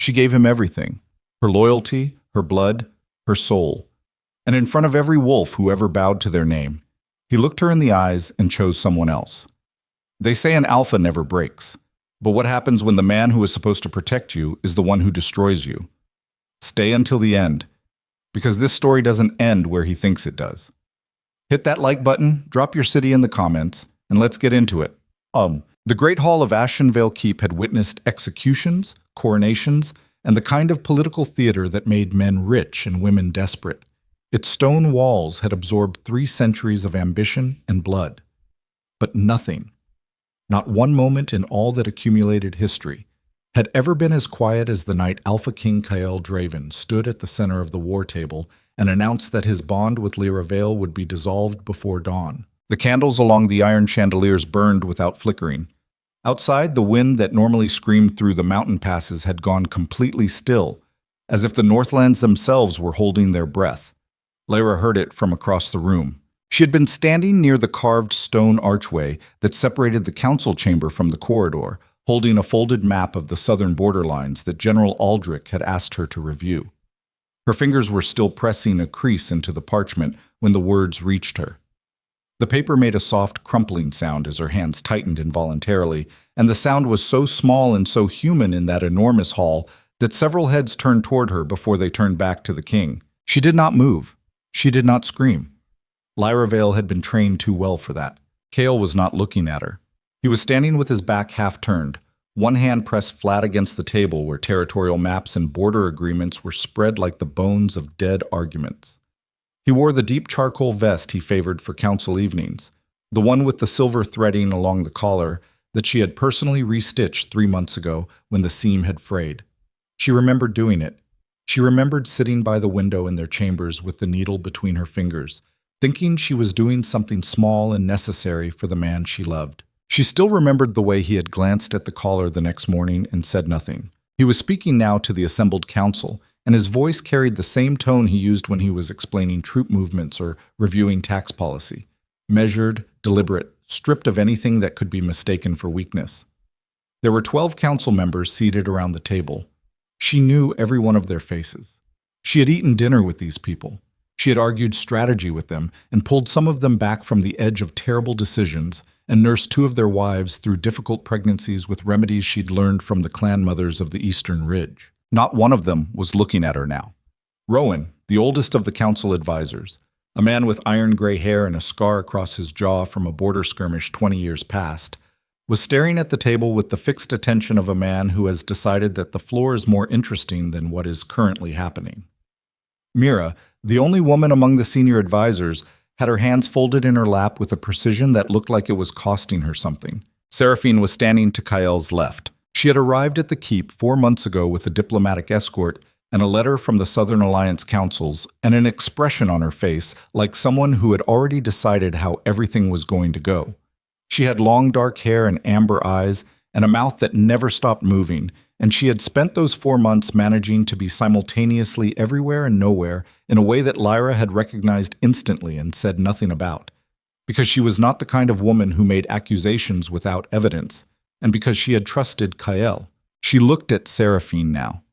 She gave him everything, her loyalty, her blood, her soul. And in front of every wolf who ever bowed to their name, he looked her in the eyes and chose someone else. They say an alpha never breaks, but what happens when the man who is supposed to protect you is the one who destroys you? Stay until the end, because this story doesn't end where he thinks it does. Hit that like button, drop your city in the comments, and let's get into it. The Great Hall of Ashenvale Keep had witnessed executions, coronations, and the kind of political theater that made men rich and women desperate. Its stone walls had absorbed 3 centuries of ambition and blood. But nothing, not one moment in all that accumulated history, had ever been as quiet as the night Alpha King Kael Draven stood at the center of the war table and announced that his bond with Lyra Vale would be dissolved before dawn. The candles along the iron chandeliers burned without flickering. Outside, the wind that normally screamed through the mountain passes had gone completely still, as if the Northlands themselves were holding their breath. Lyra heard it from across the room. She had been standing near the carved stone archway that separated the council chamber from the corridor, holding a folded map of the southern borderlines that General Aldrich had asked her to review. Her fingers were still pressing a crease into the parchment when the words reached her. The paper made a soft crumpling sound as her hands tightened involuntarily, and the sound was so small and so human in that enormous hall that several heads turned toward her before they turned back to the king. She did not move. She did not scream. Lyra Vale had been trained too well for that. Kael was not looking at her. He was standing with his back half-turned, one hand pressed flat against the table where territorial maps and border agreements were spread like the bones of dead arguments. He wore the deep charcoal vest he favored for council evenings, the one with the silver threading along the collar that she had personally restitched 3 months ago when the seam had frayed. She remembered doing it. She remembered sitting by the window in their chambers with the needle between her fingers, thinking she was doing something small and necessary for the man she loved. She still remembered the way he had glanced at the collar the next morning and said nothing. He was speaking now to the assembled council, and his voice carried the same tone he used when he was explaining troop movements or reviewing tax policy. Measured, deliberate, stripped of anything that could be mistaken for weakness. There were 12 council members seated around the table. She knew every one of their faces. She had eaten dinner with these people. She had argued strategy with them and pulled some of them back from the edge of terrible decisions and nursed 2 of their wives through difficult pregnancies with remedies she'd learned from the clan mothers of the Eastern Ridge. Not one of them was looking at her now. Rowan, the oldest of the council advisors, a man with iron gray hair and a scar across his jaw from a border skirmish 20 years past, was staring at the table with the fixed attention of a man who has decided that the floor is more interesting than what is currently happening. Mira, the only woman among the senior advisors, had her hands folded in her lap with a precision that looked like it was costing her something. Seraphine was standing to Kael's left. She had arrived at the keep 4 months ago with a diplomatic escort and a letter from the Southern Alliance councils and an expression on her face like someone who had already decided how everything was going to go. She had long dark hair and amber eyes and a mouth that never stopped moving, and she had spent those 4 months managing to be simultaneously everywhere and nowhere in a way that Lyra had recognized instantly and said nothing about. Because she was not the kind of woman who made accusations without evidence, and because she had trusted Kael. She looked at Seraphine now.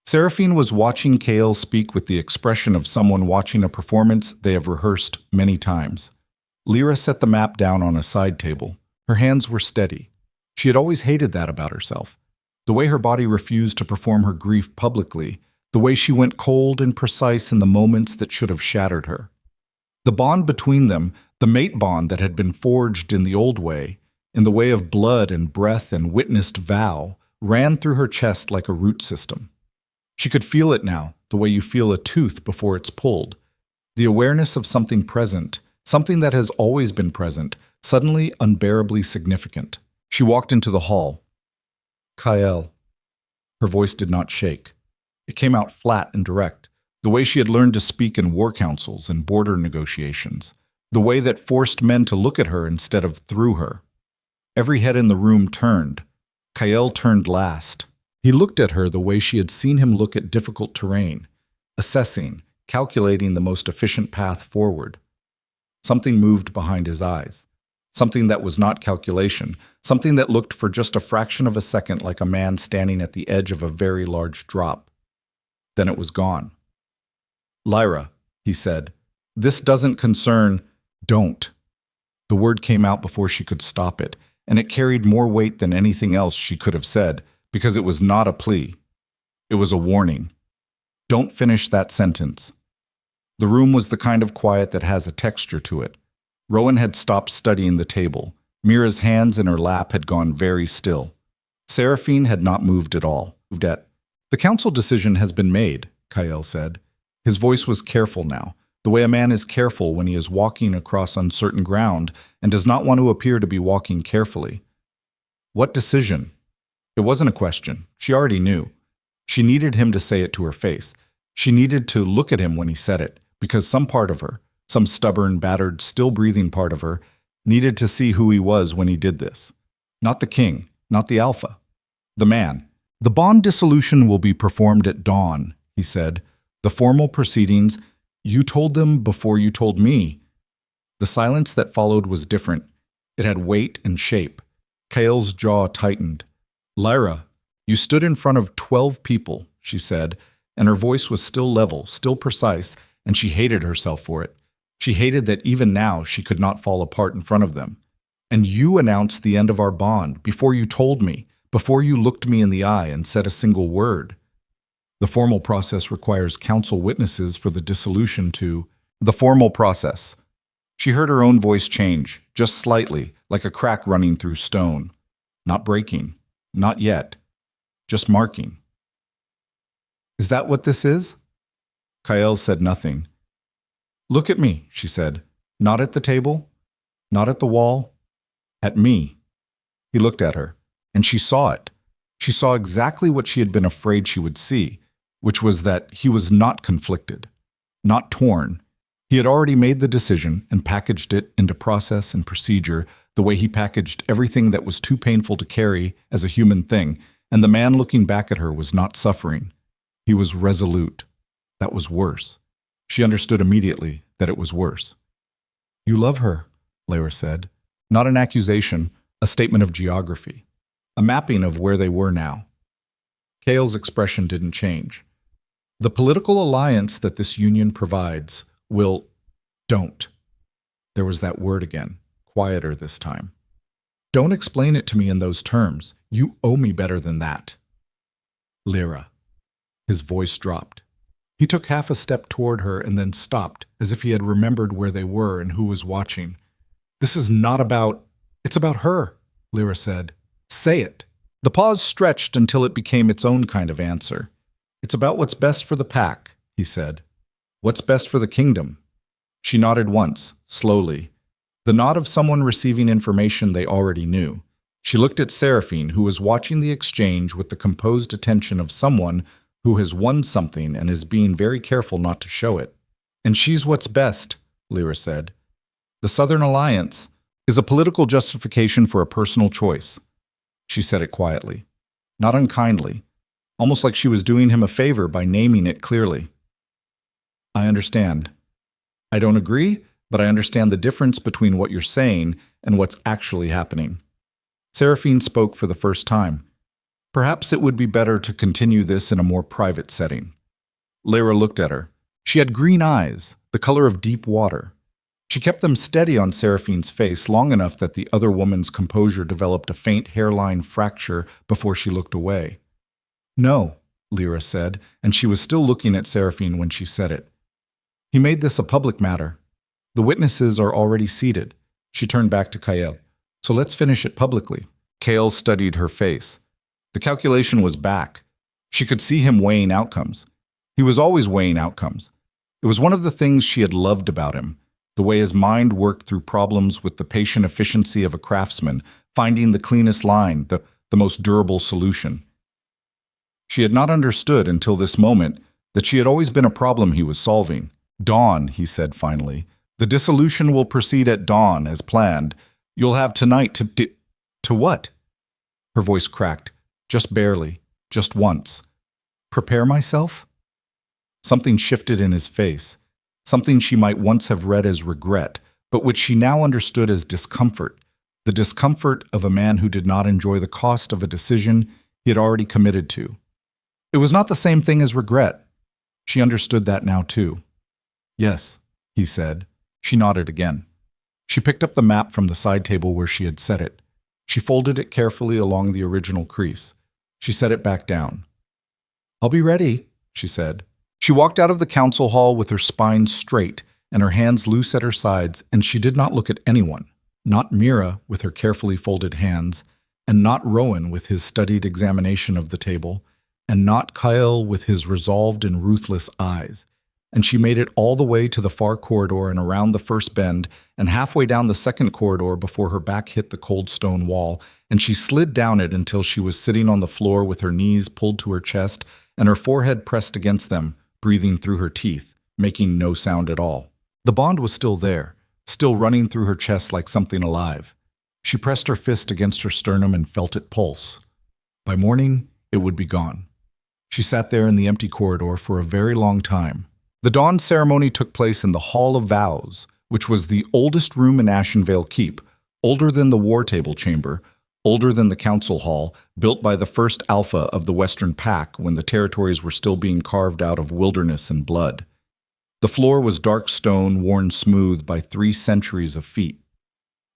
Seraphine was watching Kael speak with the expression of someone watching a performance they have rehearsed many times. Lyra set the map down on a side table. Her hands were steady. She had always hated that about herself. The way her body refused to perform her grief publicly, the way she went cold and precise in the moments that should have shattered her. The bond between them, the mate bond that had been forged in the old way, in the way of blood and breath and witnessed vow, ran through her chest like a root system. She could feel it now, the way you feel a tooth before it's pulled. The awareness of something present, something that has always been present, suddenly unbearably significant. She walked into the hall. Kael. Her voice did not shake. It came out flat and direct, the way she had learned to speak in war councils and border negotiations, the way that forced men to look at her instead of through her. Every head in the room turned. Kael turned last. He looked at her the way she had seen him look at difficult terrain, assessing, calculating the most efficient path forward. Something moved behind his eyes. something that was not calculation, something that looked for just a fraction of a second like a man standing at the edge of a very large drop. Then it was gone. "Lyra," he said, "this doesn't concern—" "Don't." The word came out before she could stop it, and it carried more weight than anything else she could have said, because it was not a plea. It was a warning. Don't finish that sentence. The room was the kind of quiet that has a texture to it. Rowan had stopped studying the table. Mira's hands in her lap had gone very still. Seraphine had not moved at all. "The council decision has been made," Kael said. His voice was careful now, the way a man is careful when he is walking across uncertain ground and does not want to appear to be walking carefully. "What decision?" It wasn't a question. She already knew. She needed him to say it to her face. She needed to look at him when he said it, because some part of her, some stubborn, battered, still-breathing part of her, needed to see who he was when he did this. Not the king, not the Alpha. The man. "The bond dissolution will be performed at dawn," he said. "The formal proceedings, you told them before you told me." The silence that followed was different. It had weight and shape. Kael's jaw tightened. "Lyra, you stood in front of 12 people," she said, and her voice was still level, still precise, and she hated herself for it. She hated that even now she could not fall apart in front of them. "And you announced the end of our bond before you told me, before you looked me in the eye and said a single word. The formal process requires council witnesses for the dissolution to—" "The formal process." She heard her own voice change, just slightly, like a crack running through stone. Not breaking. Not yet. Just marking. "Is that what this is?" Kael said nothing. "Look at me," she said. "Not at the table. Not at the wall. At me." He looked at her, and she saw it. She saw exactly what she had been afraid she would see, which was that he was not conflicted, not torn. He had already made the decision and packaged it into process and procedure the way he packaged everything that was too painful to carry as a human thing, and the man looking back at her was not suffering. He was resolute. That was worse. She understood immediately that it was worse. "You love her," Lyra said. Not an accusation, a statement of geography, a mapping of where they were now. Kael's expression didn't change. "The political alliance that this union provides will—" "Don't." There was that word again, quieter this time. "Don't explain it to me in those terms. You owe me better than that." "Lyra." His voice dropped. He took half a step toward her and then stopped, as if he had remembered where they were and who was watching. "This is not about— It's about her," Lyra said. "Say it." The pause stretched until it became its own kind of answer. "It's about what's best for the pack," he said. "What's best for the kingdom." She nodded once, slowly. The nod of someone receiving information they already knew. She looked at Seraphine, who was watching the exchange with the composed attention of someone who has won something and is being very careful not to show it. "And she's what's best," Lyra said. "The Southern Alliance is a political justification for a personal choice." She said it quietly, not unkindly, almost like she was doing him a favor by naming it clearly. "I understand. I don't agree, but I understand the difference between what you're saying and what's actually happening." Seraphine spoke for the first time. "Perhaps it would be better to continue this in a more private setting." Lyra looked at her. She had green eyes, the color of deep water. She kept them steady on Seraphine's face long enough that the other woman's composure developed a faint hairline fracture before she looked away. "No," Lyra said, and she was still looking at Seraphine when she said it. "He made this a public matter. The witnesses are already seated." She turned back to Kael. "So let's finish it publicly." Kael studied her face. The calculation was back. She could see him weighing outcomes. He was always weighing outcomes. It was one of the things she had loved about him, the way his mind worked through problems with the patient efficiency of a craftsman, finding the cleanest line, the most durable solution. She had not understood until this moment that she had always been a problem he was solving. "Dawn," he said finally. "The dissolution will proceed at dawn, as planned. You'll have tonight to what?" Her voice cracked, just barely, just once. "Prepare myself?" Something shifted in his face, something she might once have read as regret, but which she now understood as discomfort, the discomfort of a man who did not enjoy the cost of a decision he had already committed to. It was not the same thing as regret. She understood that now too. "Yes," he said. She nodded again. She picked up the map from the side table where she had set it. She folded it carefully along the original crease. She set it back down. "I'll be ready," she said. She walked out of the council hall with her spine straight and her hands loose at her sides, and she did not look at anyone. Not Mira with her carefully folded hands, and not Rowan with his studied examination of the table, and not Kyle with his resolved and ruthless eyes. And she made it all the way to the far corridor and around the first bend and halfway down the second corridor before her back hit the cold stone wall, and she slid down it until she was sitting on the floor with her knees pulled to her chest and her forehead pressed against them, breathing through her teeth, making no sound at all. The bond was still there, still running through her chest like something alive. She pressed her fist against her sternum and felt it pulse. By morning, it would be gone. She sat there in the empty corridor for a very long time. The dawn ceremony took place in the Hall of Vows, which was the oldest room in Ashenvale Keep, older than the War Table Chamber, older than the Council Hall, built by the first Alpha of the Western Pack when the territories were still being carved out of wilderness and blood. The floor was dark stone worn smooth by 3 centuries of feet.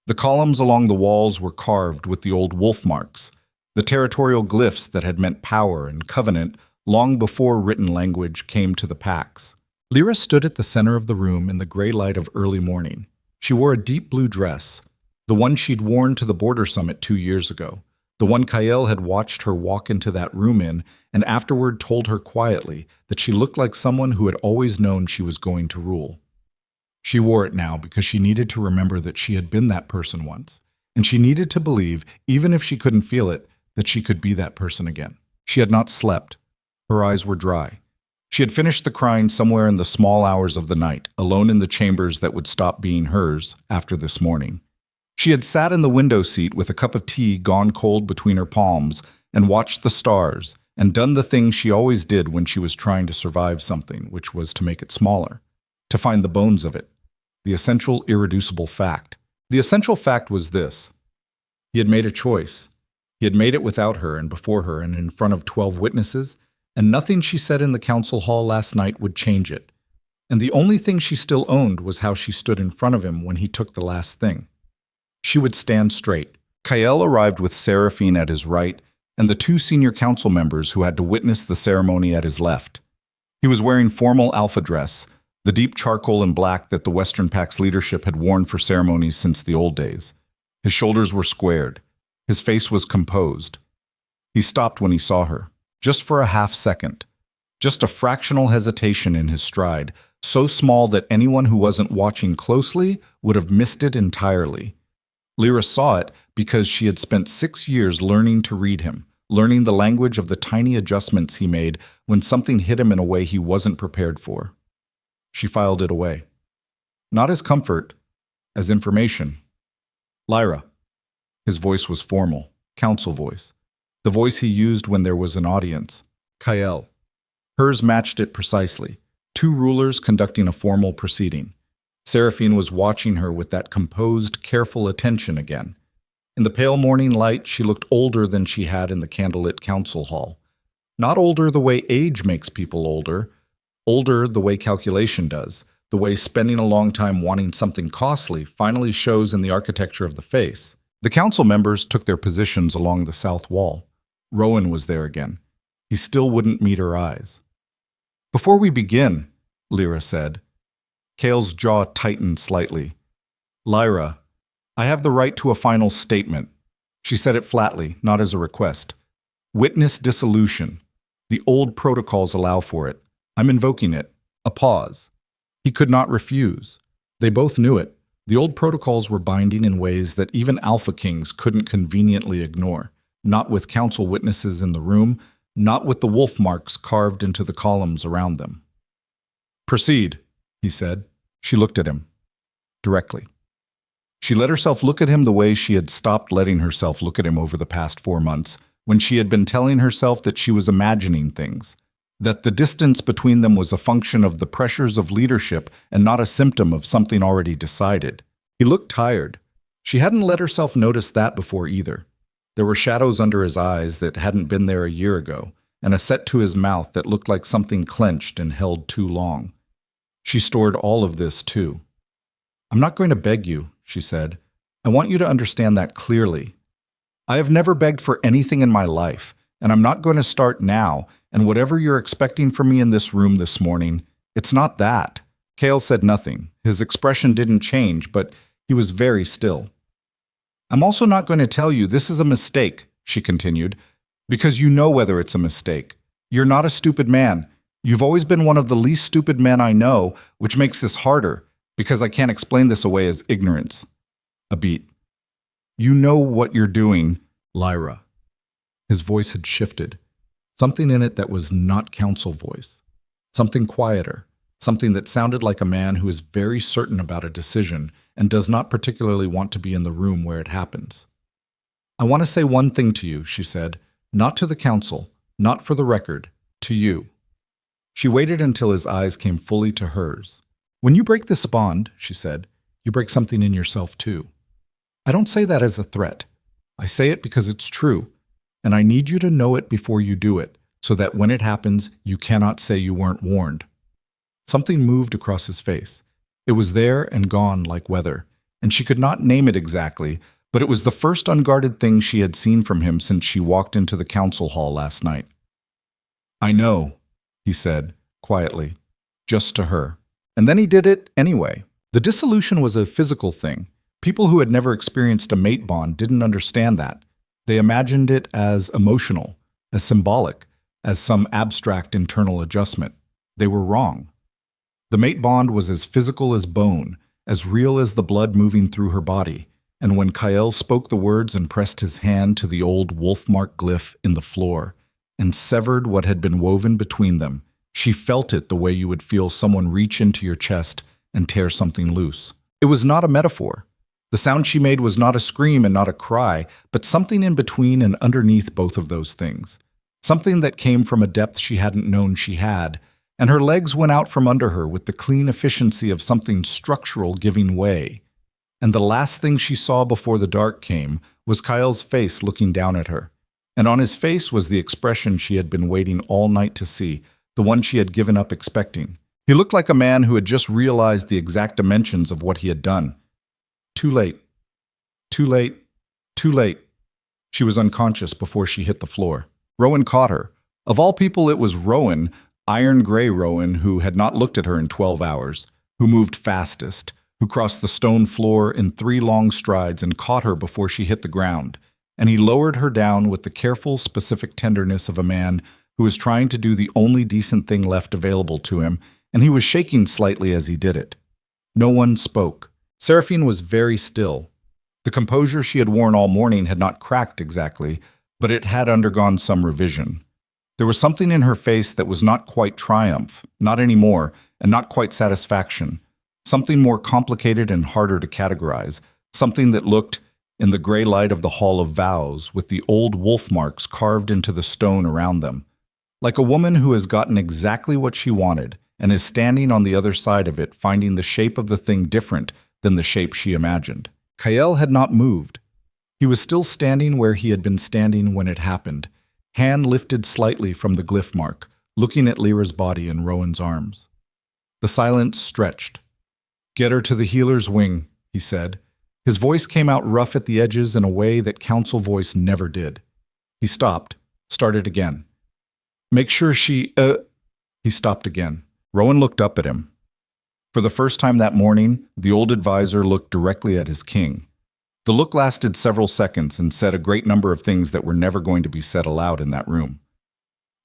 The columns along the walls were carved with the old wolf marks, the territorial glyphs that had meant power and covenant long before written language came to the packs. Lyra stood at the center of the room in the gray light of early morning. She wore a deep blue dress, the one she'd worn to the border summit 2 years ago, the one Kyle had watched her walk into that room in, and afterward told her quietly that she looked like someone who had always known she was going to rule. She wore it now because she needed to remember that she had been that person once, and she needed to believe, even if she couldn't feel it, that she could be that person again. She had not slept. Her eyes were dry. She had finished the crying somewhere in the small hours of the night, alone in the chambers that would stop being hers after this morning. She had sat in the window seat with a cup of tea gone cold between her palms and watched the stars and done the thing she always did when she was trying to survive something, which was to make it smaller, to find the bones of it, the essential irreducible fact. The essential fact was this. He had made a choice. He had made it without her and before her and in front of 12 witnesses, and nothing she said in the council hall last night would change it. And the only thing she still owned was how she stood in front of him when he took the last thing. She would stand straight. Kyle arrived with Seraphine at his right and the 2 senior council members who had to witness the ceremony at his left. He was wearing formal Alpha dress, the deep charcoal and black that the Western Pack's leadership had worn for ceremonies since the old days. His shoulders were squared. His face was composed. He stopped when he saw her. Just for a half second. Just a fractional hesitation in his stride, so small that anyone who wasn't watching closely would have missed it entirely. Lyra saw it because she had spent 6 years learning to read him, learning the language of the tiny adjustments he made when something hit him in a way he wasn't prepared for. She filed it away. Not as comfort, as information. "Lyra." His voice was formal, council voice. The voice he used when there was an audience. Kyle. Hers matched it precisely. 2 rulers conducting a formal proceeding. Seraphine was watching her with that composed, careful attention again. In the pale morning light, she looked older than she had in the candlelit council hall. Not older the way age makes people older the way calculation does, the way spending a long time wanting something costly finally shows in the architecture of the face. The council members took their positions along the south wall. Rowan was there again. He still wouldn't meet her eyes. "Before we begin," Lyra said. Kale's jaw tightened slightly. "Lyra, I have the right to a final statement." She said it flatly, not as a request. "Witness dissolution. The old protocols allow for it. I'm invoking it." A pause. He could not refuse. They both knew it. The old protocols were binding in ways that even Alpha Kings couldn't conveniently ignore. Not with council witnesses in the room, not with the wolf marks carved into the columns around them. "Proceed," he said. She looked at him. Directly. She let herself look at him the way she had stopped letting herself look at him over the past 4 months, when she had been telling herself that she was imagining things, that the distance between them was a function of the pressures of leadership and not a symptom of something already decided. He looked tired. She hadn't let herself notice that before either. There were shadows under his eyes that hadn't been there a year ago, and a set to his mouth that looked like something clenched and held too long. She stored all of this, too. "I'm not going to beg you," she said. "I want you to understand that clearly. I have never begged for anything in my life, and I'm not going to start now, and whatever you're expecting from me in this room this morning, it's not that." Cale said nothing. His expression didn't change, but he was very still. "I'm also not going to tell you this is a mistake," she continued, "because you know whether it's a mistake. You're not a stupid man. You've always been one of the least stupid men I know, which makes this harder, because I can't explain this away as ignorance." A beat. "You know what you're doing, Lyra." His voice had shifted. Something in it that was not counsel voice. Something quieter. Something that sounded like a man who is very certain about a decision and does not particularly want to be in the room where it happens. "I want to say one thing to you," she said. "Not to the council, not for the record, to you." She waited until his eyes came fully to hers. "When you break this bond," she said, "you break something in yourself too. I don't say that as a threat. I say it because it's true, and I need you to know it before you do it, so that when it happens, you cannot say you weren't warned." Something moved across his face. It was there and gone like weather, and she could not name it exactly, but it was the first unguarded thing she had seen from him since she walked into the council hall last night. "I know," he said, quietly, just to her. And then he did it anyway. The dissolution was a physical thing. People who had never experienced a mate bond didn't understand that. They imagined it as emotional, as symbolic, as some abstract internal adjustment. They were wrong. The mate bond was as physical as bone, as real as the blood moving through her body, and when Kyle spoke the words and pressed his hand to the old wolf-mark glyph in the floor and severed what had been woven between them, she felt it the way you would feel someone reach into your chest and tear something loose. It was not a metaphor. The sound she made was not a scream and not a cry, but something in between and underneath both of those things. Something that came from a depth she hadn't known she had, and her legs went out from under her with the clean efficiency of something structural giving way. And the last thing she saw before the dark came was Kyle's face looking down at her. And on his face was the expression she had been waiting all night to see, the one she had given up expecting. He looked like a man who had just realized the exact dimensions of what he had done. Too late. Too late. Too late. She was unconscious before she hit the floor. Rowan caught her. Of all people, it was Rowan, iron gray Rowan, who had not looked at her in 12 hours, who moved fastest, who crossed the stone floor in 3 long strides and caught her before she hit the ground. And he lowered her down with the careful, specific tenderness of a man who was trying to do the only decent thing left available to him, and he was shaking slightly as he did it. No one spoke. Seraphine was very still. The composure she had worn all morning had not cracked exactly, but it had undergone some revision. There was something in her face that was not quite triumph, not anymore, and not quite satisfaction. Something more complicated and harder to categorize. Something that looked, in the gray light of the Hall of Vows, with the old wolf marks carved into the stone around them, like a woman who has gotten exactly what she wanted and is standing on the other side of it, finding the shape of the thing different than the shape she imagined. Kyle had not moved. He was still standing where he had been standing when it happened, hand lifted slightly from the glyph mark, looking at Lyra's body in Rowan's arms. The silence stretched. "Get her to the healer's wing," he said. His voice came out rough at the edges in a way that council voice never did. He stopped, started again. "Make sure she, He stopped again. Rowan looked up at him. For the first time that morning, the old advisor looked directly at his king. The look lasted several seconds and said a great number of things that were never going to be said aloud in that room.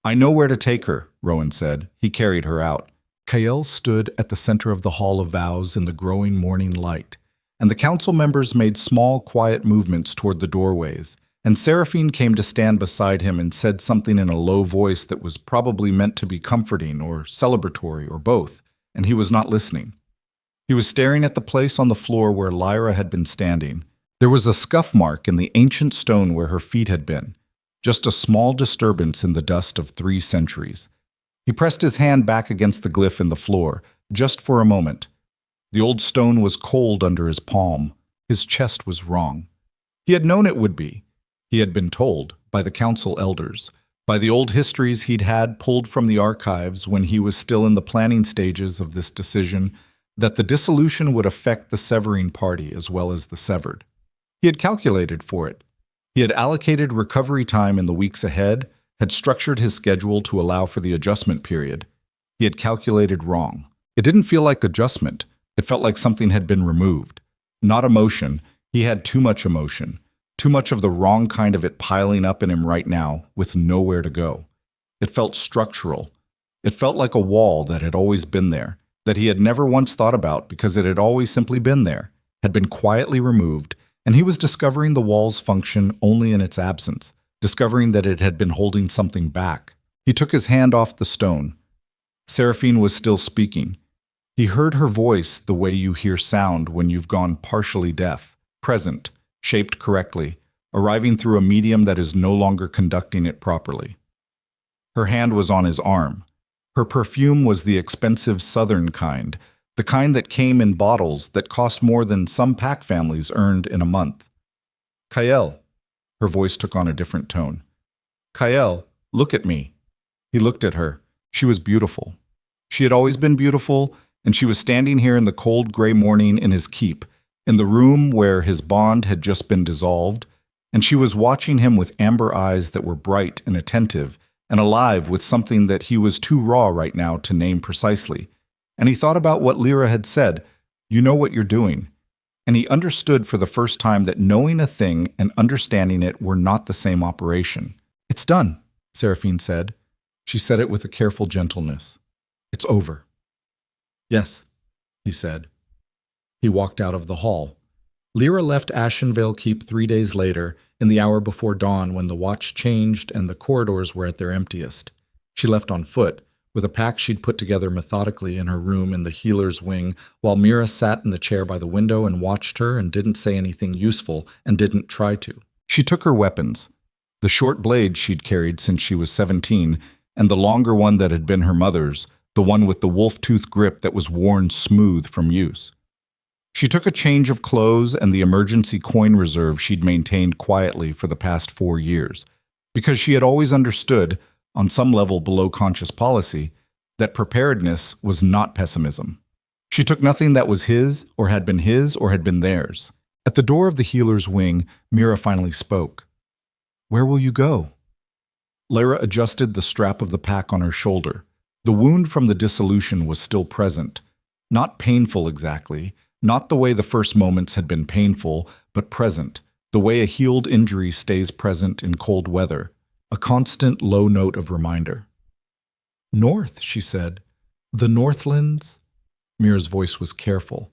"I know where to take her," Rowan said. He carried her out. Kyle stood at the center of the Hall of Vows in the growing morning light, and the council members made small, quiet movements toward the doorways, and Seraphine came to stand beside him and said something in a low voice that was probably meant to be comforting or celebratory or both, and he was not listening. He was staring at the place on the floor where Lyra had been standing. There was a scuff mark in the ancient stone where her feet had been, just a small disturbance in the dust of 3 centuries. He pressed his hand back against the glyph in the floor, just for a moment. The old stone was cold under his palm, His chest was wrong. He had known it would be. He had been told, by the council elders, by the old histories he'd had pulled from the archives when he was still in the planning stages of this decision, that the dissolution would affect the severing party as well as the severed. He had calculated for it. He had allocated recovery time in the weeks ahead, had structured his schedule to allow for the adjustment period. He had calculated wrong. It didn't feel like adjustment. It felt like something had been removed. Not emotion. He had too much emotion. Too much of the wrong kind of it piling up in him right now, with nowhere to go. It felt structural. It felt like a wall that had always been there, that he had never once thought about because it had always simply been there, had been quietly removed, and he was discovering the wall's function only in its absence, discovering that it had been holding something back. He took his hand off the stone. Seraphine was still speaking. He heard her voice the way you hear sound when you've gone partially deaf, present, shaped correctly, arriving through a medium that is no longer conducting it properly. Her hand was on his arm. Her perfume was the expensive southern kind, the kind that came in bottles that cost more than some pack families earned in a month. Kael, her voice took on a different tone. Kael, look at me. He looked at her. She was beautiful. She had always been beautiful, and she was standing here in the cold gray morning in his keep, in the room where his bond had just been dissolved, and she was watching him with amber eyes that were bright and attentive and alive with something that he was too raw right now to name precisely. And he thought about what Lyra had said, "You know what you're doing." And he understood for the first time that knowing a thing and understanding it were not the same operation. "It's done," Seraphine said. She said it with a careful gentleness. "It's over." "Yes," he said. He walked out of the hall. Lyra left Ashenvale Keep 3 days later, in the hour before dawn when the watch changed and the corridors were at their emptiest. She left on foot, with a pack she'd put together methodically in her room in the healer's wing, while Mira sat in the chair by the window and watched her and didn't say anything useful and didn't try to. She took her weapons, the short blade she'd carried since she was 17, and the longer one that had been her mother's, the one with the wolf-tooth grip that was worn smooth from use. She took a change of clothes and the emergency coin reserve she'd maintained quietly for the past 4 years, because she had always understood, on some level below conscious policy, that preparedness was not pessimism. She took nothing that was his or had been theirs. At the door of the healer's wing, Mira finally spoke. "Where will you go?" Lyra adjusted the strap of the pack on her shoulder. The wound from the dissolution was still present. Not painful exactly, not the way the first moments had been painful, but present, the way a healed injury stays present in cold weather, a constant low note of reminder. "North," she said. "The Northlands?" Mira's voice was careful.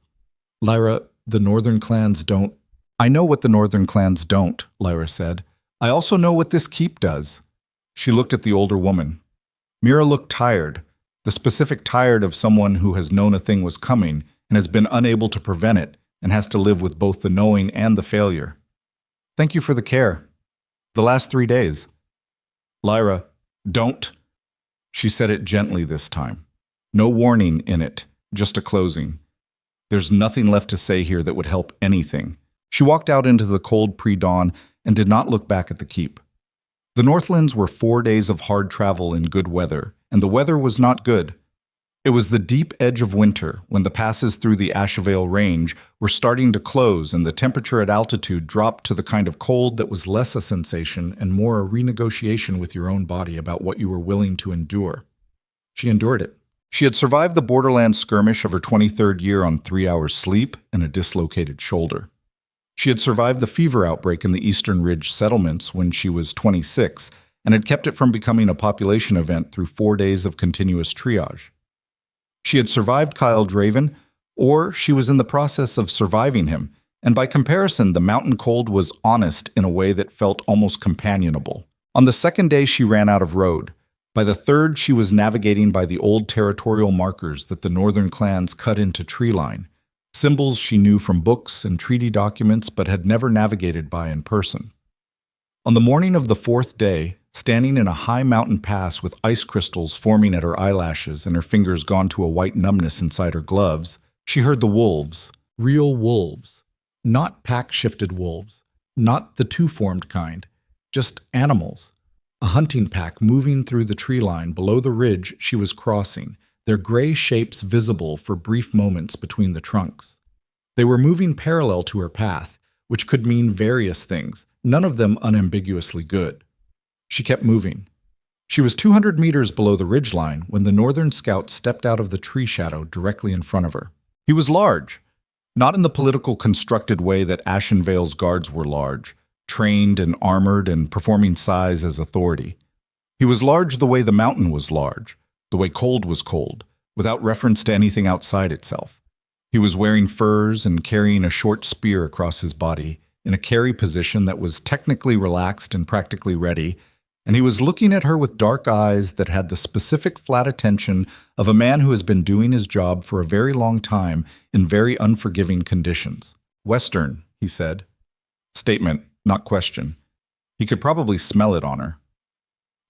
"Lyra, the Northern clans don't—" "I know what the Northern clans don't," Lyra said. "I also know what this keep does." She looked at the older woman. Mira looked tired, the specific tired of someone who has known a thing was coming and has been unable to prevent it and has to live with both the knowing and the failure. "Thank you for the care. The last 3 days." "Lyra, don't." She said it gently this time. No warning in it, just a closing. "There's nothing left to say here that would help anything." She walked out into the cold pre-dawn and did not look back at the keep. The Northlands were 4 days of hard travel in good weather, and the weather was not good. It was the deep edge of winter, when the passes through the Ashevale Range were starting to close and the temperature at altitude dropped to the kind of cold that was less a sensation and more a renegotiation with your own body about what you were willing to endure. She endured it. She had survived the borderland skirmish of her 23rd year on 3 hours sleep and a dislocated shoulder. She had survived the fever outbreak in the Eastern Ridge settlements when she was 26 and had kept it from becoming a population event through 4 days of continuous triage. She had survived Kyle Draven, or she was in the process of surviving him, and by comparison, the mountain cold was honest in a way that felt almost companionable. On the second day, she ran out of road. By the third, she was navigating by the old territorial markers that the northern clans cut into tree line, symbols she knew from books and treaty documents but had never navigated by in person. On the morning of the 4th day, standing in a high mountain pass with ice crystals forming at her eyelashes and her fingers gone to a white numbness inside her gloves, she heard the wolves, real wolves, Not pack-shifted wolves, not the two-formed kind, just animals. A hunting pack moving through the tree line below the ridge she was crossing, their gray shapes visible for brief moments between the trunks. They were moving parallel to her path, which could mean various things, none of them unambiguously good. She kept moving. She was 200 meters below the ridgeline when the Northern Scout stepped out of the tree shadow directly in front of her. He was large, not in the political constructed way that Ashenvale's guards were large, trained and armored and performing size as authority. He was large the way the mountain was large, the way cold was cold, without reference to anything outside itself. He was wearing furs and carrying a short spear across his body, in a carry position that was technically relaxed and practically ready, and he was looking at her with dark eyes that had the specific flat attention of a man who has been doing his job for a very long time in very unforgiving conditions. "Western," he said. Statement, not question. He could probably smell it on her.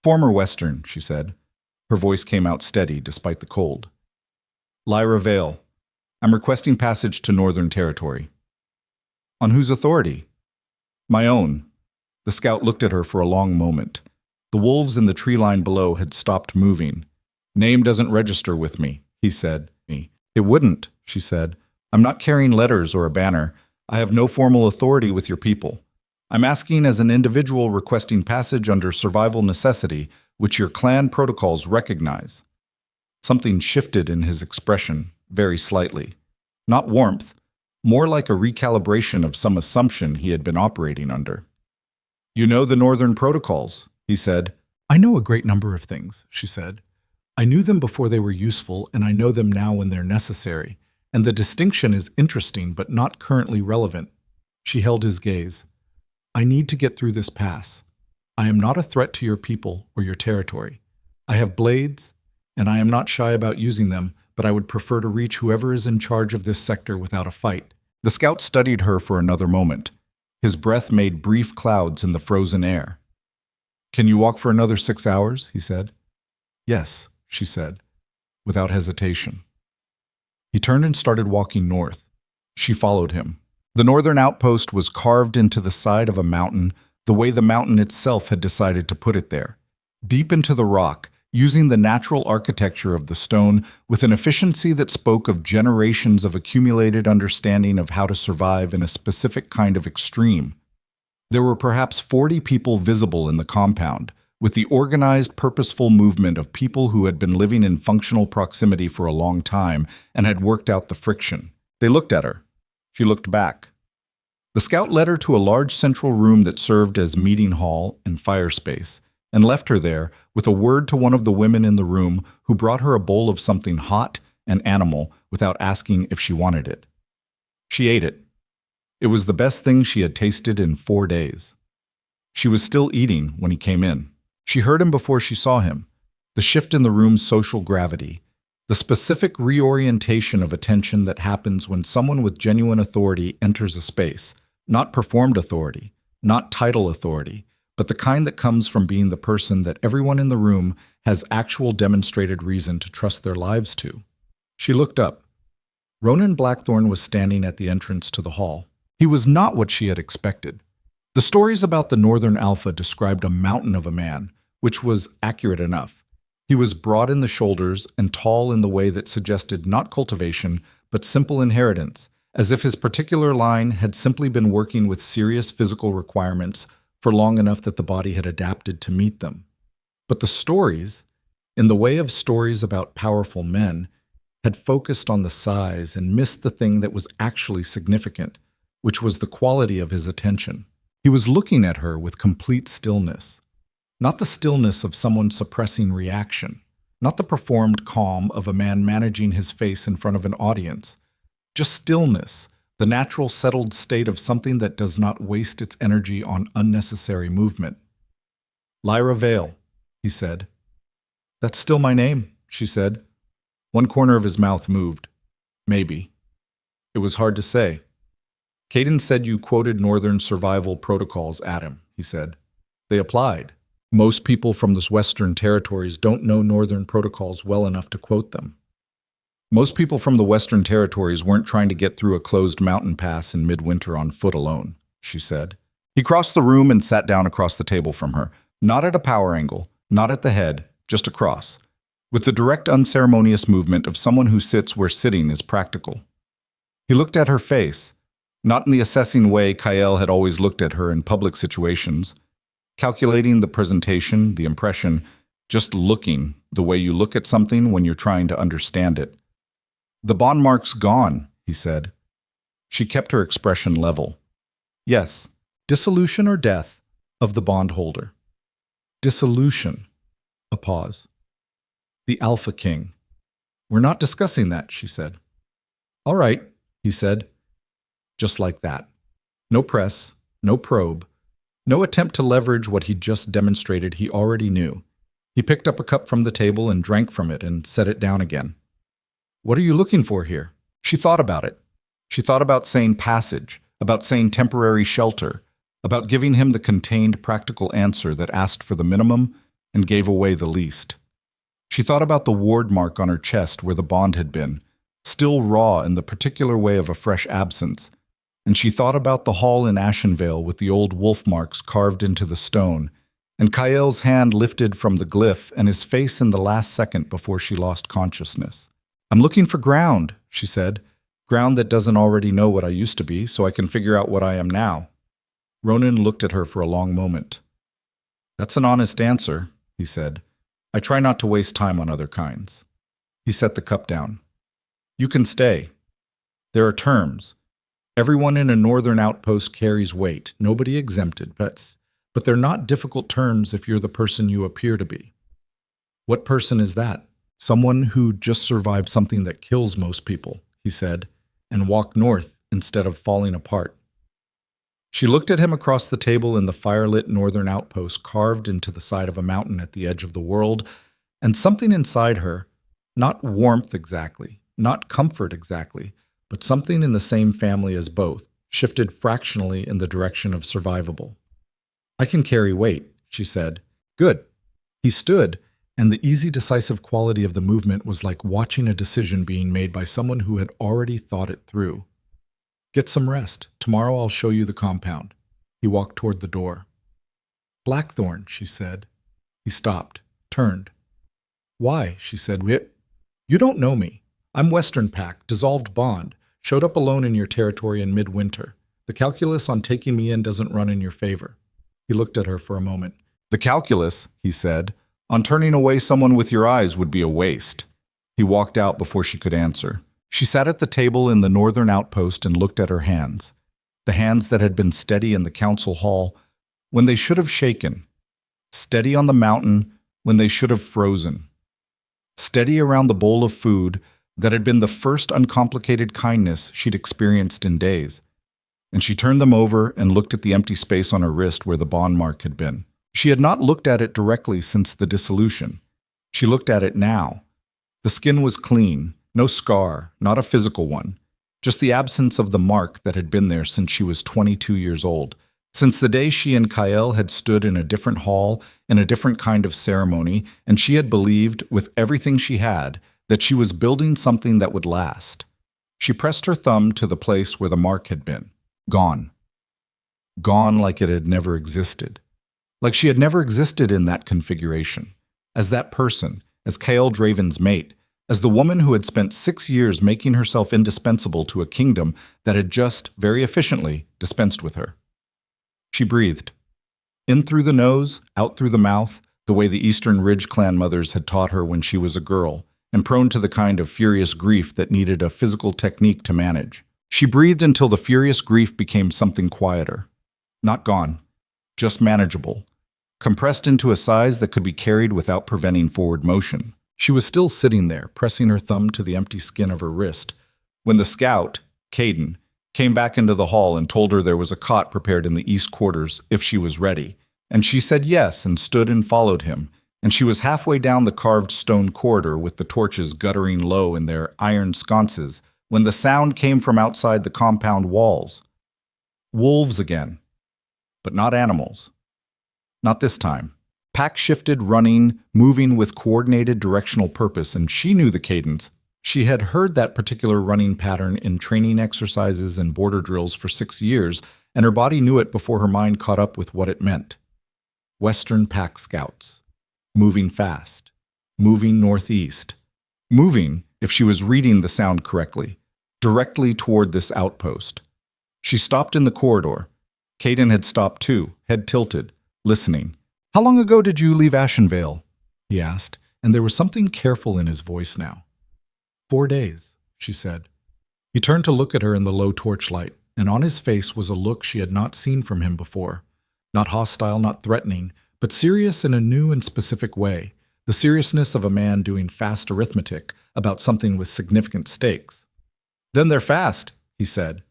"Former Western," she said. Her voice came out steady despite the cold. "Lyra Vale. I'm requesting passage to Northern Territory." "On whose authority?" "My own." The scout looked at her for a long moment. The wolves in the tree line below had stopped moving. "Name doesn't register with me," he said. "It wouldn't," she said. "I'm not carrying letters or a banner. I have no formal authority with your people. I'm asking as an individual requesting passage under survival necessity, which your clan protocols recognize." Something shifted in his expression, very slightly. Not warmth, more like a recalibration of some assumption he had been operating under. "You know the Northern protocols," he said. "I know a great number of things," she said. "I knew them before they were useful, and I know them now when they're necessary. And the distinction is interesting, but not currently relevant." She held his gaze. "I need to get through this pass. I am not a threat to your people or your territory. I have blades, and I am not shy about using them, but I would prefer to reach whoever is in charge of this sector without a fight." The scout studied her for another moment. His breath made brief clouds in the frozen air. "Can you walk for another 6 hours?" he said. "Yes," she said, without hesitation. He turned and started walking north. She followed him. The northern outpost was carved into the side of a mountain the way the mountain itself had decided to put it there, deep into the rock, using the natural architecture of the stone with an efficiency that spoke of generations of accumulated understanding of how to survive in a specific kind of extreme. There were perhaps 40 people visible in the compound, with the organized, purposeful movement of people who had been living in functional proximity for a long time and had worked out the friction. They looked at her. She looked back. The scout led her to a large central room that served as meeting hall and fire space, and left her there with a word to one of the women in the room who brought her a bowl of something hot and animal without asking if she wanted it. She ate it. It was the best thing she had tasted in 4 days. She was still eating when he came in. She heard him before she saw him. The shift in the room's social gravity, the specific reorientation of attention that happens when someone with genuine authority enters a space, not performed authority, not title authority, but the kind that comes from being the person that everyone in the room has actual demonstrated reason to trust their lives to. She looked up. Ronan Blackthorn was standing at the entrance to the hall. He was not what she had expected. The stories about the Northern Alpha described a mountain of a man, which was accurate enough. He was broad in the shoulders and tall in the way that suggested not cultivation, but simple inheritance, as if his particular line had simply been working with serious physical requirements for long enough that the body had adapted to meet them. But the stories, in the way of stories about powerful men, had focused on the size and missed the thing that was actually significant, which was the quality of his attention. He was looking at her with complete stillness. Not the stillness of someone suppressing reaction, not the performed calm of a man managing his face in front of an audience. Just stillness, the natural settled state of something that does not waste its energy on unnecessary movement. "Lyra Vale," he said. "That's still my name," she said. One corner of his mouth moved. "Maybe." It was hard to say. "Caden said you quoted Northern survival protocols at him," he said. "They applied. Most people from the Western territories don't know Northern protocols well enough to quote them." Most people from the Western Territories weren't trying to get through a closed mountain pass in midwinter on foot alone, she said. He crossed the room and sat down across the table from her, not at a power angle, not at the head, just across, with the direct, unceremonious movement of someone who sits where sitting is practical. He looked at her face, not in the assessing way Kyle had always looked at her in public situations, calculating the presentation, the impression, just looking the way you look at something when you're trying to understand it. "The bond mark's gone," he said. She kept her expression level. "Yes, dissolution or death of the bondholder." "Dissolution." A pause. "The Alpha King." "We're not discussing that," she said. "All right," he said. Just like that. No press, no probe, no attempt to leverage what he'd just demonstrated he already knew. He picked up a cup from the table and drank from it and set it down again. "What are you looking for here?" She thought about it. She thought about saying passage, about saying temporary shelter, about giving him the contained, practical answer that asked for the minimum and gave away the least. She thought about the ward mark on her chest where the bond had been, still raw in the particular way of a fresh absence, and she thought about the hall in Ashenvale with the old wolf marks carved into the stone, and Kyle's hand lifted from the glyph and his face in the last second before she lost consciousness. "I'm looking for ground," she said. "Ground that doesn't already know what I used to be, so I can figure out what I am now." Ronan looked at her for a long moment. "That's an honest answer," he said. "I try not to waste time on other kinds." He set the cup down. "You can stay. There are terms. Everyone in a northern outpost carries weight, nobody exempted, but they're not difficult terms if you're the person you appear to be." "What person is that?" "Someone who just survived something that kills most people," he said, "and walked north instead of falling apart." She looked at him across the table in the firelit northern outpost carved into the side of a mountain at the edge of the world, and something inside her, not warmth exactly, not comfort exactly, but something in the same family as both, shifted fractionally in the direction of survivable. "I can carry weight," she said. "Good." He stood, and the easy, decisive quality of the movement was like watching a decision being made by someone who had already thought it through. "Get some rest. Tomorrow I'll show you the compound." He walked toward the door. "Blackthorn," she said. He stopped, turned. "Why?" she said. "You don't know me. I'm Western Pack, dissolved bond, showed up alone in your territory in midwinter. The calculus on taking me in doesn't run in your favor." He looked at her for a moment. "The calculus," he said, "on turning away someone with your eyes would be a waste." He walked out before she could answer. She sat at the table in the northern outpost and looked at her hands, the hands that had been steady in the council hall when they should have shaken, steady on the mountain when they should have frozen, steady around the bowl of food that had been the first uncomplicated kindness she'd experienced in days. And she turned them over and looked at the empty space on her wrist where the bond mark had been. She had not looked at it directly since the dissolution. She looked at it now. The skin was clean, no scar, not a physical one, just the absence of the mark that had been there since she was 22 years old, since the day she and Kyle had stood in a different hall in a different kind of ceremony, and she had believed, with everything she had, that she was building something that would last. She pressed her thumb to the place where the mark had been. Gone. Gone like it had never existed. Like she had never existed in that configuration, as that person, as Kyle Draven's mate, as the woman who had spent 6 years making herself indispensable to a kingdom that had just, very efficiently, dispensed with her. She breathed. In through the nose, out through the mouth, the way the Eastern Ridge clan mothers had taught her when she was a girl, and prone to the kind of furious grief that needed a physical technique to manage. She breathed until the furious grief became something quieter. Not gone, just manageable, compressed into a size that could be carried without preventing forward motion. She was still sitting there, pressing her thumb to the empty skin of her wrist, when the scout, Caden, came back into the hall and told her there was a cot prepared in the east quarters if she was ready. And she said yes and stood and followed him, and she was halfway down the carved stone corridor with the torches guttering low in their iron sconces when the sound came from outside the compound walls. Wolves again, but not animals. Not this time. Pack shifted, running, moving with coordinated directional purpose, and she knew the cadence. She had heard that particular running pattern in training exercises and border drills for 6 years, and her body knew it before her mind caught up with what it meant. Western Pack Scouts. Moving fast. Moving northeast. Moving, if she was reading the sound correctly, directly toward this outpost. She stopped in the corridor. Caden had stopped too, head tilted, listening. "How long ago did you leave Ashenvale?" he asked, and there was something careful in his voice now. 4 days, she said. He turned to look at her in the low torchlight, and on his face was a look she had not seen from him before. Not hostile, not threatening, but serious in a new and specific way. The seriousness of a man doing fast arithmetic about something with significant stakes. "Then they're fast," he said.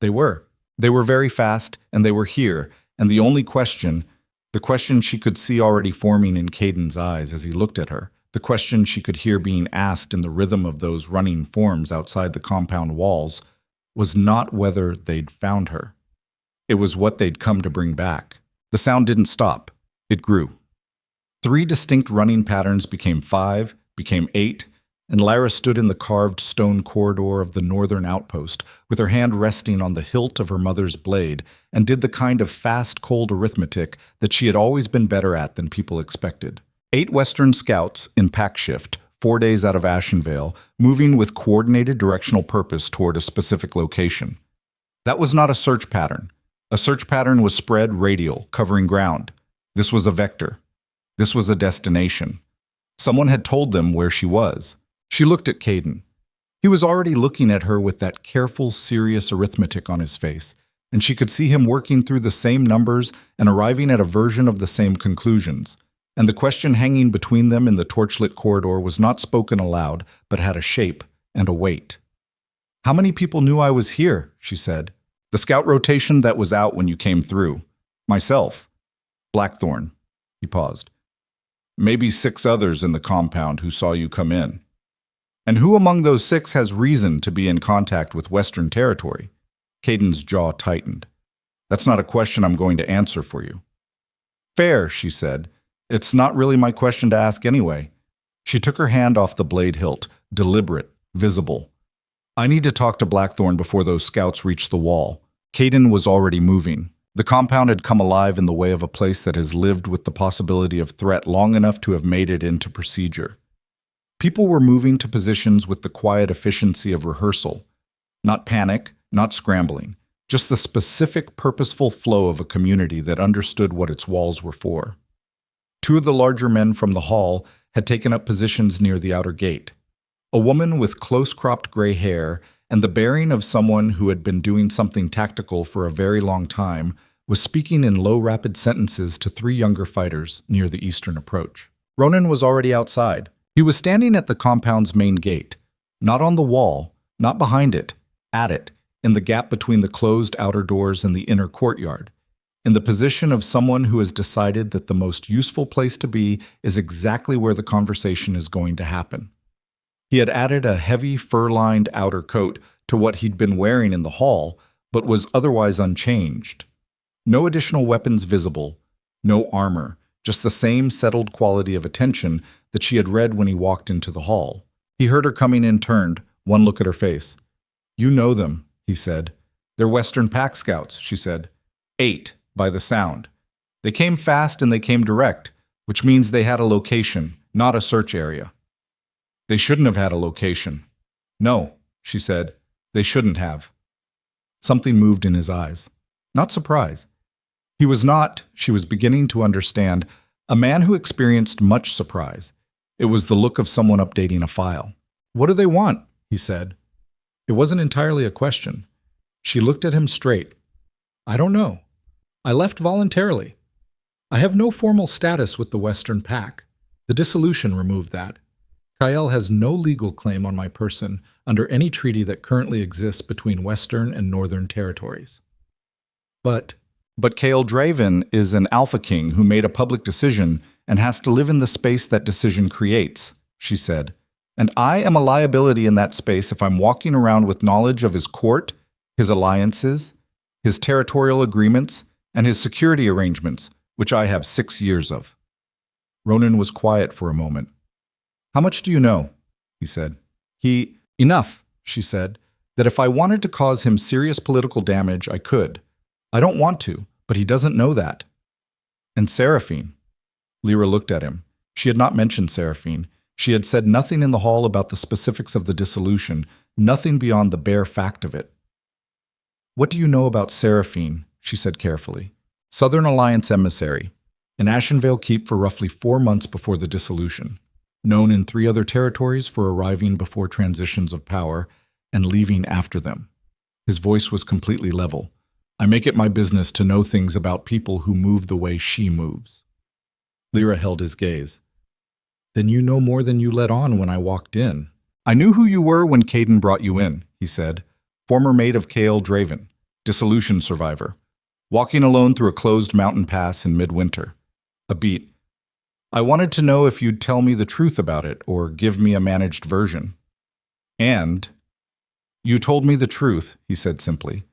They were. They were very fast, and they were here, and the only question, the question she could see already forming in Caden's eyes as he looked at her, the question she could hear being asked in the rhythm of those running forms outside the compound walls, was not whether they'd found her. It was what they'd come to bring back. The sound didn't stop. It grew. 3 distinct running patterns became 5, became 8, and Lyra stood in the carved stone corridor of the northern outpost, with her hand resting on the hilt of her mother's blade, and did the kind of fast, cold arithmetic that she had always been better at than people expected. 8 Western scouts in pack shift, 4 days out of Ashenvale, moving with coordinated directional purpose toward a specific location. That was not a search pattern. A search pattern was spread radial, covering ground. This was a vector. This was a destination. Someone had told them where she was. She looked at Caden. He was already looking at her with that careful, serious arithmetic on his face, and she could see him working through the same numbers and arriving at a version of the same conclusions. And the question hanging between them in the torchlit corridor was not spoken aloud, but had a shape and a weight. "How many people knew I was here?" she said. "The scout rotation that was out when you came through. Myself. Blackthorn." He paused. "Maybe 6 others in the compound who saw you come in. And who among those 6 has reason to be in contact with Western territory?" Caden's jaw tightened. "That's not a question I'm going to answer for you." "Fair," she said. "It's not really my question to ask anyway." She took her hand off the blade hilt, deliberate, visible. "I need to talk to Blackthorn before those scouts reach the wall." Caden was already moving. The compound had come alive in the way of a place that has lived with the possibility of threat long enough to have made it into procedure. People were moving to positions with the quiet efficiency of rehearsal. Not panic, not scrambling, just the specific, purposeful flow of a community that understood what its walls were for. 2 of the larger men from the hall had taken up positions near the outer gate. A woman with close-cropped gray hair and the bearing of someone who had been doing something tactical for a very long time was speaking in low, rapid sentences to 3 younger fighters near the eastern approach. Ronan was already outside. He was standing at the compound's main gate, not on the wall, not behind it, at it, in the gap between the closed outer doors and the inner courtyard, in the position of someone who has decided that the most useful place to be is exactly where the conversation is going to happen. He had added a heavy, fur-lined outer coat to what he'd been wearing in the hall, but was otherwise unchanged. No additional weapons visible, no armor, just the same settled quality of attention that she had read when he walked into the hall. He heard her coming in, turned, one look at her face. "You know them," he said. "They're Western Pack Scouts," she said. 8, by the sound. They came fast and they came direct, which means they had a location, not a search area. "They shouldn't have had a location." "No," she said. "They shouldn't have." Something moved in his eyes. Not surprise. He was not, she was beginning to understand, a man who experienced much surprise. It was the look of someone updating a file. "What do they want?" he said. It wasn't entirely a question. She looked at him straight. "I don't know. I left voluntarily. I have no formal status with the Western Pack. The dissolution removed that. Kyle has no legal claim on my person under any treaty that currently exists between Western and Northern territories. But Kale Draven is an Alpha King who made a public decision and has to live in the space that decision creates," she said. "And I am a liability in that space if I'm walking around with knowledge of his court, his alliances, his territorial agreements, and his security arrangements, which I have 6 years of." Ronan was quiet for a moment. "How much do you know?" he said. Enough, she said, that if I wanted to cause him serious political damage, I could. I don't want to, but he doesn't know that. And Seraphine. Lyra looked at him. She had not mentioned Seraphine. She had said nothing in the hall about the specifics of the dissolution, nothing beyond the bare fact of it. What do you know about Seraphine? She said carefully. Southern Alliance emissary, in Ashenvale Keep for roughly 4 months before the dissolution, known in 3 other territories for arriving before transitions of power and leaving after them. His voice was completely level. I make it my business to know things about people who move the way she moves. Lyra held his gaze. Then you know more than you let on when I walked in. I knew who you were when Caden brought you in, he said. Former mate of Kael Draven, dissolution survivor. Walking alone through a closed mountain pass in midwinter. A beat. I wanted to know if you'd tell me the truth about it or give me a managed version. And you told me the truth, he said simply.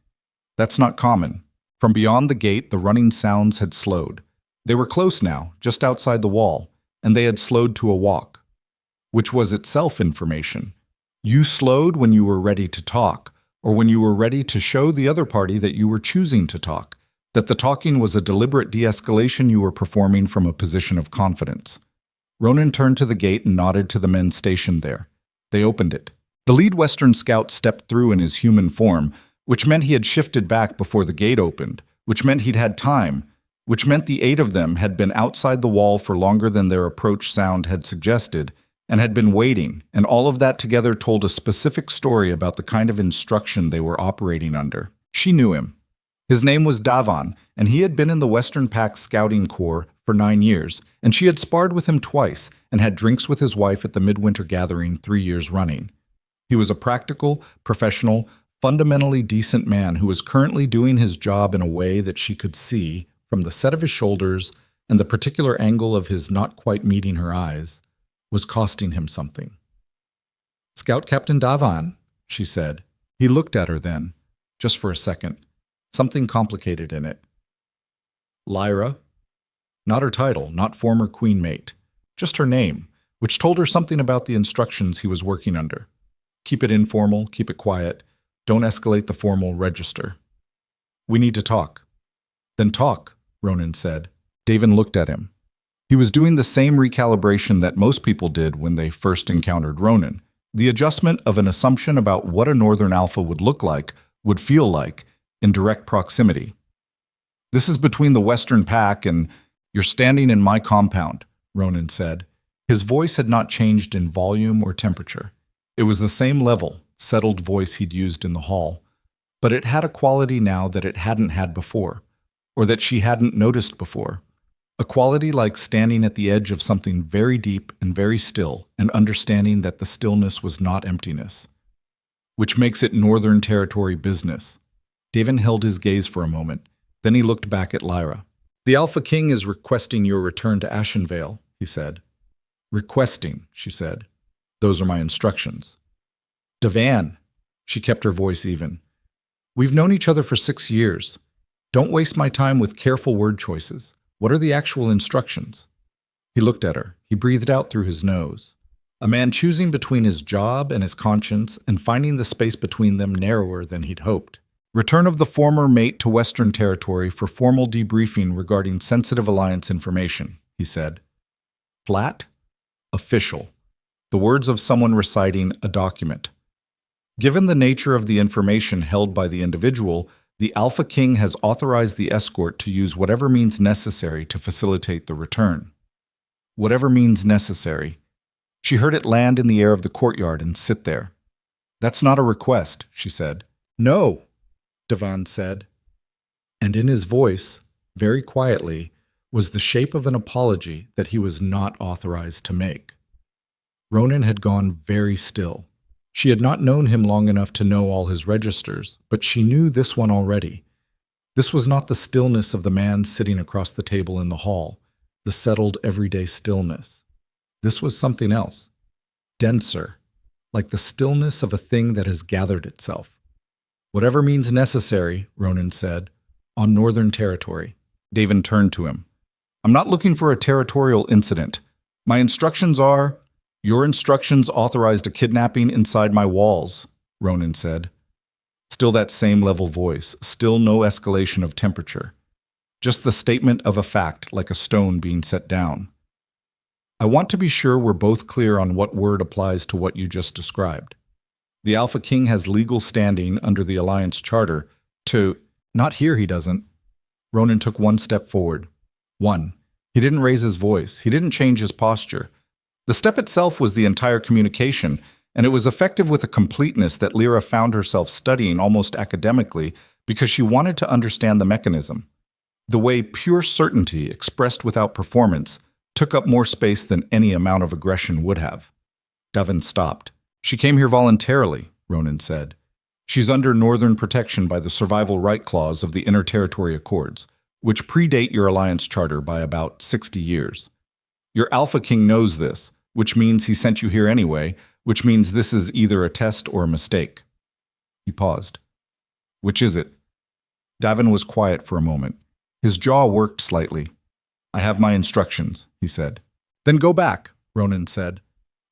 That's not common. From beyond the gate, the running sounds had slowed. They were close now, just outside the wall, and they had slowed to a walk, which was itself information. You slowed when you were ready to talk, or when you were ready to show the other party that you were choosing to talk, that the talking was a deliberate de-escalation you were performing from a position of confidence. Ronan turned to the gate and nodded to the men stationed there. They opened it. The lead Western scout stepped through in his human form, which meant he had shifted back before the gate opened, which meant he'd had time, which meant the 8 of them had been outside the wall for longer than their approach sound had suggested, and had been waiting, and all of that together told a specific story about the kind of instruction they were operating under. She knew him. His name was Davan, and he had been in the Western Pack Scouting Corps for 9 years, and she had sparred with him twice and had drinks with his wife at the Midwinter Gathering 3 years running. He was a practical, professional, fundamentally decent man who was currently doing his job in a way that she could see from the set of his shoulders and the particular angle of his not quite meeting her eyes, was costing him something. Scout Captain Davan, she said. He looked at her then, just for a second, something complicated in it. Lyra? Not her title, not former queen mate, just her name, which told her something about the instructions he was working under. Keep it informal, keep it quiet, don't escalate the formal register. We need to talk. Then talk, Ronan said. Daven looked at him. He was doing the same recalibration that most people did when they first encountered Ronan, the adjustment of an assumption about what a Northern Alpha would look like, would feel like, in direct proximity. This is between the Western Pack and you're standing in my compound, Ronan said. His voice had not changed in volume or temperature. It was the same level, settled voice he'd used in the hall, but it had a quality now that it hadn't had before, or that she hadn't noticed before. A quality like standing at the edge of something very deep and very still and understanding that the stillness was not emptiness, which makes it Northern Territory business. Daven held his gaze for a moment. Then he looked back at Lyra. The Alpha King is requesting your return to Ashenvale, he said. Requesting, she said. Those are my instructions. Davan, she kept her voice even. We've known each other for 6 years. Don't waste my time with careful word choices. What are the actual instructions? He looked at her. He breathed out through his nose. A man choosing between his job and his conscience and finding the space between them narrower than he'd hoped. Return of the former mate to Western Territory for formal debriefing regarding sensitive alliance information, he said. Flat? Official. The words of someone reciting a document. Given the nature of the information held by the individual, the Alpha King has authorized the escort to use whatever means necessary to facilitate the return. Whatever means necessary. She heard it land in the air of the courtyard and sit there. That's not a request, she said. No, Davan said. And in his voice, very quietly, was the shape of an apology that he was not authorized to make. Ronan had gone very still. She had not known him long enough to know all his registers, but she knew this one already. This was not the stillness of the man sitting across the table in the hall, the settled everyday stillness. This was something else, denser, like the stillness of a thing that has gathered itself. Whatever means necessary, Ronan said, on Northern Territory. Daven turned to him. I'm not looking for a territorial incident. My instructions are, Your instructions authorized a kidnapping inside my walls, Ronan said. Still that same level voice, still no escalation of temperature. Just the statement of a fact like a stone being set down. I want to be sure we're both clear on what word applies to what you just described. The Alpha King has legal standing under the Alliance Charter to— Not here, he doesn't. Ronan took one step forward. One. He didn't raise his voice. He didn't change his posture. The step itself was the entire communication, and it was effective with a completeness that Lyra found herself studying almost academically because she wanted to understand the mechanism. The way pure certainty expressed without performance took up more space than any amount of aggression would have. Davin stopped. She came here voluntarily, Ronan said. She's under Northern protection by the Survival Right Clause of the Inter-Territory Accords, which predate your Alliance Charter by about 60 years. Your Alpha King knows this, which means he sent you here anyway, which means this is either a test or a mistake. He paused. Which is it? Davin was quiet for a moment. His jaw worked slightly. I have my instructions, he said. Then go back, Ronan said,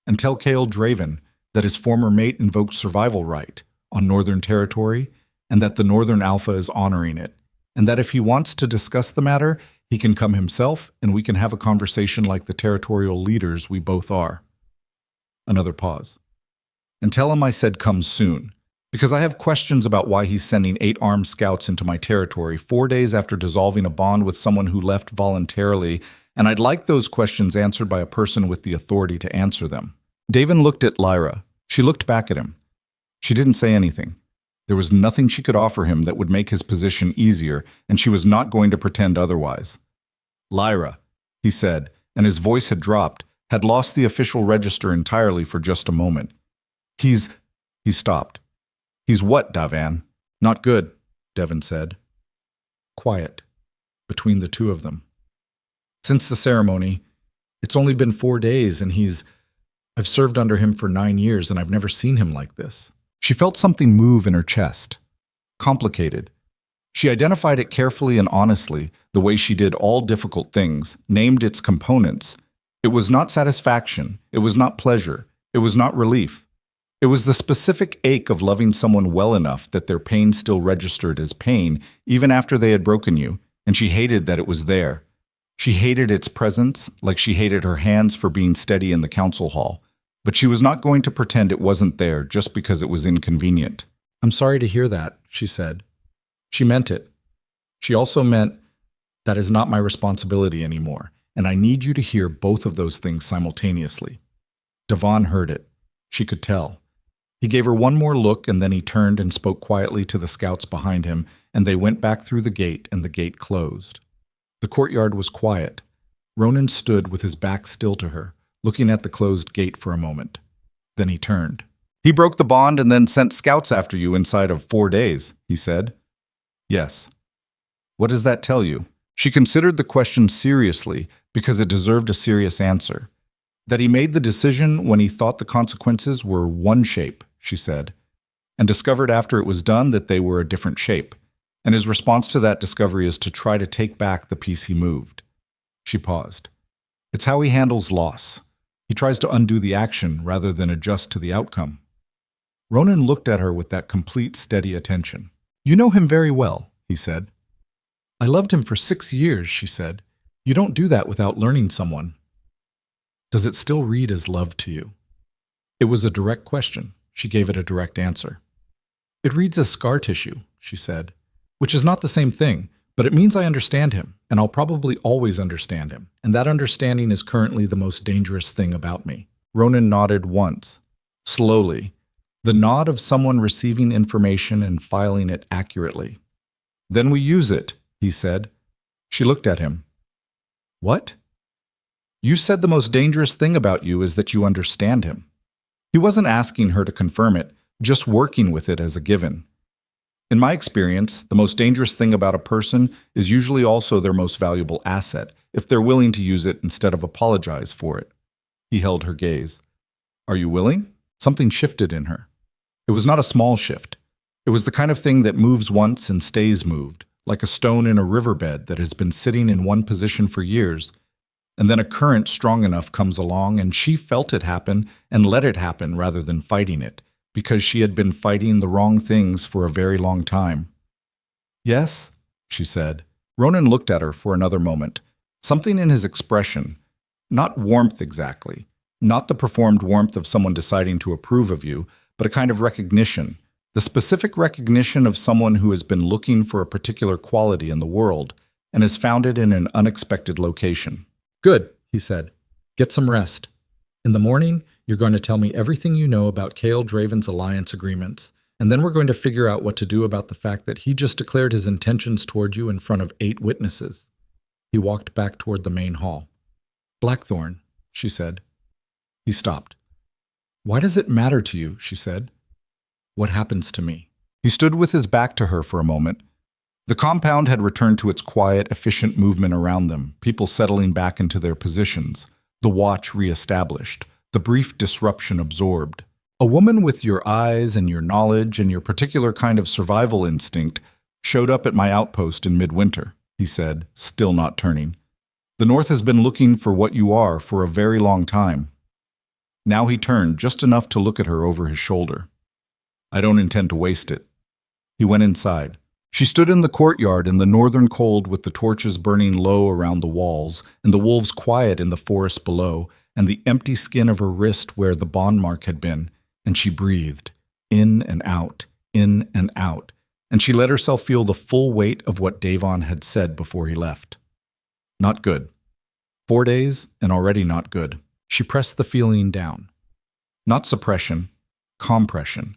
and tell Kael Draven that his former mate invoked survival right on Northern territory and that the Northern Alpha is honoring it, and that if he wants to discuss the matter, he can come himself and we can have a conversation like the territorial leaders we both are. Another pause. And tell him I said come soon, because I have questions about why he's sending 8 armed scouts into my territory 4 days after dissolving a bond with someone who left voluntarily, and I'd like those questions answered by a person with the authority to answer them. Davin looked at Lyra. She looked back at him. She didn't say anything. There was nothing she could offer him that would make his position easier, and she was not going to pretend otherwise. Lyra, he said, and his voice had dropped, had lost the official register entirely for just a moment. He stopped. He's what, Davan? Not good, Devon said. Quiet, between the two of them. Since the ceremony, it's only been 4 days, and I've served under him for 9 years, and I've never seen him like this. She felt something move in her chest. Complicated. She identified it carefully and honestly, the way she did all difficult things, named its components. It was not satisfaction. It was not pleasure. It was not relief. It was the specific ache of loving someone well enough that their pain still registered as pain, even after they had broken you, and she hated that it was there. She hated its presence, like she hated her hands for being steady in the council hall. But she was not going to pretend it wasn't there just because it was inconvenient. I'm sorry to hear that, she said. She meant it. She also meant, that is not my responsibility anymore, and I need you to hear both of those things simultaneously. Devon heard it. She could tell. He gave her one more look, and then he turned and spoke quietly to the scouts behind him, and they went back through the gate, and the gate closed. The courtyard was quiet. Ronan stood with his back still to her, looking at the closed gate for a moment. Then he turned. He broke the bond and then sent scouts after you inside of 4 days, he said. Yes. What does that tell you? She considered the question seriously because it deserved a serious answer. That he made the decision when he thought the consequences were one shape, she said, and discovered after it was done that they were a different shape. And his response to that discovery is to try to take back the piece he moved. She paused. It's how he handles loss. He tries to undo the action rather than adjust to the outcome. Ronan looked at her with that complete, steady attention. You know him very well, he said. I loved him for 6 years, she said. You don't do that without learning someone. Does it still read as love to you? It was a direct question. She gave it a direct answer. It reads as scar tissue, she said, which is not the same thing, but it means I understand him, and I'll probably always understand him, and that understanding is currently the most dangerous thing about me. Ronan nodded once, slowly, the nod of someone receiving information and filing it accurately. Then we use it, he said. She looked at him. What? You said the most dangerous thing about you is that you understand him. He wasn't asking her to confirm it, just working with it as a given. In my experience, the most dangerous thing about a person is usually also their most valuable asset, if they're willing to use it instead of apologize for it. He held her gaze. Are you willing? Something shifted in her. It was not a small shift. It was the kind of thing that moves once and stays moved, like a stone in a riverbed that has been sitting in one position for years, and then a current strong enough comes along and she felt it happen and let it happen rather than fighting it, because she had been fighting the wrong things for a very long time. Yes, she said. Ronan looked at her for another moment. Something in his expression, not warmth exactly, not the performed warmth of someone deciding to approve of you, but a kind of recognition, the specific recognition of someone who has been looking for a particular quality in the world and has found it in an unexpected location. Good, he said. Get some rest. In the morning, you're going to tell me everything you know about Cale Draven's alliance agreements, and then we're going to figure out what to do about the fact that he just declared his intentions toward you in front of 8 witnesses. He walked back toward the main hall. Blackthorn, she said. He stopped. Why does it matter to you, she said. What happens to me? He stood with his back to her for a moment. The compound had returned to its quiet, efficient movement around them, people settling back into their positions, the watch reestablished, the brief disruption absorbed. A woman with your eyes and your knowledge and your particular kind of survival instinct showed up at my outpost in midwinter, he said, still not turning. The North has been looking for what you are for a very long time. Now he turned just enough to look at her over his shoulder. I don't intend to waste it. He went inside. She stood in the courtyard in the northern cold with the torches burning low around the walls and the wolves quiet in the forest below and the empty skin of her wrist where the bond mark had been, and she breathed, in and out, and she let herself feel the full weight of what Davon had said before he left. Not good. 4 days, and already not good. She pressed the feeling down. Not suppression, compression.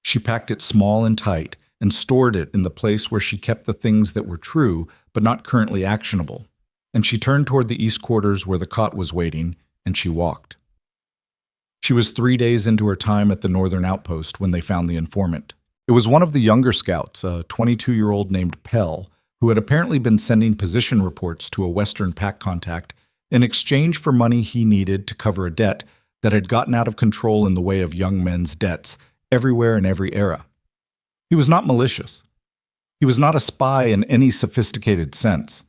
She packed it small and tight, and stored it in the place where she kept the things that were true but not currently actionable. And she turned toward the east quarters where the cot was waiting, and she walked. She was 3 days into her time at the northern outpost when they found the informant. It was one of the younger scouts, a 22-year-old named Pell, who had apparently been sending position reports to a Western pack contact in exchange for money he needed to cover a debt that had gotten out of control in the way of young men's debts everywhere in every era. He was not malicious. He was not a spy in any sophisticated sense.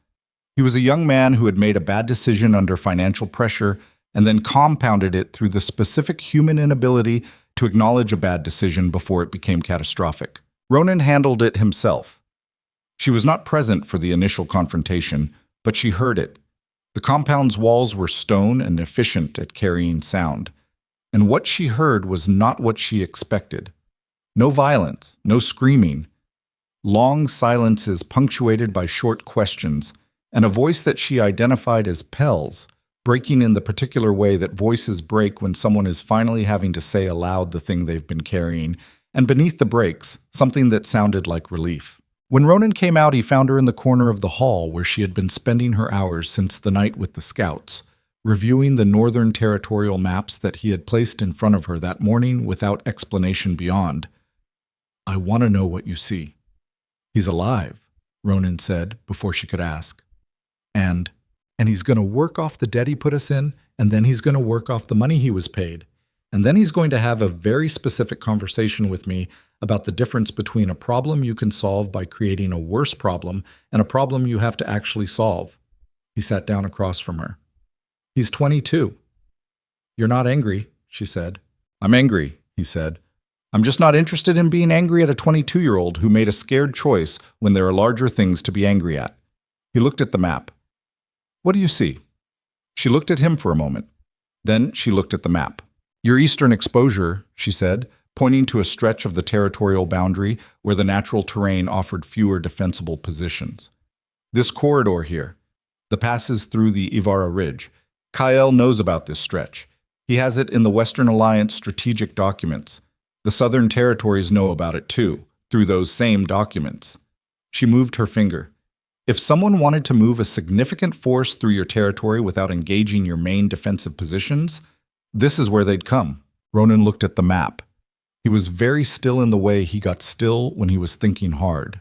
He was a young man who had made a bad decision under financial pressure and then compounded it through the specific human inability to acknowledge a bad decision before it became catastrophic. Ronan handled it himself. She was not present for the initial confrontation, but she heard it. The compound's walls were stone and efficient at carrying sound, and what she heard was not what she expected. No violence, no screaming. Long silences punctuated by short questions, and a voice that she identified as Pell's, breaking in the particular way that voices break when someone is finally having to say aloud the thing they've been carrying, and beneath the breaks, something that sounded like relief. When Ronan came out, he found her in the corner of the hall where she had been spending her hours since the night with the scouts, reviewing the northern territorial maps that he had placed in front of her that morning without explanation beyond. I want to know what you see. He's alive, Ronan said before she could ask. And he's going to work off the debt he put us in, and then he's going to work off the money he was paid. And then he's going to have a very specific conversation with me about the difference between a problem you can solve by creating a worse problem and a problem you have to actually solve. He sat down across from her. He's 22. You're not angry, she said. I'm angry, he said. I'm just not interested in being angry at a 22-year-old who made a scared choice when there are larger things to be angry at. He looked at the map. What do you see? She looked at him for a moment. Then she looked at the map. Your eastern exposure, she said, pointing to a stretch of the territorial boundary where the natural terrain offered fewer defensible positions. This corridor here, the passes through the Ivara Ridge. Kyle knows about this stretch. He has it in the Western Alliance strategic documents. The Southern Territories know about it too, through those same documents. She moved her finger. If someone wanted to move a significant force through your territory without engaging your main defensive positions, this is where they'd come. Ronan looked at the map. He was very still in the way he got still when he was thinking hard.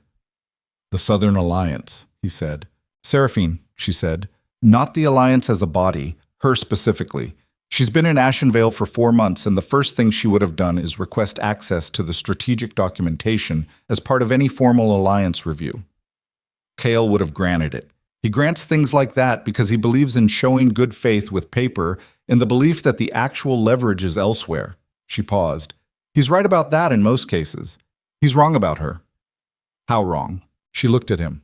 The Southern Alliance, he said. Seraphine, she said. Not the Alliance as a body, her specifically. She's been in Ashenvale for 4 months, and the first thing she would have done is request access to the strategic documentation as part of any formal Alliance review. Cale would have granted it. He grants things like that because he believes in showing good faith with paper in the belief that the actual leverage is elsewhere. She paused. He's right about that in most cases. He's wrong about her. How wrong? She looked at him.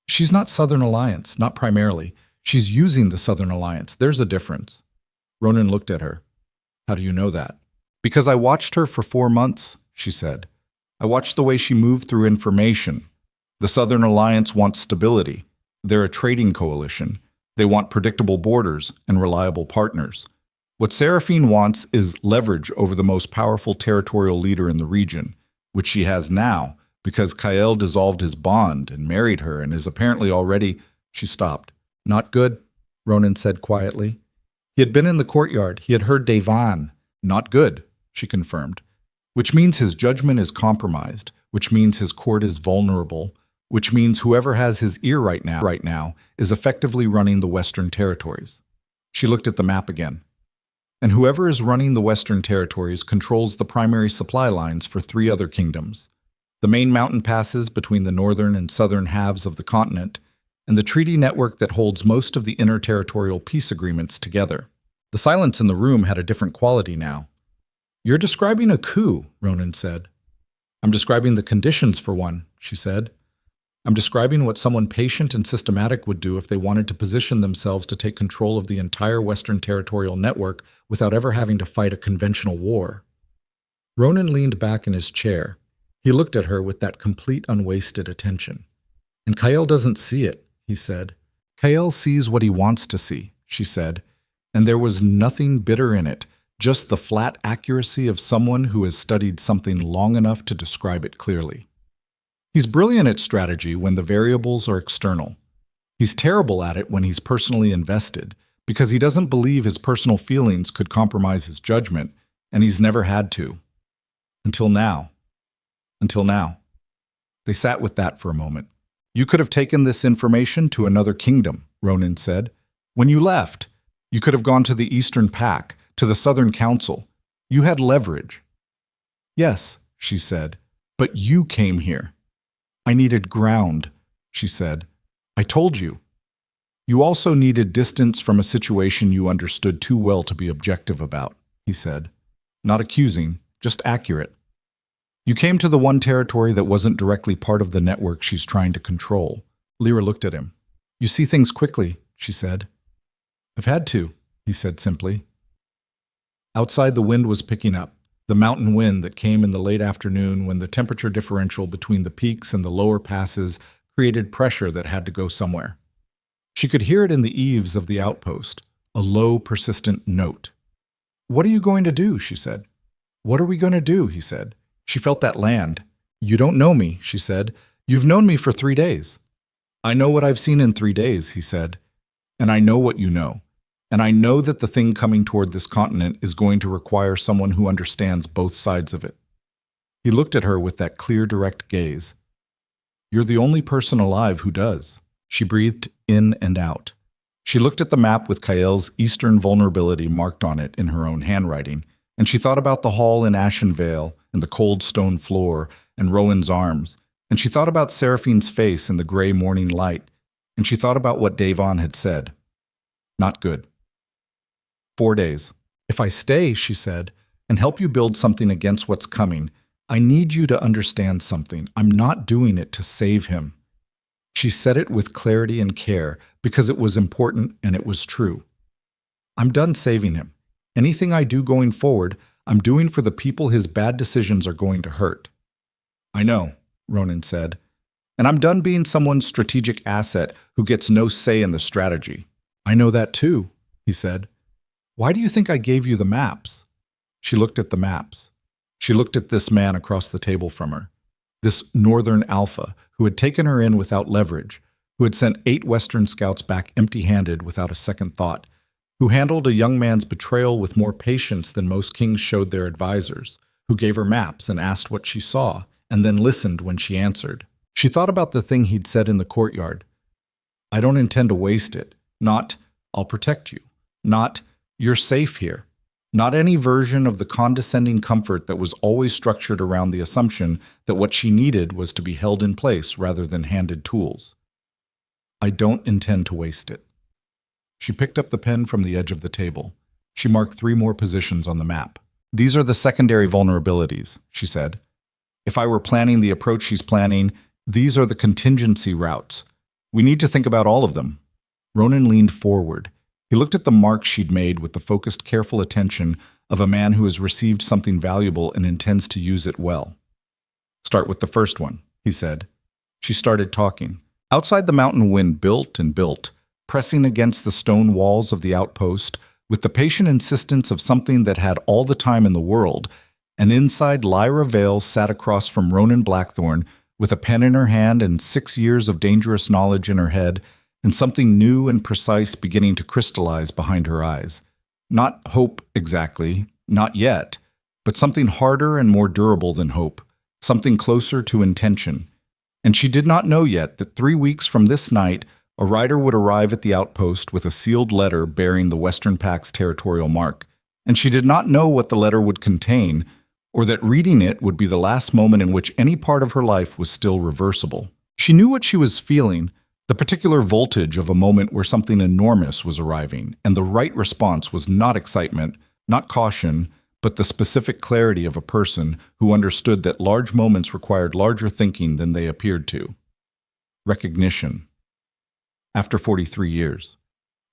She's not Southern Alliance, not primarily. She's using the Southern Alliance. There's a difference. Ronan looked at her. How do you know that? Because I watched her for 4 months, she said. I watched the way she moved through information. The Southern Alliance wants stability. They're a trading coalition. They want predictable borders and reliable partners. What Seraphine wants is leverage over the most powerful territorial leader in the region, which she has now, because Kael dissolved his bond and married her and is apparently already— She stopped. Not good, Ronan said quietly. He had been in the courtyard. He had heard Devan. Not good, she confirmed. Which means his judgment is compromised, which means his court is vulnerable, which means whoever has his ear right now is effectively running the Western Territories. She looked at the map again. And whoever is running the Western Territories controls the primary supply lines for 3 other kingdoms: the main mountain passes between the northern and southern halves of the continent, and the treaty network that holds most of the interterritorial peace agreements together. The silence in the room had a different quality now. You're describing a coup, Ronan said. I'm describing the conditions for one, she said. I'm describing what someone patient and systematic would do if they wanted to position themselves to take control of the entire Western territorial network without ever having to fight a conventional war. Ronan leaned back in his chair. He looked at her with that complete unwasted attention. And Kael doesn't see it, he said. Kael sees what he wants to see, she said, and there was nothing bitter in it, just the flat accuracy of someone who has studied something long enough to describe it clearly. He's brilliant at strategy when the variables are external. He's terrible at it when he's personally invested, because he doesn't believe his personal feelings could compromise his judgment, and he's never had to. Until now. Until now. They sat with that for a moment. You could have taken this information to another kingdom, Ronan said. When you left, you could have gone to the Eastern Pack, to the Southern Council. You had leverage. Yes, she said, but you came here. I needed ground, she said. I told you. You also needed distance from a situation you understood too well to be objective about, he said. Not accusing, just accurate. You came to the one territory that wasn't directly part of the network she's trying to control. Lyra looked at him. You see things quickly, she said. I've had to, he said simply. Outside, the wind was picking up, the mountain wind that came in the late afternoon when the temperature differential between the peaks and the lower passes created pressure that had to go somewhere. She could hear it in the eaves of the outpost, a low, persistent note. What are you going to do? She said. What are we going to do? He said. She felt that land. You don't know me, she said. You've known me for 3 days. I know what I've seen in 3 days, he said. And I know what you know. And I know that the thing coming toward this continent is going to require someone who understands both sides of it. He looked at her with that clear, direct gaze. You're the only person alive who does. She breathed in and out. She looked at the map with Kael's eastern vulnerability marked on it in her own handwriting, and she thought about the hall in Ashen Vale and the cold stone floor and Rowan's arms, and she thought about Seraphine's face in the gray morning light, and she thought about what Devan had said. Not good. 4 days. If I stay, she said, and help you build something against what's coming, I need you to understand something. I'm not doing it to save him. She said it with clarity and care because it was important and it was true. I'm done saving him. Anything I do going forward, I'm doing for the people his bad decisions are going to hurt. I know, Ronan said, and I'm done being someone's strategic asset who gets no say in the strategy. I know that too, he said. Why do you think I gave you the maps? She looked at the maps. She looked at this man across the table from her, this northern alpha who had taken her in without leverage, who had sent 8 Western scouts back empty-handed without a second thought, who handled a young man's betrayal with more patience than most kings showed their advisors, who gave her maps and asked what she saw, and then listened when she answered. She thought about the thing he'd said in the courtyard. I don't intend to waste it. Not, I'll protect you. Not, you're safe here. Not any version of the condescending comfort that was always structured around the assumption that what she needed was to be held in place rather than handed tools. I don't intend to waste it. She picked up the pen from the edge of the table. She marked 3 more positions on the map. These are the secondary vulnerabilities, she said. If I were planning the approach she's planning, these are the contingency routes. We need to think about all of them. Ronan leaned forward. He looked at the mark she'd made with the focused, careful attention of a man who has received something valuable and intends to use it well. Start with the first one, he said. She started talking. Outside, the mountain wind built and built, pressing against the stone walls of the outpost with the patient insistence of something that had all the time in the world, and inside, Lyra Vale sat across from Ronan Blackthorne with a pen in her hand and 6 years of dangerous knowledge in her head, and something new and precise beginning to crystallize behind her eyes. Not hope exactly, not yet, but something harder and more durable than hope, something closer to intention. And she did not know yet that 3 weeks from this night, a rider would arrive at the outpost with a sealed letter bearing the Western Pact's territorial mark. And she did not know what the letter would contain, or that reading it would be the last moment in which any part of her life was still reversible. She knew what she was feeling, the particular voltage of a moment where something enormous was arriving, and the right response was not excitement, not caution, but the specific clarity of a person who understood that large moments required larger thinking than they appeared to. Recognition. After 43 years.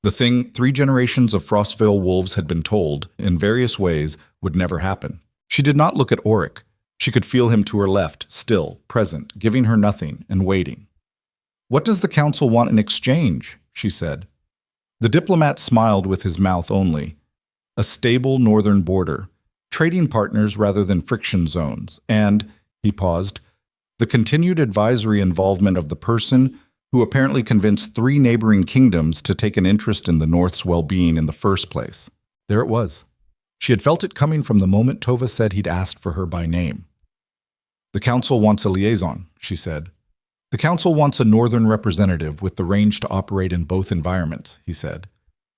The thing 3 generations of Frostvale wolves had been told, in various ways, would never happen. She did not look at Auric. She could feel him to her left, still, present, giving her nothing, and waiting. "What does the council want in exchange?" she said. The diplomat smiled with his mouth only. A stable northern border, trading partners rather than friction zones, and, he paused, the continued advisory involvement of the person who apparently convinced 3 neighboring kingdoms to take an interest in the North's well-being in the first place. There it was. She had felt it coming from the moment Tova said he'd asked for her by name. "The council wants a liaison," she said. "The council wants a northern representative with the range to operate in both environments," he said.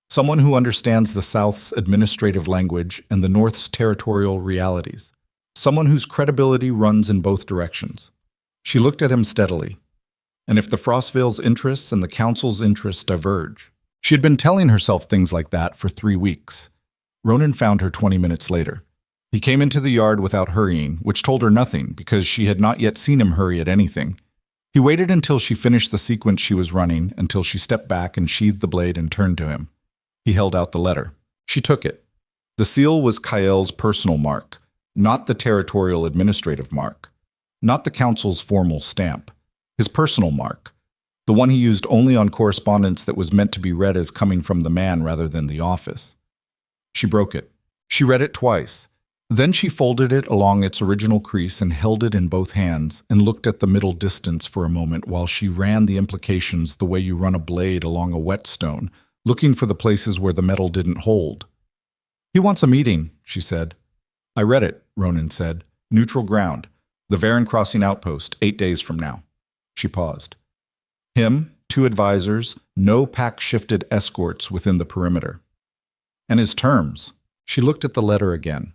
"Someone who understands the South's administrative language and the North's territorial realities. Someone whose credibility runs in both directions." She looked at him steadily. "And if the Frostvale's interests and the council's interests diverge?" She had been telling herself things like that for 3 weeks. Ronan found her 20 minutes later. He came into the yard without hurrying, which told her nothing because she had not yet seen him hurry at anything. He waited until she finished the sequence she was running, until she stepped back and sheathed the blade and turned to him. He held out the letter. She took it. The seal was Kael's personal mark, not the territorial administrative mark, not the council's formal stamp. His personal mark, the one he used only on correspondence that was meant to be read as coming from the man rather than the office. She broke it. She read it twice. Then she folded it along its original crease and held it in both hands and looked at the middle distance for a moment while she ran the implications the way you run a blade along a whetstone, looking for the places where the metal didn't hold. "He wants a meeting," she said. "I read it," Ronan said. "Neutral ground. The Varen Crossing outpost, 8 days from now." She paused. "Him, 2 advisors, no pack-shifted escorts within the perimeter." "And his terms?" She looked at the letter again.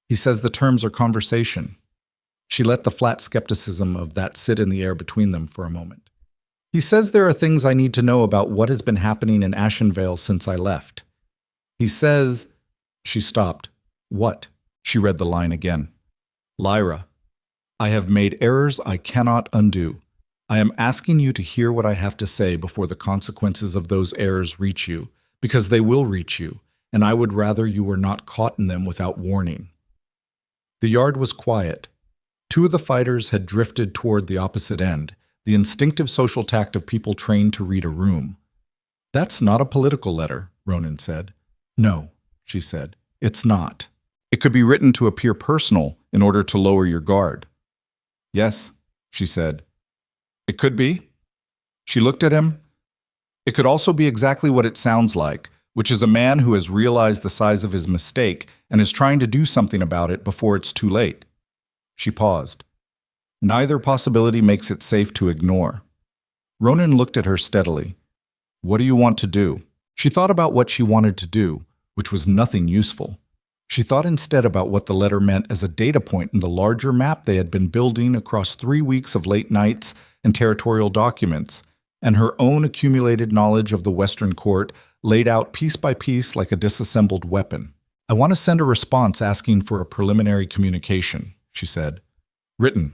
"He says the terms are conversation." She let the flat skepticism of that sit in the air between them for a moment. "He says there are things I need to know about what has been happening in Ashenvale since I left. He says—" She stopped. "What?" She read the line again. "Lyra, I have made errors I cannot undo. I am asking you to hear what I have to say before the consequences of those errors reach you, because they will reach you, and I would rather you were not caught in them without warning." The yard was quiet. 2 of the fighters had drifted toward the opposite end, the instinctive social tact of people trained to read a room. "That's not a political letter," Ronan said. "No," she said, "it's not. It could be written to appear personal in order to lower your guard." "Yes," she said. "It could be." She looked at him. "It could also be exactly what it sounds like, which is a man who has realized the size of his mistake and is trying to do something about it before it's too late." She paused. "Neither possibility makes it safe to ignore." Ronan looked at her steadily. "What do you want to do?" She thought about what she wanted to do, which was nothing useful. She thought instead about what the letter meant as a data point in the larger map they had been building across 3 weeks of late nights and territorial documents, and her own accumulated knowledge of the Western court laid out piece by piece like a disassembled weapon. "I want to send a response asking for a preliminary communication," she said. "Written.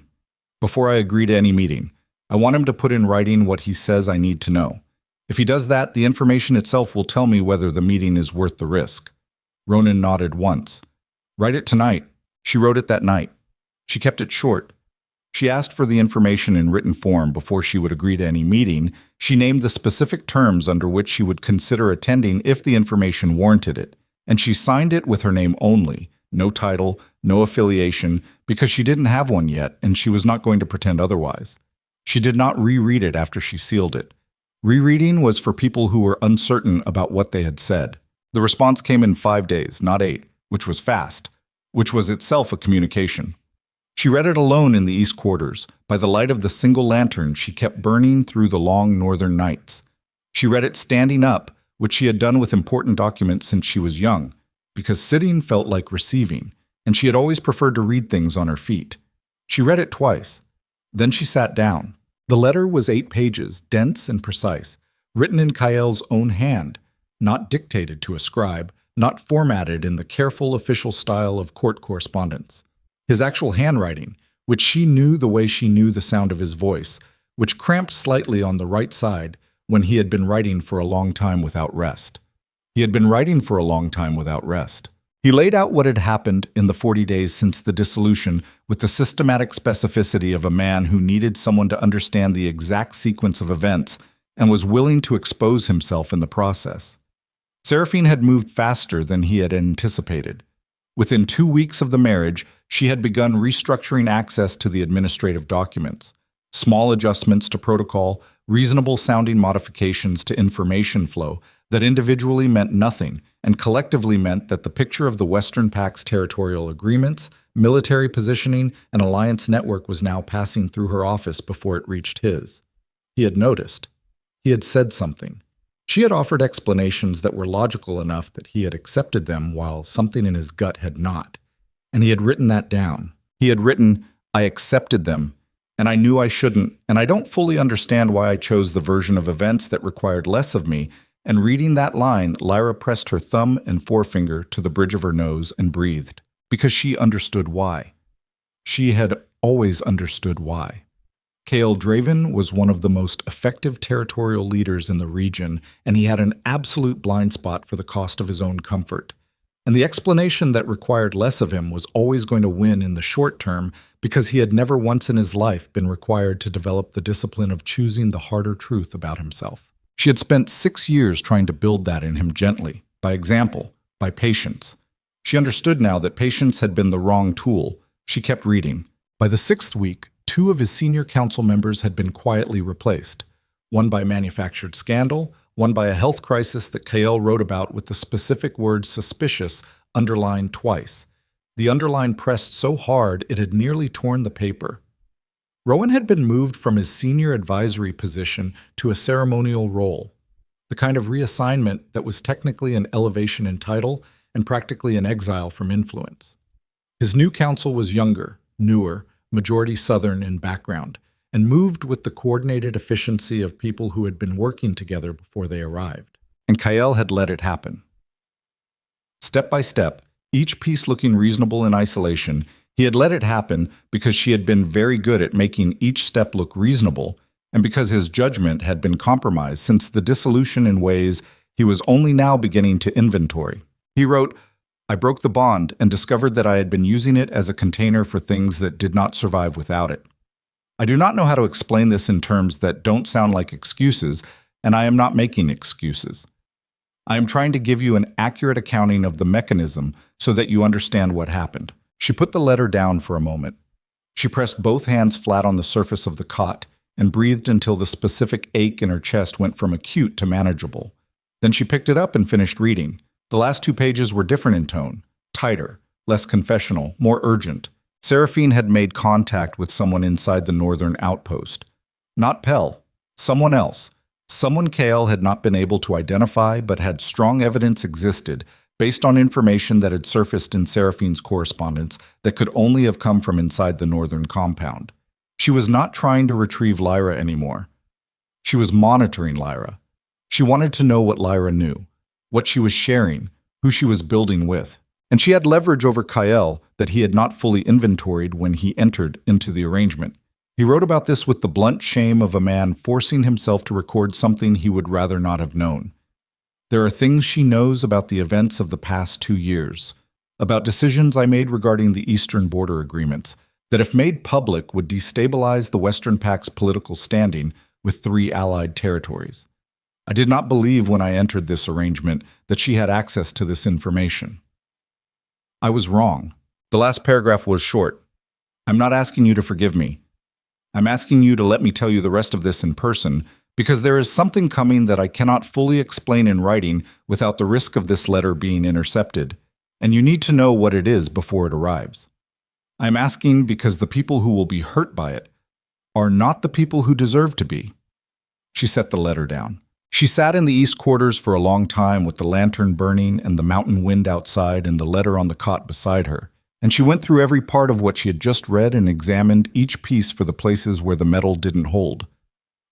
Before I agree to any meeting. I want him to put in writing what he says I need to know. If he does that, the information itself will tell me whether the meeting is worth the risk." Ronan nodded once. "Write it tonight." She wrote it that night. She kept it short. She asked for the information in written form before she would agree to any meeting. She named the specific terms under which she would consider attending if the information warranted it, and she signed it with her name only, no title, no affiliation, because she didn't have one yet and she was not going to pretend otherwise. She did not reread it after she sealed it. Rereading was for people who were uncertain about what they had said. The response came in 5 days, not 8, which was fast, which was itself a communication. She read it alone in the East Quarters, by the light of the single lantern she kept burning through the long northern nights. She read it standing up, which she had done with important documents since she was young, because sitting felt like receiving, and she had always preferred to read things on her feet. She read it twice. Then she sat down. The letter was 8 pages, dense and precise, written in Kael's own hand, not dictated to a scribe, not formatted in the careful official style of court correspondence. His actual handwriting, which she knew the way she knew the sound of his voice, which cramped slightly on the right side when he had been writing for a long time without rest. He had been writing for a long time without rest. He laid out what had happened in the 40 days since the dissolution with the systematic specificity of a man who needed someone to understand the exact sequence of events and was willing to expose himself in the process. Seraphine had moved faster than he had anticipated. Within 2 weeks of the marriage, she had begun restructuring access to the administrative documents. Small adjustments to protocol, reasonable-sounding modifications to information flow that individually meant nothing and collectively meant that the picture of the Western Pact's territorial agreements, military positioning, and alliance network was now passing through her office before it reached his. He had noticed. He had said something. She had offered explanations that were logical enough that he had accepted them while something in his gut had not. And he had written that down. He had written, "I accepted them, and I knew I shouldn't, and I don't fully understand why I chose the version of events that required less of me." And reading that line, Lyra pressed her thumb and forefinger to the bridge of her nose and breathed, because she understood why. She had always understood why. Kael Draven was one of the most effective territorial leaders in the region, and he had an absolute blind spot for the cost of his own comfort. And the explanation that required less of him was always going to win in the short term because he had never once in his life been required to develop the discipline of choosing the harder truth about himself. She had spent 6 years trying to build that in him gently, by example, by patience. She understood now that patience had been the wrong tool. She kept reading. By the 6th week, 2 of his senior council members had been quietly replaced, one by manufactured scandal, one by a health crisis that Kael wrote about with the specific word suspicious underlined twice. The underline pressed so hard it had nearly torn the paper. Rowan had been moved from his senior advisory position to a ceremonial role, the kind of reassignment that was technically an elevation in title and practically an exile from influence. His new council was younger, newer, majority Southern in background, and moved with the coordinated efficiency of people who had been working together before they arrived. And Kael had let it happen. Step by step, each piece looking reasonable in isolation, he had let it happen because she had been very good at making each step look reasonable, and because his judgment had been compromised since the dissolution in ways he was only now beginning to inventory. He wrote, "I broke the bond and discovered that I had been using it as a container for things that did not survive without it. I do not know how to explain this in terms that don't sound like excuses, and I am not making excuses. I am trying to give you an accurate accounting of the mechanism so that you understand what happened." She put the letter down for a moment. She pressed both hands flat on the surface of the cot and breathed until the specific ache in her chest went from acute to manageable. Then she picked it up and finished reading. The last 2 pages were different in tone, tighter, less confessional, more urgent. Seraphine had made contact with someone inside the northern outpost. Not Pell, someone else. Someone Kael had not been able to identify but had strong evidence existed based on information that had surfaced in Seraphine's correspondence that could only have come from inside the northern compound. She was not trying to retrieve Lyra anymore. She was monitoring Lyra. She wanted to know what Lyra knew, what she was sharing, who she was building with. And she had leverage over Kyle that he had not fully inventoried when he entered into the arrangement. He wrote about this with the blunt shame of a man forcing himself to record something he would rather not have known. There are things she knows about the events of the past 2 years, about decisions I made regarding the Eastern border agreements, that if made public would destabilize the Western Pact's political standing with 3 allied territories. I did not believe when I entered this arrangement that she had access to this information. I was wrong. The last paragraph was short. I'm not asking you to forgive me. I'm asking you to let me tell you the rest of this in person, because there is something coming that I cannot fully explain in writing without the risk of this letter being intercepted, and you need to know what it is before it arrives. I'm asking because the people who will be hurt by it are not the people who deserve to be. She set the letter down. She sat in the east quarters for a long time with the lantern burning and the mountain wind outside and the letter on the cot beside her, and she went through every part of what she had just read and examined each piece for the places where the metal didn't hold.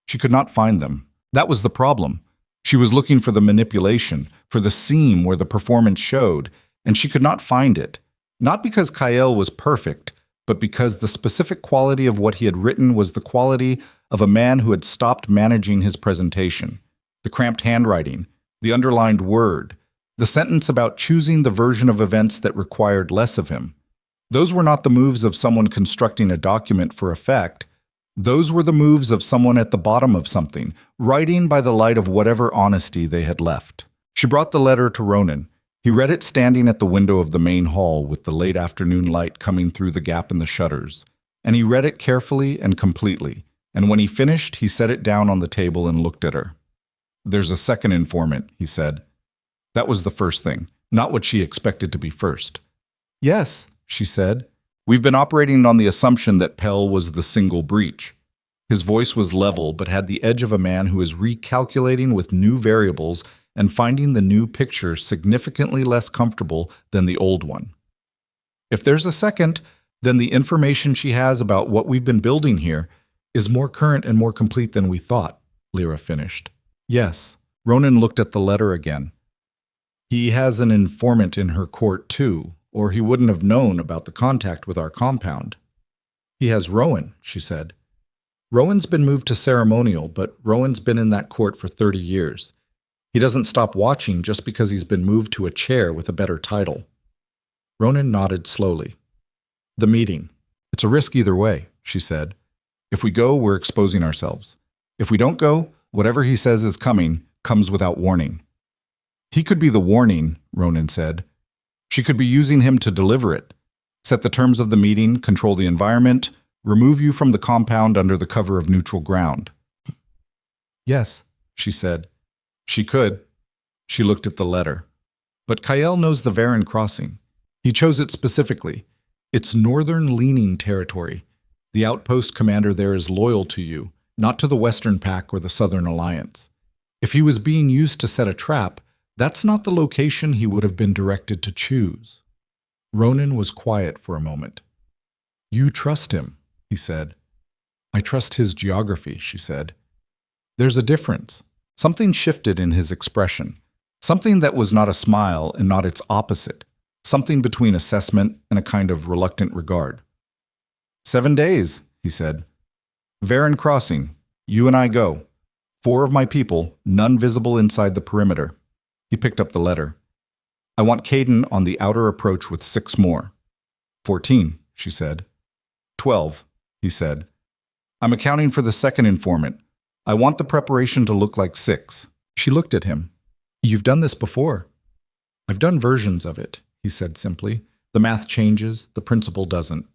She could not find them. That was the problem. She was looking for the manipulation, for the seam where the performance showed, and she could not find it. Not because Kyle was perfect, but because the specific quality of what he had written was the quality of a man who had stopped managing his presentation. The cramped handwriting, the underlined word, the sentence about choosing the version of events that required less of him. Those were not the moves of someone constructing a document for effect. Those were the moves of someone at the bottom of something, writing by the light of whatever honesty they had left. She brought the letter to Ronan. He read it standing at the window of the main hall with the late afternoon light coming through the gap in the shutters. And he read it carefully and completely. And when he finished, he set it down on the table and looked at her. There's a second informant, he said. That was the first thing, not what she expected to be first. Yes, she said. We've been operating on the assumption that Pell was the single breach. His voice was level, but had the edge of a man who is recalculating with new variables and finding the new picture significantly less comfortable than the old one. If there's a second, then the information she has about what we've been building here is more current and more complete than we thought, Lyra finished. Yes, Ronan looked at the letter again. He has an informant in her court, too, or he wouldn't have known about the contact with our compound. He has Rowan, she said. Rowan's been moved to ceremonial, but Rowan's been in that court for 30 years. He doesn't stop watching just because he's been moved to a chair with a better title. Ronan nodded slowly. The meeting. It's a risk either way, she said. If we go, we're exposing ourselves. If we don't go, whatever he says is coming comes without warning. He could be the warning, Ronan said. She could be using him to deliver it. Set the terms of the meeting, control the environment, remove you from the compound under the cover of neutral ground. Yes, she said. She could. She looked at the letter. But Kyle knows the Varen crossing. He chose it specifically. It's northern-leaning territory. The outpost commander there is loyal to you, not to the Western Pact or the Southern Alliance. If he was being used to set a trap, that's not the location he would have been directed to choose. Ronan was quiet for a moment. You trust him, he said. I trust his geography, she said. There's a difference. Something shifted in his expression. Something that was not a smile and not its opposite. Something between assessment and a kind of reluctant regard. 7 days, he said. Varen crossing. You and I go. 4 of my people, none visible inside the perimeter. He picked up the letter. I want Caden on the outer approach with 6 more. 14, she said. 12, he said. I'm accounting for the second informant. I want the preparation to look like 6. She looked at him. You've done this before. I've done versions of it, he said simply. The math changes, the principle doesn't.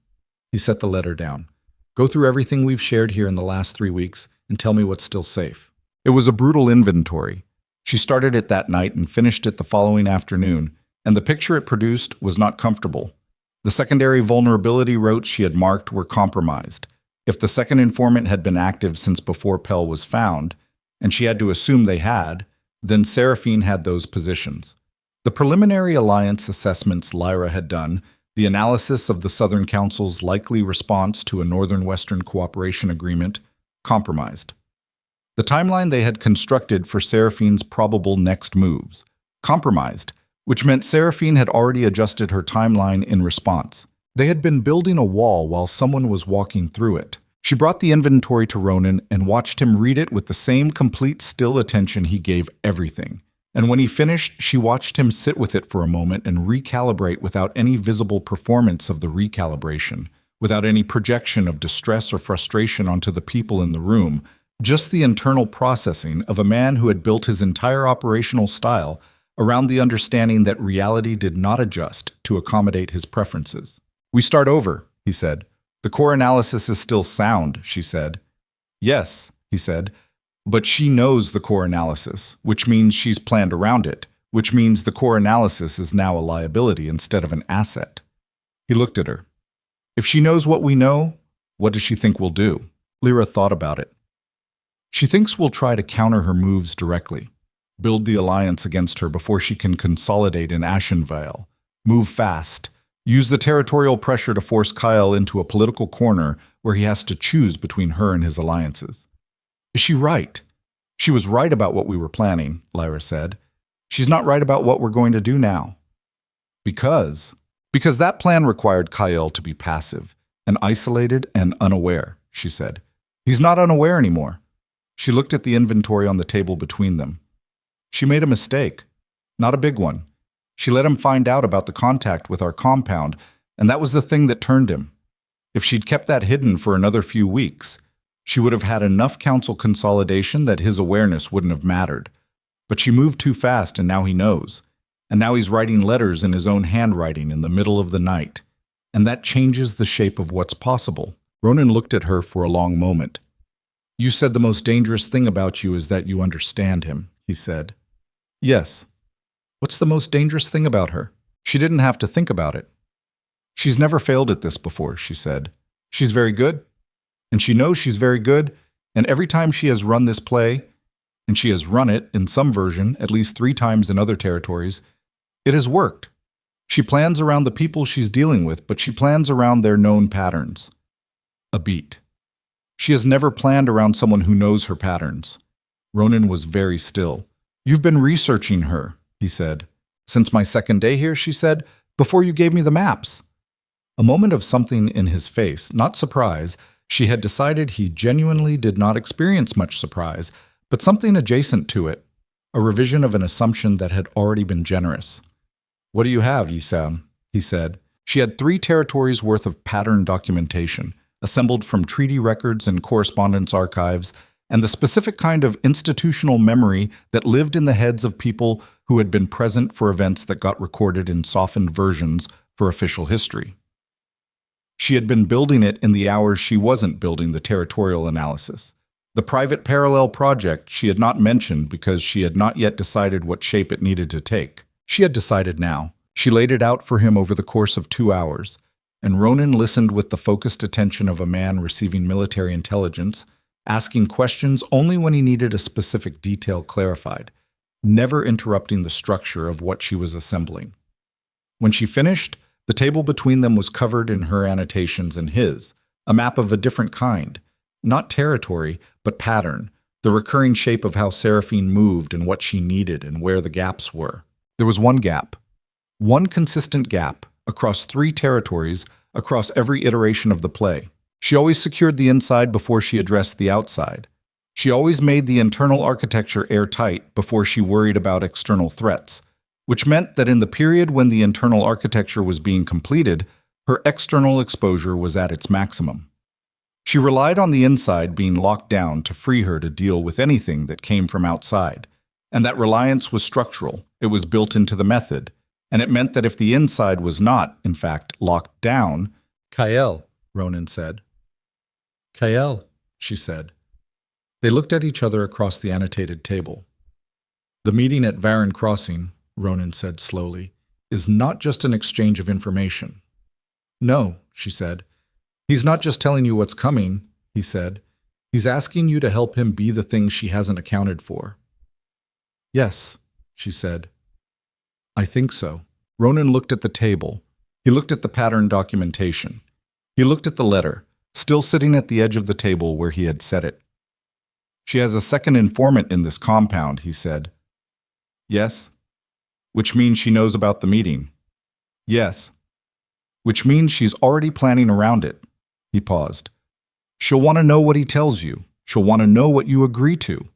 He set the letter down. Go through everything we've shared here in the last 3 weeks and tell me what's still safe. It was a brutal inventory. She started it that night and finished it the following afternoon, and the picture it produced was not comfortable. The secondary vulnerability routes she had marked were compromised. If the second informant had been active since before Pell was found, and she had to assume they had, then Seraphine had those positions. The preliminary alliance assessments Lyra had done, the analysis of the Southern Council's likely response to a Northern-Western cooperation agreement, compromised. The timeline they had constructed for Seraphine's probable next moves. Compromised, which meant Seraphine had already adjusted her timeline in response. They had been building a wall while someone was walking through it. She brought the inventory to Ronan and watched him read it with the same complete still attention he gave everything. And when he finished, she watched him sit with it for a moment and recalibrate without any visible performance of the recalibration, without any projection of distress or frustration onto the people in the room, just the internal processing of a man who had built his entire operational style around the understanding that reality did not adjust to accommodate his preferences. "We start over," he said. "The core analysis is still sound," she said. "Yes," he said, "but she knows the core analysis, which means she's planned around it, which means the core analysis is now a liability instead of an asset." He looked at her. "If she knows what we know, what does she think we'll do?" Lyra thought about it. "She thinks we'll try to counter her moves directly, build the alliance against her before she can consolidate in Ashenvale, move fast, use the territorial pressure to force Kyle into a political corner where he has to choose between her and his alliances." "Is she right?" "She was right about what we were planning," Lyra said. "She's not right about what we're going to do now." Because that plan required Kyle to be passive and isolated and unaware," she said. "He's not unaware anymore." She looked at the inventory on the table between them. "She made a mistake. Not a big one. She let him find out about the contact with our compound, and that was the thing that turned him. If she'd kept that hidden for another few weeks, she would have had enough council consolidation that his awareness wouldn't have mattered. But she moved too fast, and now he knows. And now he's writing letters in his own handwriting in the middle of the night. And that changes the shape of what's possible." Ronan looked at her for a long moment. "You said the most dangerous thing about you is that you understand him," he said. "Yes." "What's the most dangerous thing about her?" She didn't have to think about it. "She's never failed at this before," she said. "She's very good. And she knows she's very good, and every time she has run this play, and she has run it in some version at least 3 times in other territories, it has worked. She plans around the people she's dealing with, but she plans around their known patterns." A beat. "She has never planned around someone who knows her patterns." Ronan was very still. "You've been researching her," he said. "Since my second day here," she said, "before you gave me the maps." A moment of something in his face, not surprise. She had decided he genuinely did not experience much surprise, but something adjacent to it, a revision of an assumption that had already been generous. "What do you have, Yisam?" he said. She had 3 territories worth of pattern documentation, assembled from treaty records and correspondence archives, and the specific kind of institutional memory that lived in the heads of people who had been present for events that got recorded in softened versions for official history. She had been building it in the hours she wasn't building the territorial analysis. The private parallel project she had not mentioned because she had not yet decided what shape it needed to take. She had decided now. She laid it out for him over the course of 2 hours, and Ronan listened with the focused attention of a man receiving military intelligence, asking questions only when he needed a specific detail clarified, never interrupting the structure of what she was assembling. When she finished, the table between them was covered in her annotations and his, a map of a different kind, not territory, but pattern, the recurring shape of how Seraphine moved and what she needed and where the gaps were. There was one gap, one consistent gap, across 3 territories, across every iteration of the play. She always secured the inside before she addressed the outside. She always made the internal architecture airtight before she worried about external threats, which meant that in the period when the internal architecture was being completed, her external exposure was at its maximum. She relied on the inside being locked down to free her to deal with anything that came from outside, and that reliance was structural. It was built into the method, and it meant that if the inside was not, in fact, locked down— "Kyle," Ronan said. "Kyle," she said. They looked at each other across the annotated table. "The meeting at Varan Crossing," Ronan said slowly, "is not just an exchange of information." "No," she said. "He's not just telling you what's coming," he said. "He's asking you to help him be the thing she hasn't accounted for." "Yes," she said. "I think so." Ronan looked at the table. He looked at the pattern documentation. He looked at the letter, still sitting at the edge of the table where he had set it. She has a second informant in this compound, he said. Yes. Which means she knows about the meeting. Yes. Which means she's already planning around it. He paused. She'll want to know what he tells you. She'll want to know what you agree to.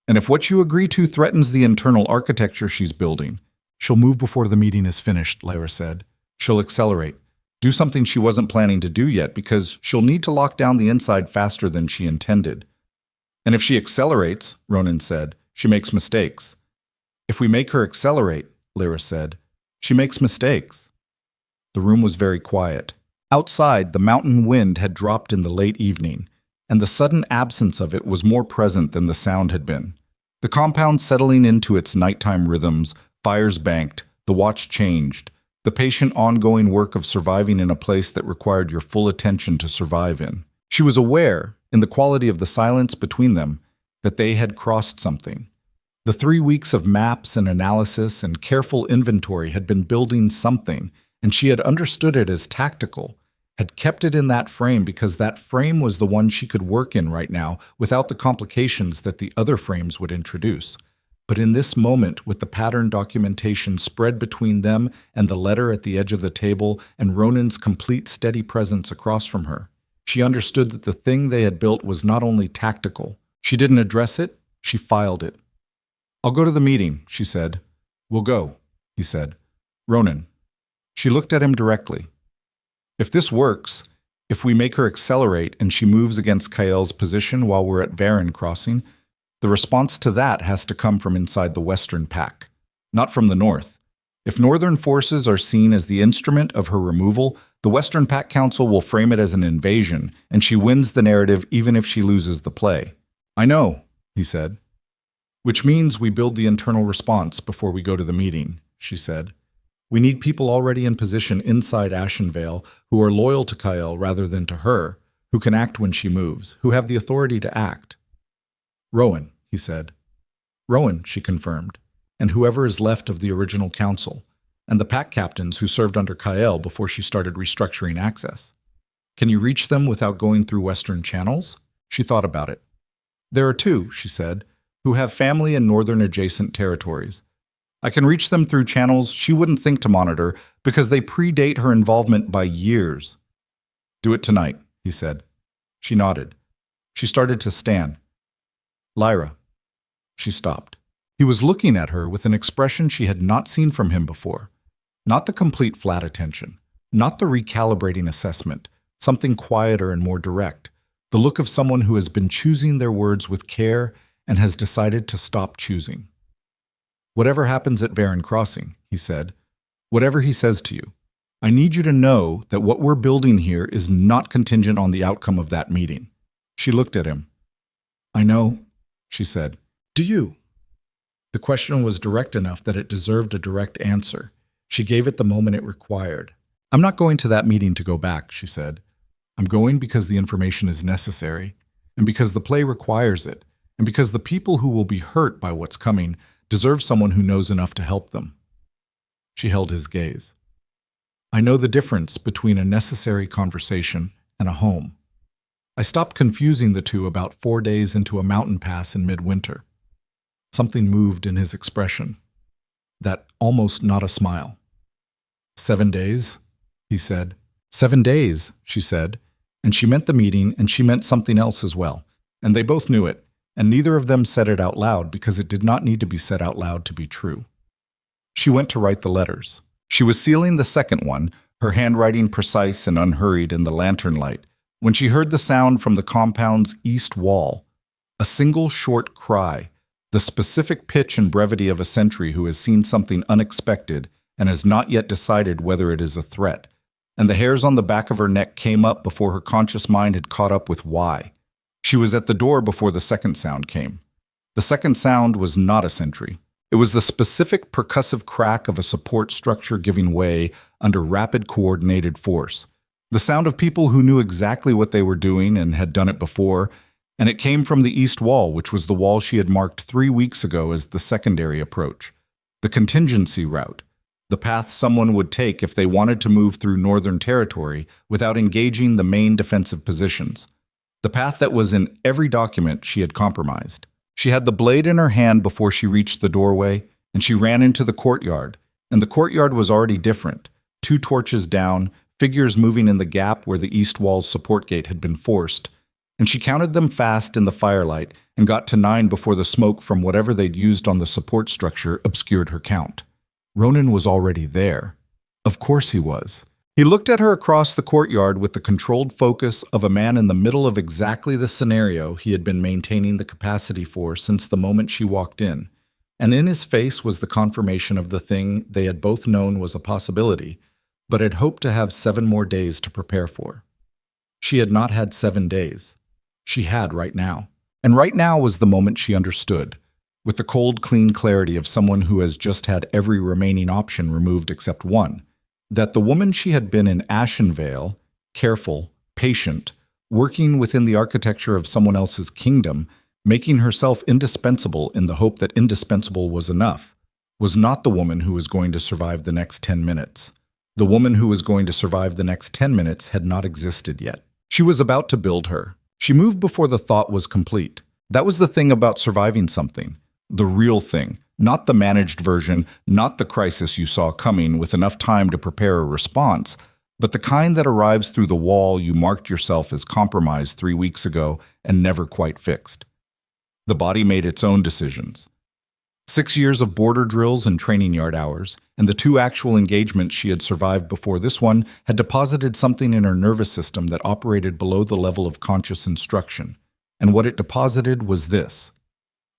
And if what you agree to threatens the internal architecture she's building, she'll move before the meeting is finished, Lyra said. She'll accelerate. Do something she wasn't planning to do yet because she'll need to lock down the inside faster than she intended. And if she accelerates, Ronan said, she makes mistakes. If we make her accelerate, Lyra said, she makes mistakes. The room was very quiet. Outside, the mountain wind had dropped in the late evening, and the sudden absence of it was more present than the sound had been. The compound settling into its nighttime rhythms, fires banked, the watch changed, the patient ongoing work of surviving in a place that required your full attention to survive in. She was aware, in the quality of the silence between them, that they had crossed something. The 3 weeks of maps and analysis and careful inventory had been building something, and she had understood it as tactical, had kept it in that frame because that frame was the one she could work in right now without the complications that the other frames would introduce. But in this moment, with the pattern documentation spread between them and the letter at the edge of the table and Ronan's complete steady presence across from her, she understood that the thing they had built was not only tactical. She didn't address it, she filed it. I'll go to the meeting, she said. We'll go, he said. Ronan. She looked at him directly. If this works, if we make her accelerate and she moves against Kael's position while we're at Varen Crossing, the response to that has to come from inside the Western Pack, not from the North. If Northern forces are seen as the instrument of her removal, the Western Pack Council will frame it as an invasion, and she wins the narrative even if she loses the play. I know, he said. Which means we build the internal response before we go to the meeting, she said. We need people already in position inside Ashenvale who are loyal to Kael rather than to her, who can act when she moves, who have the authority to act. Rowan, he said. Rowan, she confirmed, and whoever is left of the original council, and the pack captains who served under Kael before she started restructuring access. Can you reach them without going through Western channels? She thought about it. There are 2, she said, who have family in northern adjacent territories. I can reach them through channels she wouldn't think to monitor because they predate her involvement by years. Do it tonight, he said. She nodded. She started to stand. Lyra. She stopped. He was looking at her with an expression she had not seen from him before. Not the complete flat attention, not the recalibrating assessment, something quieter and more direct, the look of someone who has been choosing their words with care and has decided to stop choosing. Whatever happens at Varen Crossing, he said, whatever he says to you, I need you to know that what we're building here is not contingent on the outcome of that meeting. She looked at him. I know, she said. Do you? The question was direct enough that it deserved a direct answer. She gave it the moment it required. I'm not going to that meeting to go back, she said. I'm going because the information is necessary, and because the play requires it, and because the people who will be hurt by what's coming deserve someone who knows enough to help them. She held his gaze. I know the difference between a necessary conversation and a home. I stopped confusing the two about 4 days into a mountain pass in midwinter. Something moved in his expression. That almost not a smile. 7 days, he said. 7 days, she said, and she meant the meeting and she meant something else as well, and they both knew it. And neither of them said it out loud because it did not need to be said out loud to be true. She went to write the letters. She was sealing the second one, her handwriting precise and unhurried in the lantern light, when she heard the sound from the compound's east wall. A single short cry, the specific pitch and brevity of a sentry who has seen something unexpected and has not yet decided whether it is a threat. And the hairs on the back of her neck came up before her conscious mind had caught up with why. She was at the door before the second sound came. The second sound was not a sentry. It was the specific percussive crack of a support structure giving way under rapid coordinated force. The sound of people who knew exactly what they were doing and had done it before, and it came from the east wall, which was the wall she had marked 3 weeks ago as the secondary approach, the contingency route, the path someone would take if they wanted to move through northern territory without engaging the main defensive positions. the path that was in every document she had compromised. She had the blade in her hand before she reached the doorway, and she ran into the courtyard. And the courtyard was already different. 2 torches down, figures moving in the gap where the east wall's support gate had been forced. And she counted them fast in the firelight and got to 9 before the smoke from whatever they'd used on the support structure obscured her count. Ronan was already there. Of course he was. He looked at her across the courtyard with the controlled focus of a man in the middle of exactly the scenario he had been maintaining the capacity for since the moment she walked in. And in his face was the confirmation of the thing they had both known was a possibility, but had hoped to have 7 more days to prepare for. She had not had 7 days. She had right now. And right now was the moment she understood, with the cold, clean clarity of someone who has just had every remaining option removed except one, that the woman she had been in Ashenvale, careful, patient, working within the architecture of someone else's kingdom, making herself indispensable in the hope that indispensable was enough, was not the woman who was going to survive the next 10 minutes. The woman who was going to survive the next 10 minutes had not existed yet. She was about to build her. She moved before the thought was complete. That was the thing about surviving something. The real thing. Not the managed version, not the crisis you saw coming with enough time to prepare a response, but the kind that arrives through the wall you marked yourself as compromised 3 weeks ago and never quite fixed. The body made its own decisions. 6 years of border drills and training yard hours, and the 2 actual engagements she had survived before this one had deposited something in her nervous system that operated below the level of conscious instruction. And what it deposited was this: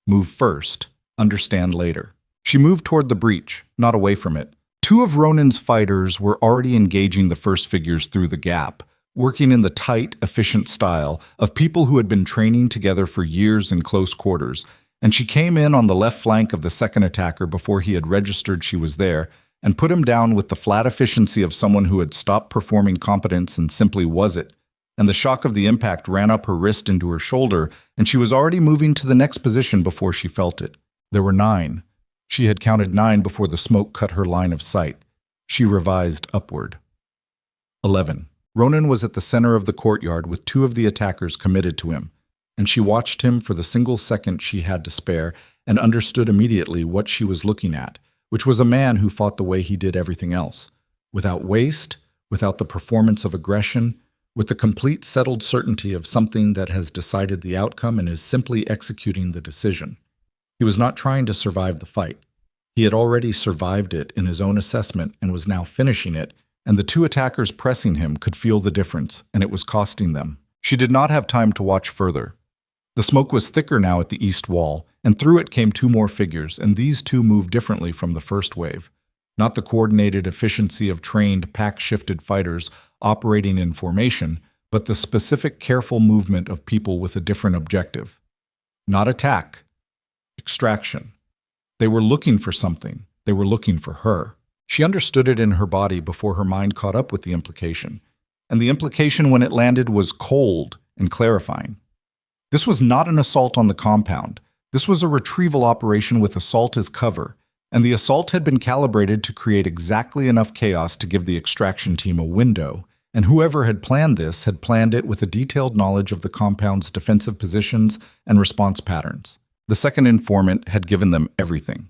move first, understand later. She moved toward the breach, not away from it. 2 of Ronan's fighters were already engaging the first figures through the gap, working in the tight, efficient style of people who had been training together for years in close quarters, and she came in on the left flank of the second attacker before he had registered she was there, and put him down with the flat efficiency of someone who had stopped performing competence and simply was it. And the shock of the impact ran up her wrist into her shoulder, and she was already moving to the next position before she felt it. There were 9. She had counted 9 before the smoke cut her line of sight. She revised upward. 11. Ronan was at the center of the courtyard with 2 of the attackers committed to him, and she watched him for the single second she had to spare and understood immediately what she was looking at, which was a man who fought the way he did everything else, without waste, without the performance of aggression, with the complete settled certainty of something that has decided the outcome and is simply executing the decision. He was not trying to survive the fight. He had already survived it in his own assessment and was now finishing it, and the 2 attackers pressing him could feel the difference, and it was costing them. She did not have time to watch further. The smoke was thicker now at the east wall, and through it came 2 more figures, and these 2 moved differently from the first wave. Not the coordinated efficiency of trained, pack-shifted fighters operating in formation, but the specific, careful movement of people with a different objective. Not attack. Extraction. They were looking for something. They were looking for her. She understood it in her body before her mind caught up with the implication. And the implication when it landed was cold and clarifying. This was not an assault on the compound. This was a retrieval operation with assault as cover, and the assault had been calibrated to create exactly enough chaos to give the extraction team a window, and whoever had planned this had planned it with a detailed knowledge of the compound's defensive positions and response patterns. The second informant had given them everything.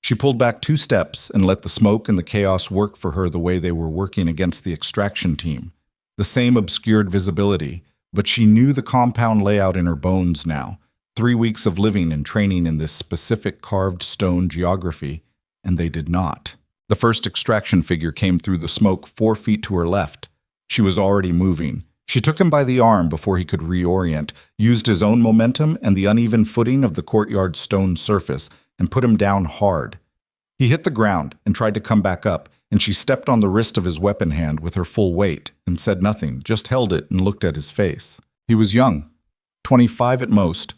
She pulled back 2 steps and let the smoke and the chaos work for her the way they were working against the extraction team. The same obscured visibility, but she knew the compound layout in her bones now. 3 weeks of living and training in this specific carved stone geography, and they did not. The first extraction figure came through the smoke 4 feet to her left. She was already moving. She took him by the arm before he could reorient, used his own momentum and the uneven footing of the courtyard's stone surface, and put him down hard. He hit the ground and tried to come back up, and she stepped on the wrist of his weapon hand with her full weight and said nothing, just held it and looked at his face. He was young, 25 at most.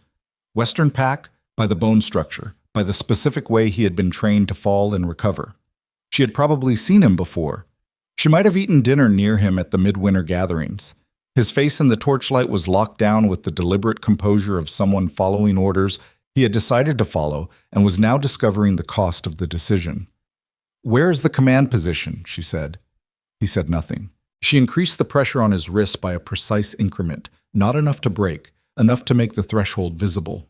Western pack, by the bone structure, by the specific way he had been trained to fall and recover. She had probably seen him before. She might have eaten dinner near him at the midwinter gatherings. His face in the torchlight was locked down with the deliberate composure of someone following orders he had decided to follow and was now discovering the cost of the decision. "Where is the command position?" she said. He said nothing. She increased the pressure on his wrist by a precise increment, not enough to break, enough to make the threshold visible.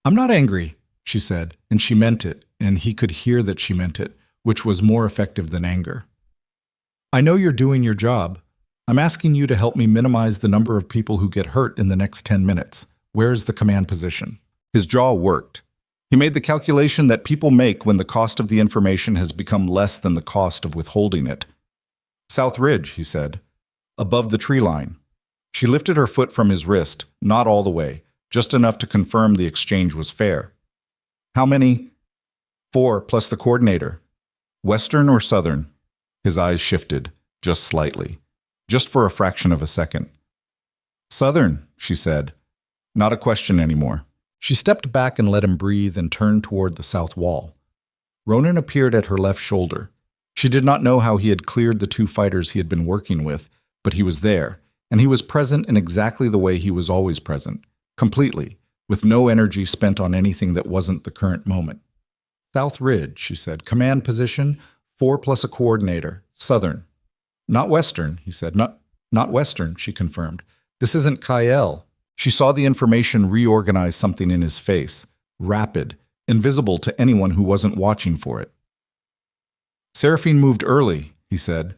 "I'm not angry," she said, and she meant it, and he could hear that she meant it, which was more effective than anger. "I know you're doing your job. I'm asking you to help me minimize the number of people who get hurt in the next 10 minutes. Where is the command position?" His jaw worked. He made the calculation that people make when the cost of the information has become less than the cost of withholding it. "South Ridge," he said, "above the tree line." She lifted her foot from his wrist, not all the way, just enough to confirm the exchange was fair. "How many?" "4 plus the coordinator." "Western or Southern?" His eyes shifted, just slightly, just for a fraction of a second. "Southern," she said. Not a question anymore. She stepped back and let him breathe and turned toward the south wall. Ronan appeared at her left shoulder. She did not know how he had cleared the 2 fighters he had been working with, but he was there, and he was present in exactly the way he was always present, completely, with no energy spent on anything that wasn't the current moment. "South Ridge," she said. "Command position, 4 plus a coordinator. Southern." "Not Western," he said. Not Western," she confirmed. "This isn't Kyle." She saw the information reorganize something in his face, rapid, invisible to anyone who wasn't watching for it. "Seraphine moved early," he said.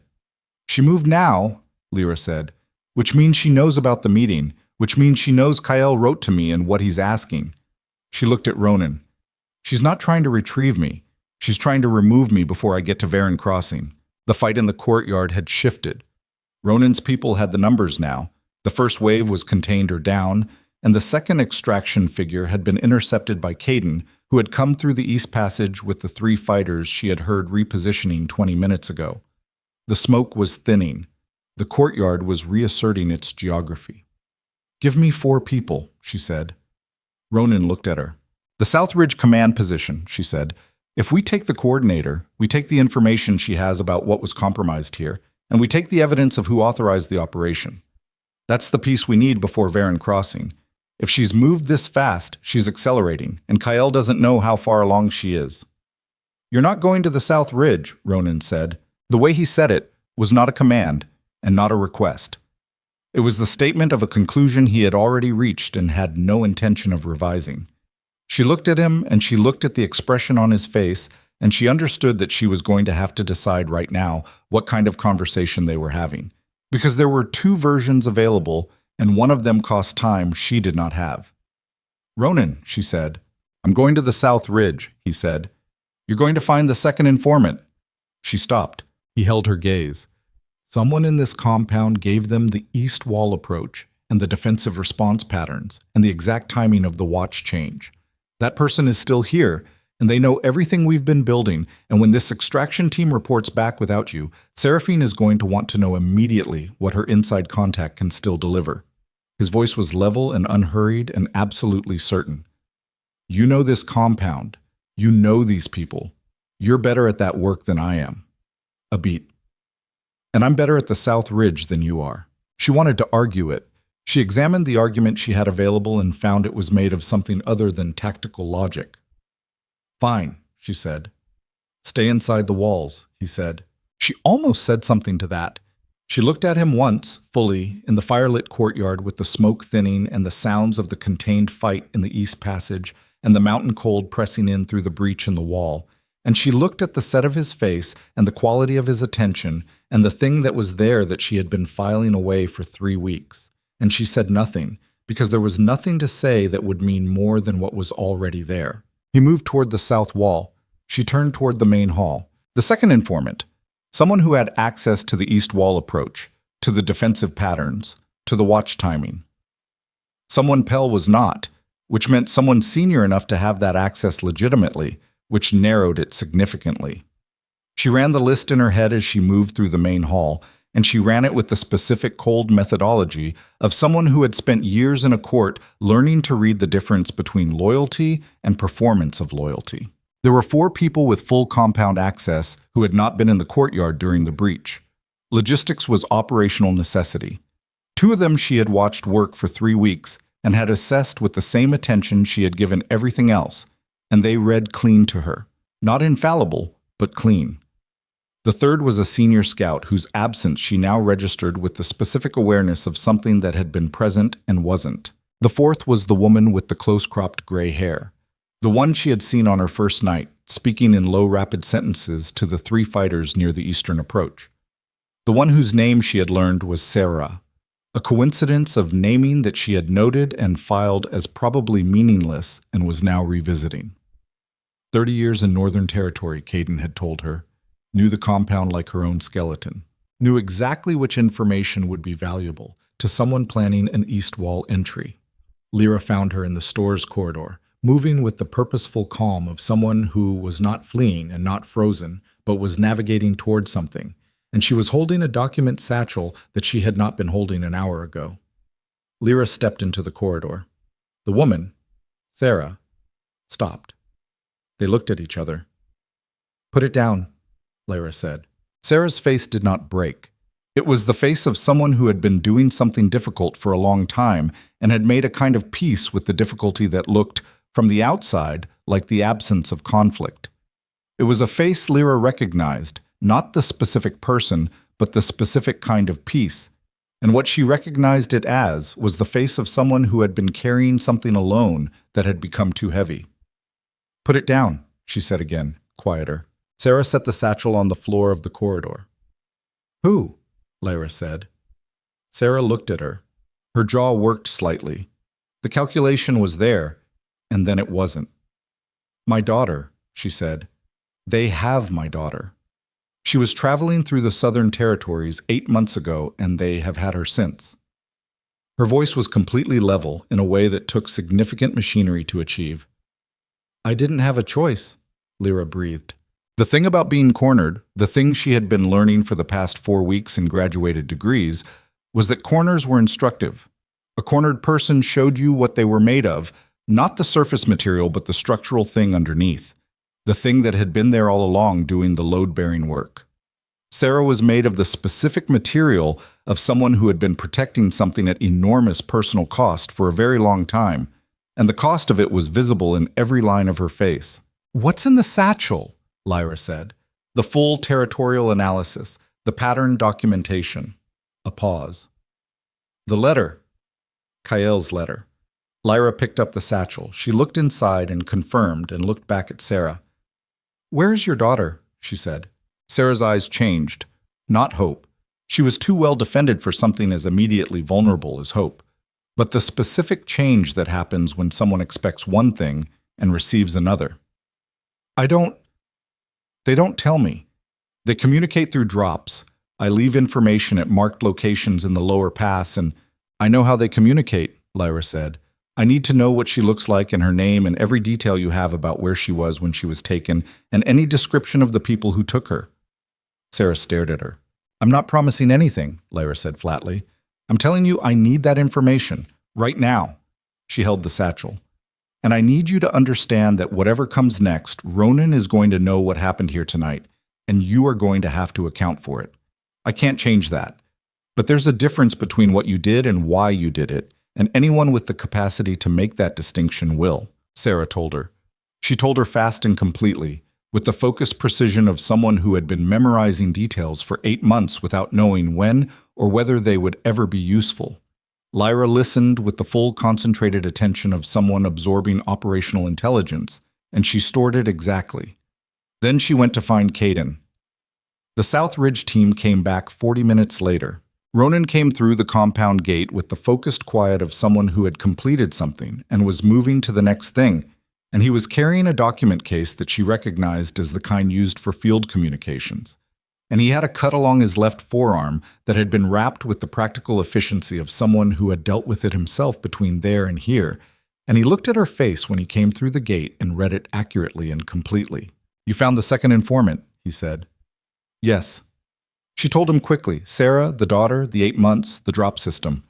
"She moved now," Lyra said, "which means she knows about the meeting, which means she knows Kyle wrote to me and what he's asking." She looked at Ronan. "She's not trying to retrieve me. She's trying to remove me before I get to Varen Crossing." The fight in the courtyard had shifted. Ronan's people had the numbers now. The first wave was contained or down, and the second extraction figure had been intercepted by Caden, who had come through the East Passage with the 3 fighters she had heard repositioning 20 minutes ago. The smoke was thinning. The courtyard was reasserting its geography. "Give me 4 people," she said. Ronan looked at her. "The South Ridge command position," she said. "If we take the coordinator, we take the information she has about what was compromised here, and we take the evidence of who authorized the operation. That's the piece we need before Varen Crossing. If she's moved this fast, she's accelerating, and Kyle doesn't know how far along she is." "You're not going to the South Ridge," Ronan said. The way he said it was not a command and not a request. It was the statement of a conclusion he had already reached and had no intention of revising. She looked at him, and she looked at the expression on his face, and she understood that she was going to have to decide right now what kind of conversation they were having. Because there were 2 versions available, and one of them cost time she did not have. "Ronan," she said. "I'm going to the South Ridge," he said. "You're going to find the second informant." She stopped. He held her gaze. Someone in this compound gave them the east wall approach and the defensive response patterns and the exact timing of the watch change. That person is still here, and they know everything we've been building, and when this extraction team reports back without you, Seraphine is going to want to know immediately what her inside contact can still deliver. His voice was level and unhurried and absolutely certain. "You know this compound. You know these people. You're better at that work than I am." A beat. "And I'm better at the South Ridge than you are." She wanted to argue it. She examined the argument she had available and found it was made of something other than tactical logic. "Fine," she said. "Stay inside the walls," he said. She almost said something to that. She looked at him once, fully, in the firelit courtyard with the smoke thinning and the sounds of the contained fight in the East Passage and the mountain cold pressing in through the breach in the wall. And she looked at the set of his face and the quality of his attention and the thing that was there that she had been filing away for 3 weeks. And she said nothing, because there was nothing to say that would mean more than what was already there. He moved toward the south wall. She turned toward the main hall. The second informant, someone who had access to the east wall approach, to the defensive patterns, to the watch timing. Someone Pell was not, which meant someone senior enough to have that access legitimately, which narrowed it significantly. She ran the list in her head as she moved through the main hall, and she ran it with the specific cold methodology of someone who had spent years in a court learning to read the difference between loyalty and performance of loyalty. There were 4 people with full compound access who had not been in the courtyard during the breach. Logistics was operational necessity. 2 of them she had watched work for 3 weeks and had assessed with the same attention she had given everything else, and they read clean to her. Not infallible, but clean. The third was a senior scout whose absence she now registered with the specific awareness of something that had been present and wasn't. The fourth was the woman with the close-cropped gray hair, the one she had seen on her first night, speaking in low, rapid sentences to the three fighters near the eastern approach. The one whose name she had learned was Sarah, a coincidence of naming that she had noted and filed as probably meaningless and was now revisiting. 30 years in Northern Territory, Caden had told her, knew the compound like her own skeleton, knew exactly which information would be valuable to someone planning an east wall entry. Lyra found her in the store's corridor, moving with the purposeful calm of someone who was not fleeing and not frozen, but was navigating toward something, and she was holding a document satchel that she had not been holding an hour ago. Lyra stepped into the corridor. The woman, Sarah, stopped. They looked at each other. "Put it down," Lyra said. Sarah's face did not break. It was the face of someone who had been doing something difficult for a long time and had made a kind of peace with the difficulty that looked, from the outside, like the absence of conflict. It was a face Lyra recognized, not the specific person, but the specific kind of peace. And what she recognized it as was the face of someone who had been carrying something alone that had become too heavy. "Put it down," she said again, quieter. Sarah set the satchel on the floor of the corridor. "Who?" Lyra said. Sarah looked at her. Her jaw worked slightly. The calculation was there, and then it wasn't. "My daughter," she said. "They have my daughter. She was traveling through the Southern Territories 8 months ago, and they have had her since." Her voice was completely level in a way that took significant machinery to achieve. "I didn't have a choice," Lyra breathed. The thing about being cornered, the thing she had been learning for the past 4 weeks in graduated degrees, was that corners were instructive. A cornered person showed you what they were made of, not the surface material but the structural thing underneath, the thing that had been there all along doing the load-bearing work. Sarah was made of the specific material of someone who had been protecting something at enormous personal cost for a very long time, and the cost of it was visible in every line of her face. "What's in the satchel?" Lyra said. "The full territorial analysis, the pattern documentation." A pause. "The letter." Kael's letter. Lyra picked up the satchel. She looked inside and confirmed and looked back at Sarah. "Where is your daughter?" she said. Sarah's eyes changed. Not hope. She was too well defended for something as immediately vulnerable as hope. But the specific change that happens when someone expects one thing and receives another. They don't tell me. They communicate through drops. I leave information at marked locations in the lower pass, and I know how they communicate," Lyra said. "I need to know what she looks like and her name and every detail you have about where she was when she was taken and any description of the people who took her." Sarah stared at her. "I'm not promising anything," Lyra said flatly. "I'm telling you I need that information, right now." She held the satchel. "And I need you to understand that whatever comes next, Ronan is going to know what happened here tonight, and you are going to have to account for it. I can't change that. But there's a difference between what you did and why you did it, and anyone with the capacity to make that distinction will," Sarah told her. She told her fast and completely, with the focused precision of someone who had been memorizing details for 8 months without knowing when or whether they would ever be useful. Lyra listened with the full concentrated attention of someone absorbing operational intelligence, and she stored it exactly. Then she went to find Caden. The South Ridge team came back 40 minutes later. Ronan came through the compound gate with the focused quiet of someone who had completed something and was moving to the next thing, and he was carrying a document case that she recognized as the kind used for field communications. And he had a cut along his left forearm that had been wrapped with the practical efficiency of someone who had dealt with it himself between there and here, and he looked at her face when he came through the gate and read it accurately and completely. "You found the second informant," he said. "Yes." She told him quickly, Sarah, the daughter, the 8 months, the drop system.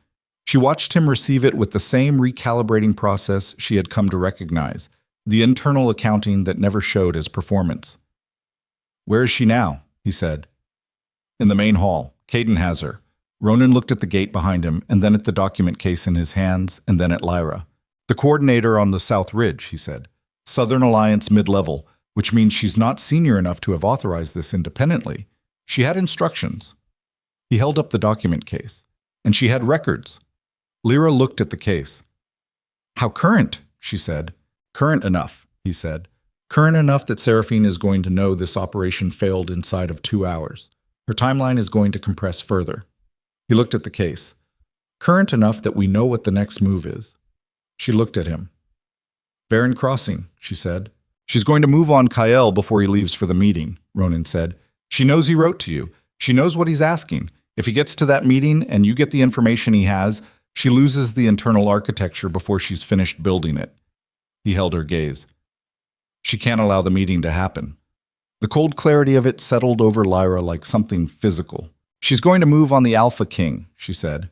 She watched him receive it with the same recalibrating process she had come to recognize, the internal accounting that never showed as performance. "Where is she now?" he said. "In the main hall. Caden has her." Ronan looked at the gate behind him, and then at the document case in his hands, and then at Lyra. "The coordinator on the South Ridge," he said. "Southern Alliance mid-level, which means she's not senior enough to have authorized this independently. She had instructions. He held up the document case. And she had records. Lyra looked at the case. How current, she said. Current enough, he said. Current enough that Seraphine is going to know this operation failed inside of 2 hours. Her timeline is going to compress further. He looked at the case. Current enough that we know what the next move is. She looked at him. Baron Crossing, she said. She's going to move on Kyle before he leaves for the meeting, Ronan said. She knows he wrote to you. She knows what he's asking. If he gets to that meeting and you get the information he has, she loses the internal architecture before she's finished building it. He held her gaze. She can't allow the meeting to happen. The cold clarity of it settled over Lyra like something physical. She's going to move on the Alpha King, she said.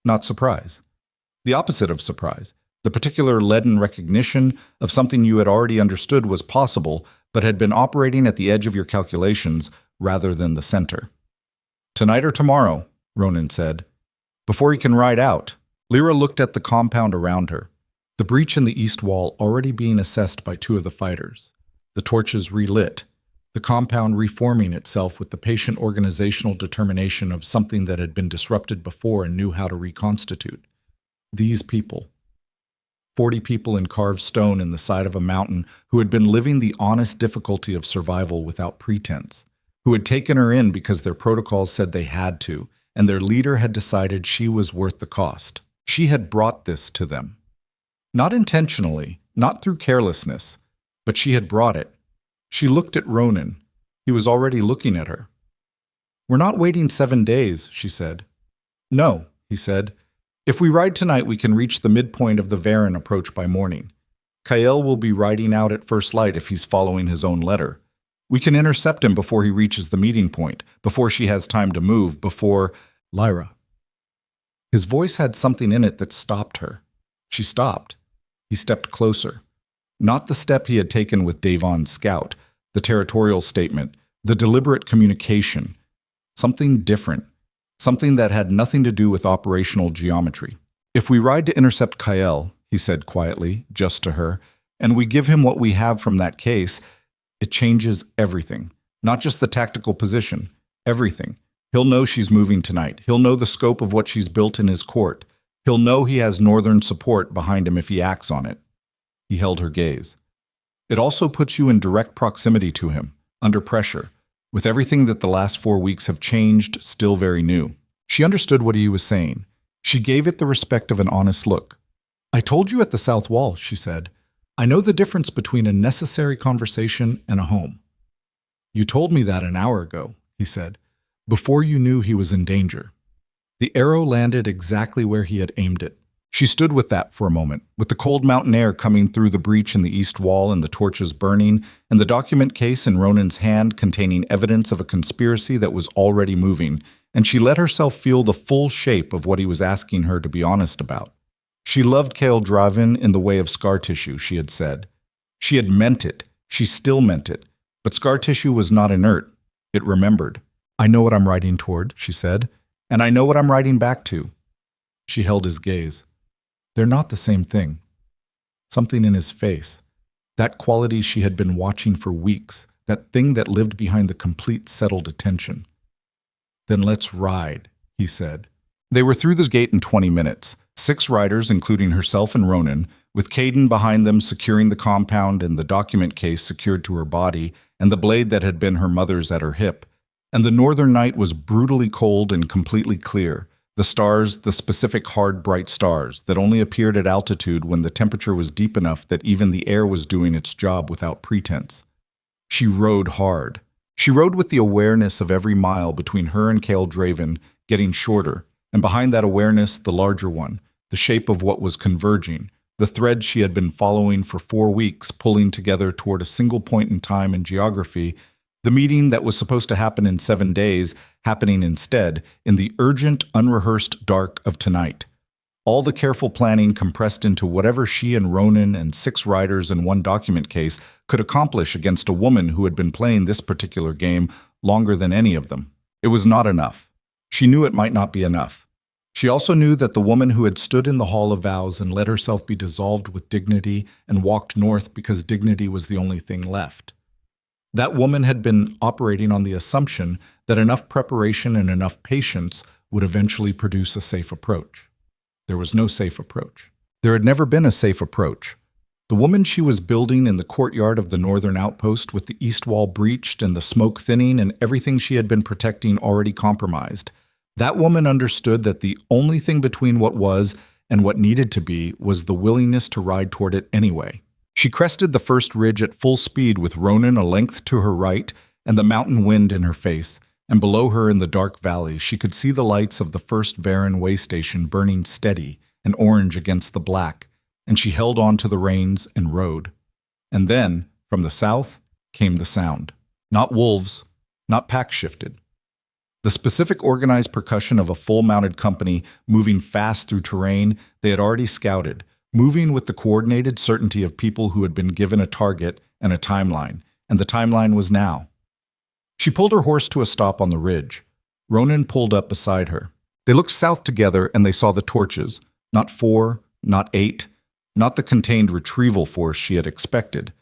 Not surprise. The opposite of surprise. The particular leaden recognition of something you had already understood was possible, but had been operating at the edge of your calculations rather than the center. Tonight or tomorrow, Ronan said. Before he can ride out, Lyra looked at the compound around her. The breach in the east wall already being assessed by 2 of the fighters. The torches relit, the compound reforming itself with the patient organizational determination of something that had been disrupted before and knew how to reconstitute. These people. 40 people in carved stone in the side of a mountain who had been living the honest difficulty of survival without pretense, who had taken her in because their protocols said they had to, and their leader had decided she was worth the cost. She had brought this to them. Not intentionally, not through carelessness, but she had brought it. She looked at Ronan. He was already looking at her. We're not waiting 7 days, she said. No, he said. If we ride tonight, we can reach the midpoint of the Varan approach by morning. Kyle will be riding out at first light if he's following his own letter. We can intercept him before he reaches the meeting point, before she has time to move, before... Lyra. His voice had something in it that stopped her. She stopped. He stepped closer. Not the step he had taken with Davon's scout, the territorial statement, the deliberate communication. Something different. Something that had nothing to do with operational geometry. If we ride to intercept Kyle, he said quietly, just to her, and we give him what we have from that case, it changes everything. Not just the tactical position. Everything. He'll know she's moving tonight. He'll know the scope of what she's built in his court. He'll know he has northern support behind him if he acts on it. He held her gaze. It also puts you in direct proximity to him, under pressure, with everything that the last 4 weeks have changed, still very new. She understood what he was saying. She gave it the respect of an honest look. I told you at the south wall, she said. I know the difference between a necessary conversation and a home. You told me that an hour ago, he said, before you knew he was in danger. The arrow landed exactly where he had aimed it. She stood with that for a moment, with the cold mountain air coming through the breach in the east wall and the torches burning, and the document case in Ronan's hand containing evidence of a conspiracy that was already moving, and she let herself feel the full shape of what he was asking her to be honest about. She loved Kael Draven in the way of scar tissue, she had said. She had meant it. She still meant it. But scar tissue was not inert. It remembered. I know what I'm riding toward, she said, and I know what I'm riding back to. She held his gaze. They're not the same thing. Something in his face, that quality she had been watching for weeks, that thing that lived behind the complete settled attention. Then let's ride, he said. They were through this gate in 20 minutes, 6 riders, including herself and Ronan, with Caden behind them securing the compound and the document case secured to her body and the blade that had been her mother's at her hip. And the northern night was brutally cold and completely clear. The stars, the specific hard, bright stars that only appeared at altitude when the temperature was deep enough that even the air was doing its job without pretense. She rode hard. She rode with the awareness of every mile between her and Kael Draven getting shorter, and behind that awareness, the larger one, the shape of what was converging, the thread she had been following for 4 weeks, pulling together toward a single point in time and geography, the meeting that was supposed to happen in 7 days, happening instead in the urgent, unrehearsed dark of tonight. All the careful planning compressed into whatever she and Ronan and 6 riders and 1 document case could accomplish against a woman who had been playing this particular game longer than any of them. It was not enough. She knew it might not be enough. She also knew that the woman who had stood in the Hall of Vows and let herself be dissolved with dignity and walked north because dignity was the only thing left. That woman had been operating on the assumption that enough preparation and enough patience would eventually produce a safe approach. There was no safe approach. There had never been a safe approach. The woman she was building in the courtyard of the northern outpost with the east wall breached and the smoke thinning and everything she had been protecting already compromised. That woman understood that the only thing between what was and what needed to be was the willingness to ride toward it anyway. She crested the first ridge at full speed with Ronan a length to her right and the mountain wind in her face, and below her in the dark valley she could see the lights of the first Varan way station burning steady and orange against the black, and she held on to the reins and rode. And then, from the south, came the sound. Not wolves, not pack shifted. The specific organized percussion of a full-mounted company moving fast through terrain they had already scouted, moving with the coordinated certainty of people who had been given a target and a timeline, and the timeline was now. She pulled her horse to a stop on the ridge. Ronan pulled up beside her. They looked south together and they saw the torches, not 4, not 8, not the contained retrieval force she had expected.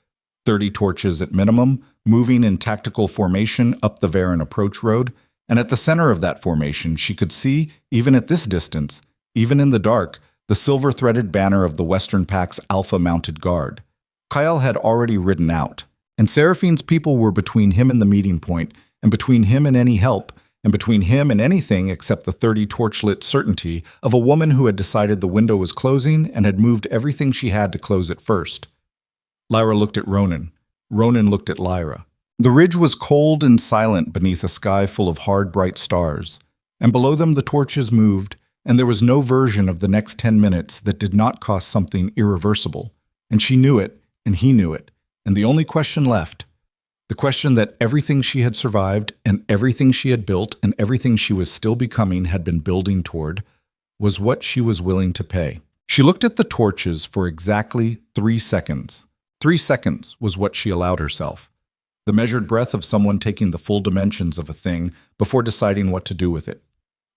30 torches at minimum, moving in tactical formation up the Varan approach road, and at the center of that formation she could see, even at this distance, even in the dark, the silver-threaded banner of the Western Pack's Alpha mounted guard. Kyle had already ridden out, and Seraphine's people were between him and the meeting point, and between him and any help, and between him and anything except the 30 torchlit certainty of a woman who had decided the window was closing and had moved everything she had to close it first. Lyra looked at Ronan. Ronan looked at Lyra. The ridge was cold and silent beneath a sky full of hard, bright stars, and below them the torches moved, and there was no version of the next 10 minutes that did not cost something irreversible, and she knew it, and he knew it, and the only question left, the question that everything she had survived and everything she had built and everything she was still becoming had been building toward, was what she was willing to pay. She looked at the torches for exactly 3 seconds. 3 seconds was what she allowed herself. The measured breath of someone taking the full dimensions of a thing before deciding what to do with it.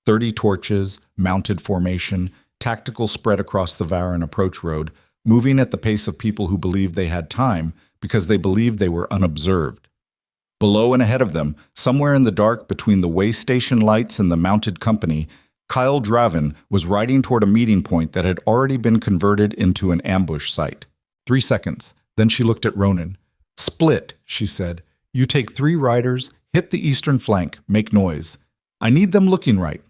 30 torches, mounted formation, tactical spread across the Varan approach road, moving at the pace of people who believed they had time because they believed they were unobserved. Below and ahead of them, somewhere in the dark between the way station lights and the mounted company, Kyle Draven was riding toward a meeting point that had already been converted into an ambush site. 3 seconds. Then she looked at Ronan. "Split," she said. "You take 3 riders, hit the eastern flank, make noise. I need them looking right."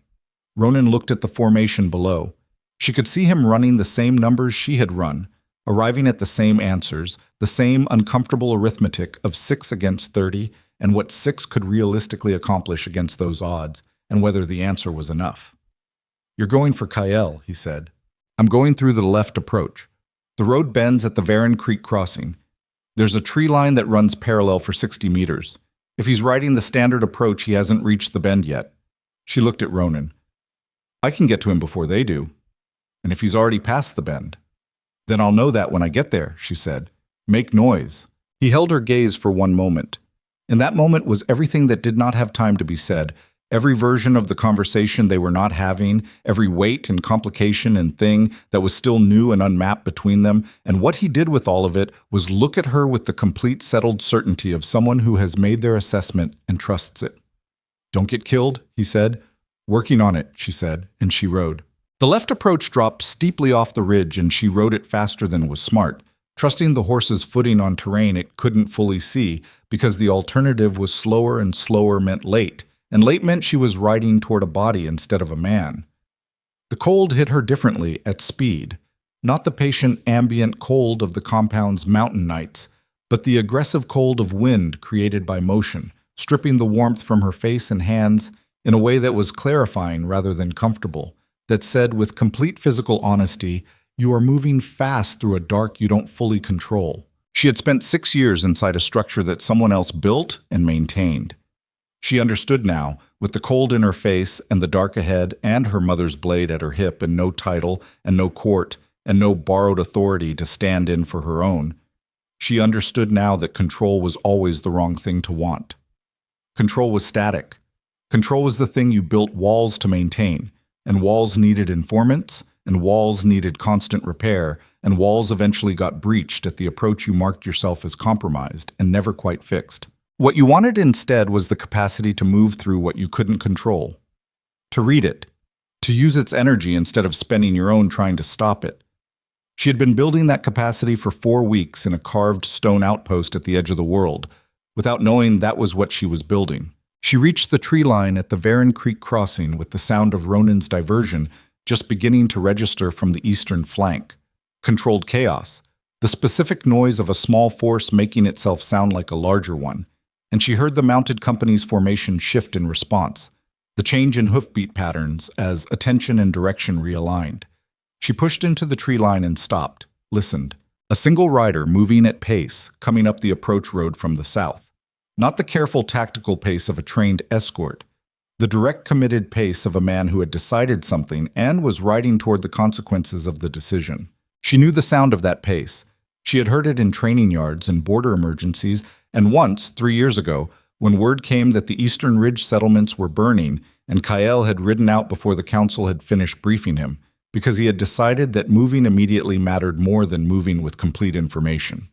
Ronan looked at the formation below. She could see him running the same numbers she had run, arriving at the same answers, the same uncomfortable arithmetic of 6 against 30, and what 6 could realistically accomplish against those odds, and whether the answer was enough. "You're going for Kyle," he said. "I'm going through the left approach. The road bends at the Varan Creek crossing. There's a tree line that runs parallel for 60 meters. If he's riding the standard approach, he hasn't reached the bend yet." She looked at Ronan. "I can get to him before they do. And if he's already past the bend?" "Then I'll know that when I get there," she said. "Make noise." He held her gaze for one moment. In that moment was everything that did not have time to be said, every version of the conversation they were not having, every weight and complication and thing that was still new and unmapped between them, and what he did with all of it was look at her with the complete settled certainty of someone who has made their assessment and trusts it. "Don't get killed," he said. "Working on it," she said, and she rode. The left approach dropped steeply off the ridge and she rode it faster than was smart, trusting the horse's footing on terrain it couldn't fully see because the alternative was slower and slower meant late, and late meant she was riding toward a body instead of a man. The cold hit her differently at speed, not the patient ambient cold of the compound's mountain nights, but the aggressive cold of wind created by motion, stripping the warmth from her face and hands in a way that was clarifying rather than comfortable, that said with complete physical honesty, "You are moving fast through a dark you don't fully control." She had spent 6 years inside a structure that someone else built and maintained. She understood now, with the cold in her face and the dark ahead and her mother's blade at her hip and no title and no court and no borrowed authority to stand in for her own. She understood now that control was always the wrong thing to want. Control was static. Control was the thing you built walls to maintain, and walls needed informants, and walls needed constant repair, and walls eventually got breached at the approach you marked yourself as compromised and never quite fixed. What you wanted instead was the capacity to move through what you couldn't control, to read it, to use its energy instead of spending your own trying to stop it. She had been building that capacity for 4 weeks in a carved stone outpost at the edge of the world, without knowing that was what she was building. She reached the tree line at the Varan Creek crossing with the sound of Ronan's diversion just beginning to register from the eastern flank. Controlled chaos, the specific noise of a small force making itself sound like a larger one, and she heard the mounted company's formation shift in response, the change in hoofbeat patterns as attention and direction realigned. She pushed into the tree line and stopped, listened. A single rider moving at pace, coming up the approach road from the south. Not the careful tactical pace of a trained escort, the direct committed pace of a man who had decided something and was riding toward the consequences of the decision. She knew the sound of that pace. She had heard it in training yards and border emergencies, and once, 3 years ago, when word came that the Eastern Ridge settlements were burning and Kyle had ridden out before the council had finished briefing him, because he had decided that moving immediately mattered more than moving with complete information.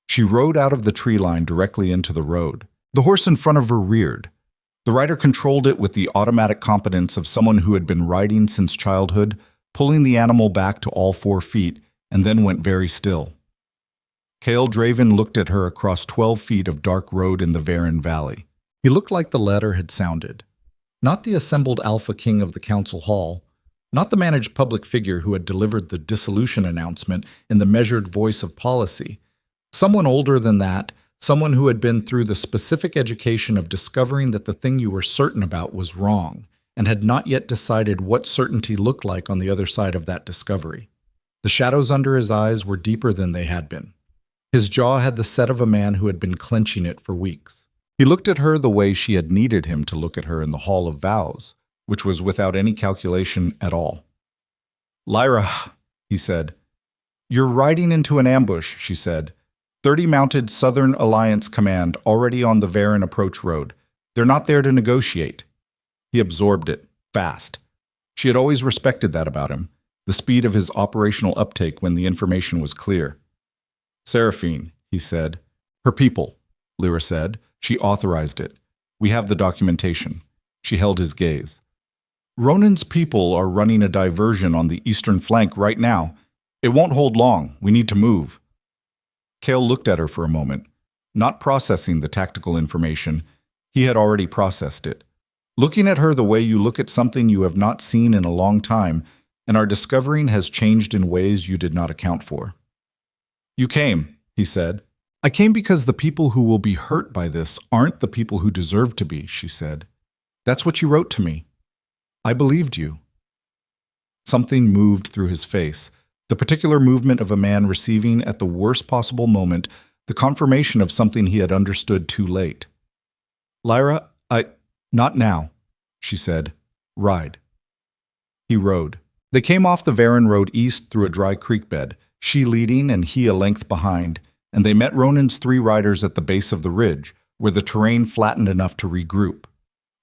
She rode out of the tree line directly into the road. The horse in front of her reared. The rider controlled it with the automatic competence of someone who had been riding since childhood, pulling the animal back to all 4 feet, and then went very still. Cale Draven looked at her across 12 feet of dark road in the Varan Valley. He looked like the letter had sounded. Not the assembled Alpha King of the council hall, not the managed public figure who had delivered the dissolution announcement in the measured voice of policy. Someone older than that, someone who had been through the specific education of discovering that the thing you were certain about was wrong, and had not yet decided what certainty looked like on the other side of that discovery. The shadows under his eyes were deeper than they had been. His jaw had the set of a man who had been clenching it for weeks. He looked at her the way she had needed him to look at her in the Hall of Vows, which was without any calculation at all. "Lyra," he said. "You're riding into an ambush," she said. 30 mounted Southern Alliance Command already on the Varan approach road. They're not there to negotiate. He absorbed it, fast. She had always respected that about him, the speed of his operational uptake when the information was clear. "Seraphine," he said. "Her people," Lyra said. She authorized it. "We have the documentation." She held his gaze. "Ronan's people are running a diversion on the eastern flank right now. It won't hold long. We need to move." Cale looked at her for a moment, not processing the tactical information. He had already processed it. Looking at her the way you look at something you have not seen in a long time and are discovering has changed in ways you did not account for. "You came," he said. "I came because the people who will be hurt by this aren't the people who deserve to be," she said. "That's what you wrote to me. I believed you." Something moved through his face, the particular movement of a man receiving at the worst possible moment the confirmation of something he had understood too late. "Lyra, not now," she said. "Ride." He rode. They came off the Varan Road east through a dry creek bed, she leading and he a length behind, and they met Ronan's 3 riders at the base of the ridge, where the terrain flattened enough to regroup.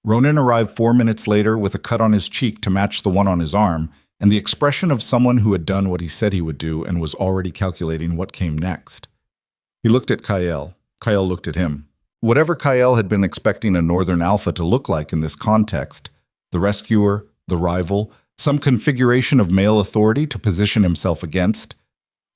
Ronan arrived 4 minutes later with a cut on his cheek to match the one on his arm, and the expression of someone who had done what he said he would do and was already calculating what came next. He looked at Kyle. Kyle looked at him. Whatever Kyle had been expecting a Northern Alpha to look like in this context, the rescuer, the rival, some configuration of male authority to position himself against,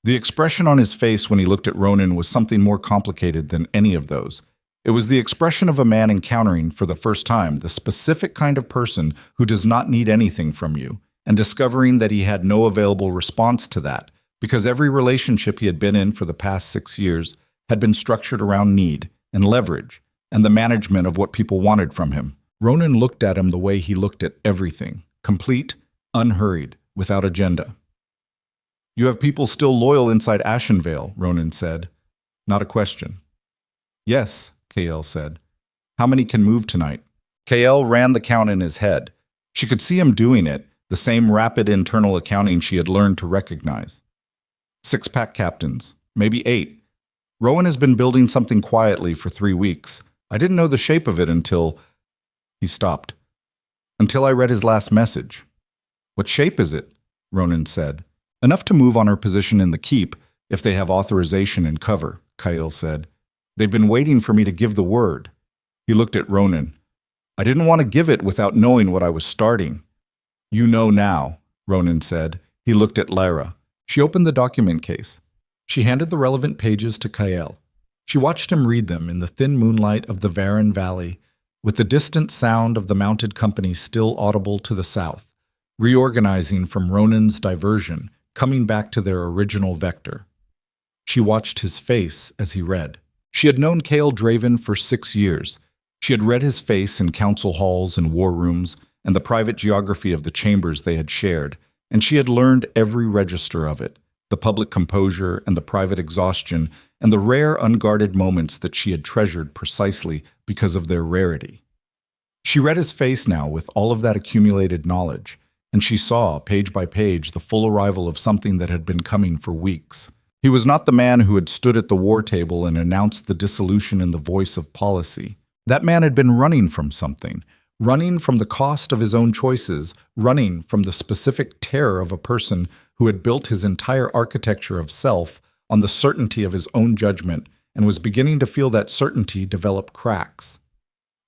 the expression on his face when he looked at Ronan was something more complicated than any of those. It was the expression of a man encountering, for the first time, the specific kind of person who does not need anything from you, and discovering that he had no available response to that, because every relationship he had been in for the past 6 years had been structured around need and leverage, and the management of what people wanted from him. Ronan looked at him the way he looked at everything, complete, unhurried, without agenda. "You have people still loyal inside Ashenvale," Ronan said. Not a question. "Yes," Kael said. "How many can move tonight?" Kael ran the count in his head. She could see him doing it, the same rapid internal accounting she had learned to recognize. 6 pack captains, maybe 8. Rowan has been building something quietly for 3 weeks. I didn't know the shape of it until... He stopped. Until I read his last message. "What shape is it?" Ronan said. "Enough to move on her position in the keep, if they have authorization and cover," Kyle said. "They've been waiting for me to give the word. He looked at Ronan. I didn't want to give it without knowing what I was starting. You know now, Ronan said. He looked at Lyra. She opened the document case. She handed the relevant pages to Kael. She watched him read them in the thin moonlight of the Varan Valley, with the distant sound of the mounted company still audible to the south, reorganizing from Ronan's diversion, coming back to their original vector. She watched his face as he read. She had known Kael Draven for 6 years. She had read his face in council halls and war rooms and the private geography of the chambers they had shared, and she had learned every register of it, the public composure and the private exhaustion and the rare unguarded moments that she had treasured precisely because of their rarity. She read his face now with all of that accumulated knowledge, and she saw, page by page, the full arrival of something that had been coming for weeks. He was not the man who had stood at the war table and announced the dissolution in the voice of policy. That man had been running from something, running from the cost of his own choices, running from the specific terror of a person who had built his entire architecture of self on the certainty of his own judgment and was beginning to feel that certainty develop cracks.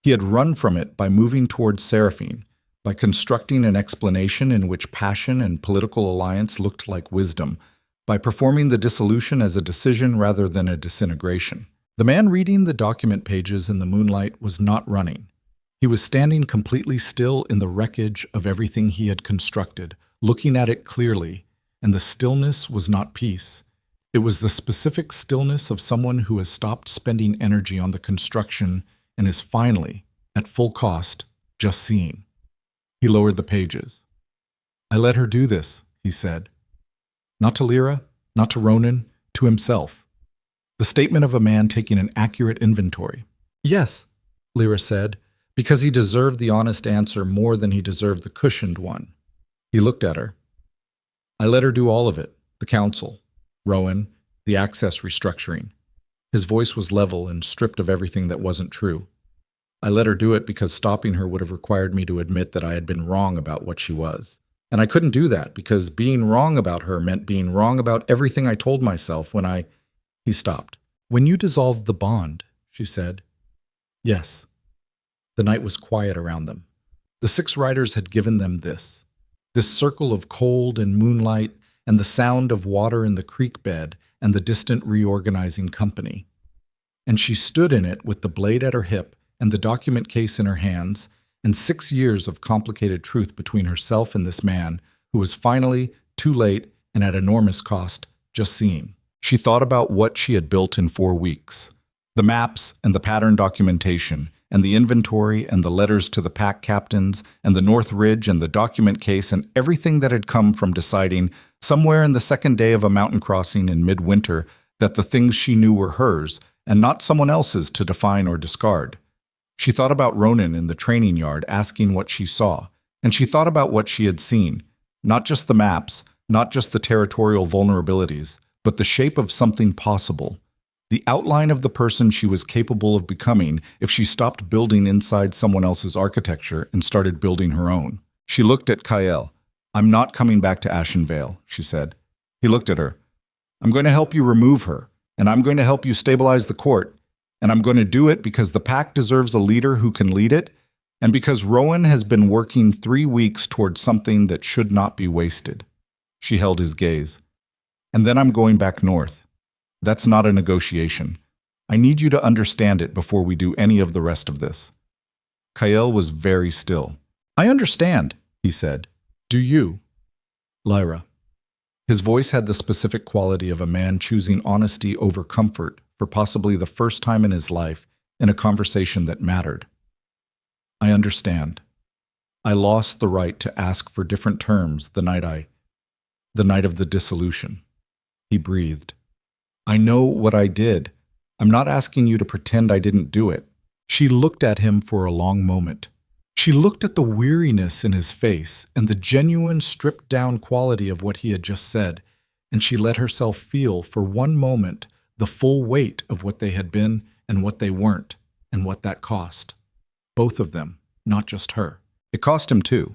He had run from it by moving towards Seraphine, by constructing an explanation in which passion and political alliance looked like wisdom, by performing the dissolution as a decision rather than a disintegration. The man reading the document pages in the moonlight was not running. He was standing completely still in the wreckage of everything he had constructed, looking at it clearly, and the stillness was not peace. It was the specific stillness of someone who has stopped spending energy on the construction and is finally, at full cost, just seeing. He lowered the pages. I let her do this, he said. Not to Lyra, not to Ronan, to himself. The statement of a man taking an accurate inventory. Yes, Lyra said, because he deserved the honest answer more than he deserved the cushioned one. He looked at her. I let her do all of it, the council, Rowan, the access restructuring. His voice was level and stripped of everything that wasn't true. I let her do it because stopping her would have required me to admit that I had been wrong about what she was. And I couldn't do that because being wrong about her meant being wrong about everything I told myself when I... He stopped. When you dissolved the bond, she said. Yes. The night was quiet around them. The 6 riders had given them this circle of cold and moonlight and the sound of water in the creek bed and the distant reorganizing company. And she stood in it with the blade at her hip and the document case in her hands, and 6 years of complicated truth between herself and this man who was finally, too late, and at enormous cost, just seeing. She thought about what she had built in 4 weeks. The maps and the pattern documentation, and the inventory and the letters to the pack captains, and the North Ridge and the document case and everything that had come from deciding, somewhere in the second day of a mountain crossing in midwinter, that the things she knew were hers, and not someone else's to define or discard. She thought about Ronan in the training yard asking what she saw, and she thought about what she had seen, not just the maps, not just the territorial vulnerabilities, but the shape of something possible, the outline of the person she was capable of becoming if she stopped building inside someone else's architecture and started building her own. She looked at Kael. I'm not coming back to Ashenvale, she said. He looked at her. I'm going to help you remove her, and I'm going to help you stabilize the court. And I'm going to do it because the pack deserves a leader who can lead it, and because Rowan has been working 3 weeks towards something that should not be wasted. She held his gaze. And then I'm going back north. That's not a negotiation. I need you to understand it before we do any of the rest of this. Kael was very still. I understand, he said. Do you? Lyra. His voice had the specific quality of a man choosing honesty over comfort for possibly the first time in his life in a conversation that mattered. I understand. I lost the right to ask for different terms the night of the dissolution. He breathed. I know what I did. I'm not asking you to pretend I didn't do it. She looked at him for a long moment. She looked at the weariness in his face and the genuine stripped-down quality of what he had just said, and she let herself feel for one moment the full weight of what they had been and what they weren't, and what that cost. Both of them, not just her. It cost him too.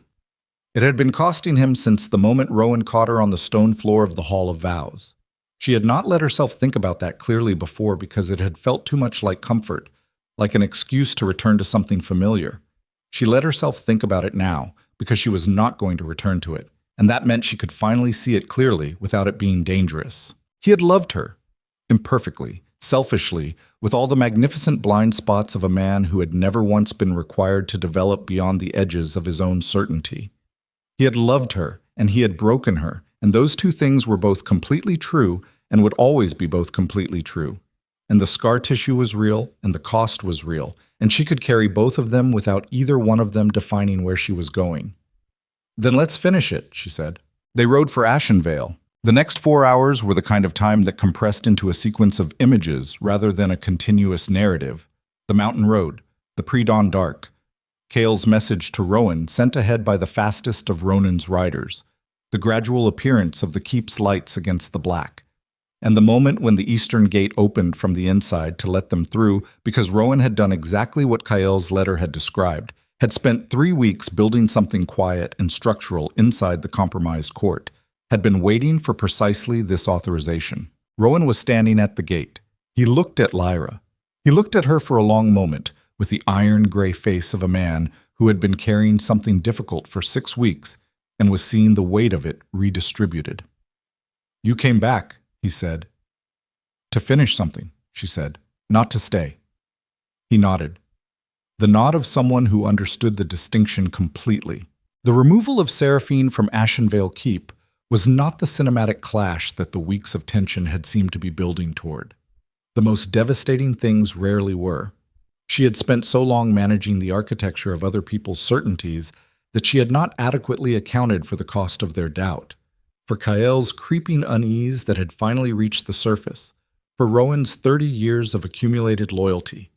It had been costing him since the moment Rowan caught her on the stone floor of the Hall of Vows. She had not let herself think about that clearly before because it had felt too much like comfort, like an excuse to return to something familiar. She let herself think about it now, because she was not going to return to it, and that meant she could finally see it clearly without it being dangerous. He had loved her, imperfectly, selfishly, with all the magnificent blind spots of a man who had never once been required to develop beyond the edges of his own certainty. He had loved her, and he had broken her, and those two things were both completely true and would always be both completely true. And the scar tissue was real, and the cost was real, and she could carry both of them without either one of them defining where she was going. "Then let's finish it," she said. They rode for Ashenvale. The next 4 hours were the kind of time that compressed into a sequence of images rather than a continuous narrative. The mountain road, the pre-dawn dark, Cale's message to Rowan sent ahead by the fastest of Ronan's riders, the gradual appearance of the keep's lights against the black, and the moment when the eastern gate opened from the inside to let them through because Rowan had done exactly what Kael's letter had described, had spent 3 weeks building something quiet and structural inside the compromised court, had been waiting for precisely this authorization. Rowan was standing at the gate. He looked at Lyra. He looked at her for a long moment, with the iron-gray face of a man who had been carrying something difficult for 6 weeks and was seeing the weight of it redistributed. "You came back," he said. "To finish something," she said, "not to stay." He nodded. The nod of someone who understood the distinction completely. The removal of Seraphine from Ashenvale Keep was not the cinematic clash that the weeks of tension had seemed to be building toward. The most devastating things rarely were. She had spent so long managing the architecture of other people's certainties that she had not adequately accounted for the cost of their doubt, for Kael's creeping unease that had finally reached the surface, for Rowan's 30 years of accumulated loyalty,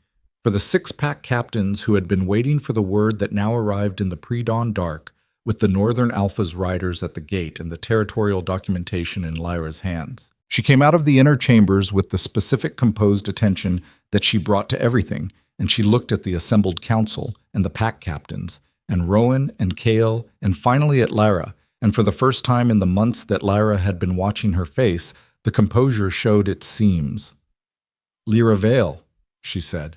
for the 6-pack captains who had been waiting for the word that now arrived in the pre-dawn dark, with the Northern Alpha's riders at the gate and the territorial documentation in Lyra's hands. She came out of the inner chambers with the specific composed attention that she brought to everything, and she looked at the assembled council and the pack captains, and Rowan and Kael, and finally at Lyra, and for the first time in the months that Lyra had been watching her face, the composure showed its seams. "Lyra Vale," she said.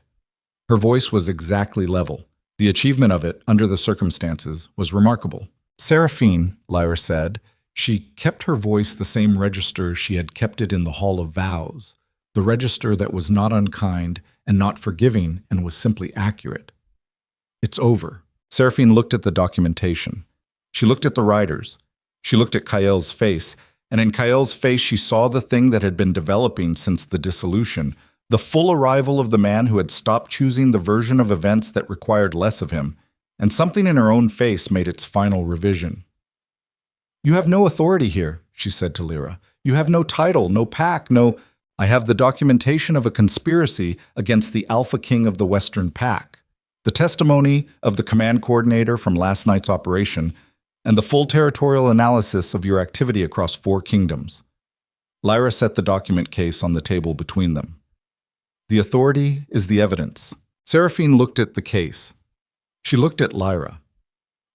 Her voice was exactly level. The achievement of it, under the circumstances, was remarkable. "Seraphine," Lyra said. She kept her voice the same register she had kept it in the Hall of Vows, the register that was not unkind and not forgiving and was simply accurate. "It's over." Seraphine looked at the documentation. She looked at the riders. She looked at Kael's face, and in Kael's face she saw the thing that had been developing since the dissolution, the full arrival of the man who had stopped choosing the version of events that required less of him, and something in her own face made its final revision. "You have no authority here," she said to Lyra. "You have no title, no pack, no—" "I have the documentation of a conspiracy against the Alpha King of the Western Pack, the testimony of the command coordinator from last night's operation, and the full territorial analysis of your activity across 4 kingdoms." Lyra set the document case on the table between them. "The authority is the evidence." Seraphine looked at the case. She looked at Lyra.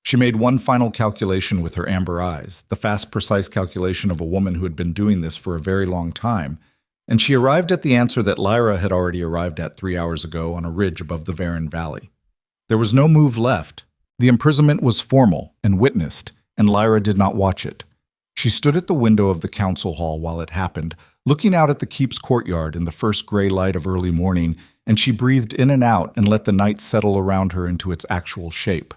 She made one final calculation with her amber eyes, the fast, precise calculation of a woman who had been doing this for a very long time, and she arrived at the answer that Lyra had already arrived at 3 hours ago on a ridge above the Varen Valley. There was no move left. The imprisonment was formal and witnessed, and Lyra did not watch it. She stood at the window of the council hall while it happened, looking out at the keep's courtyard in the first gray light of early morning, and she breathed in and out and let the night settle around her into its actual shape.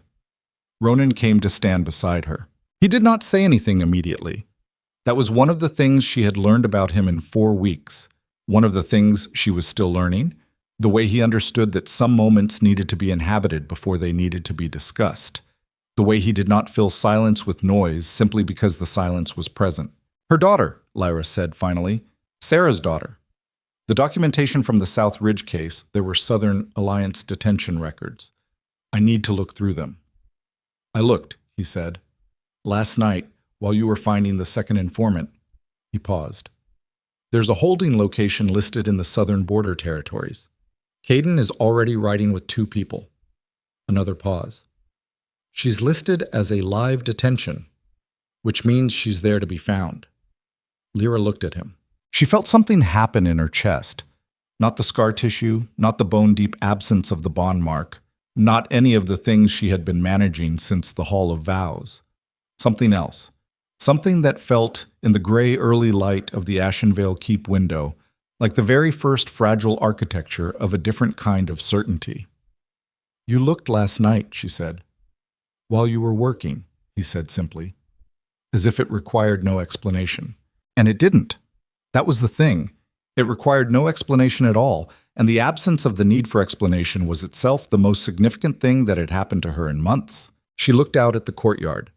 Ronan came to stand beside her. He did not say anything immediately. That was one of the things she had learned about him in 4 weeks, one of the things she was still learning, the way he understood that some moments needed to be inhabited before they needed to be discussed, the way he did not fill silence with noise simply because the silence was present. "Her daughter," Lyra said finally. "Sarah's daughter." The documentation from the South Ridge case, there were Southern Alliance detention records. "I need to look through them." "I looked," he said. "Last night, while you were finding the second informant." He paused. "There's a holding location listed in the southern border territories. Caden is already riding with 2 people." Another pause. "She's listed as a live detention, which means she's there to be found." Lyra looked at him. She felt something happen in her chest. Not the scar tissue, not the bone-deep absence of the bond mark, not any of the things she had been managing since the Hall of Vows. Something else. Something that felt, in the gray early light of the Ashenvale Keep window, like the very first fragile architecture of a different kind of certainty. "You looked last night," she said. "While you were working," he said simply, as if it required no explanation. And it didn't. That was the thing. It required no explanation at all, and the absence of the need for explanation was itself the most significant thing that had happened to her in months. She looked out at the courtyard.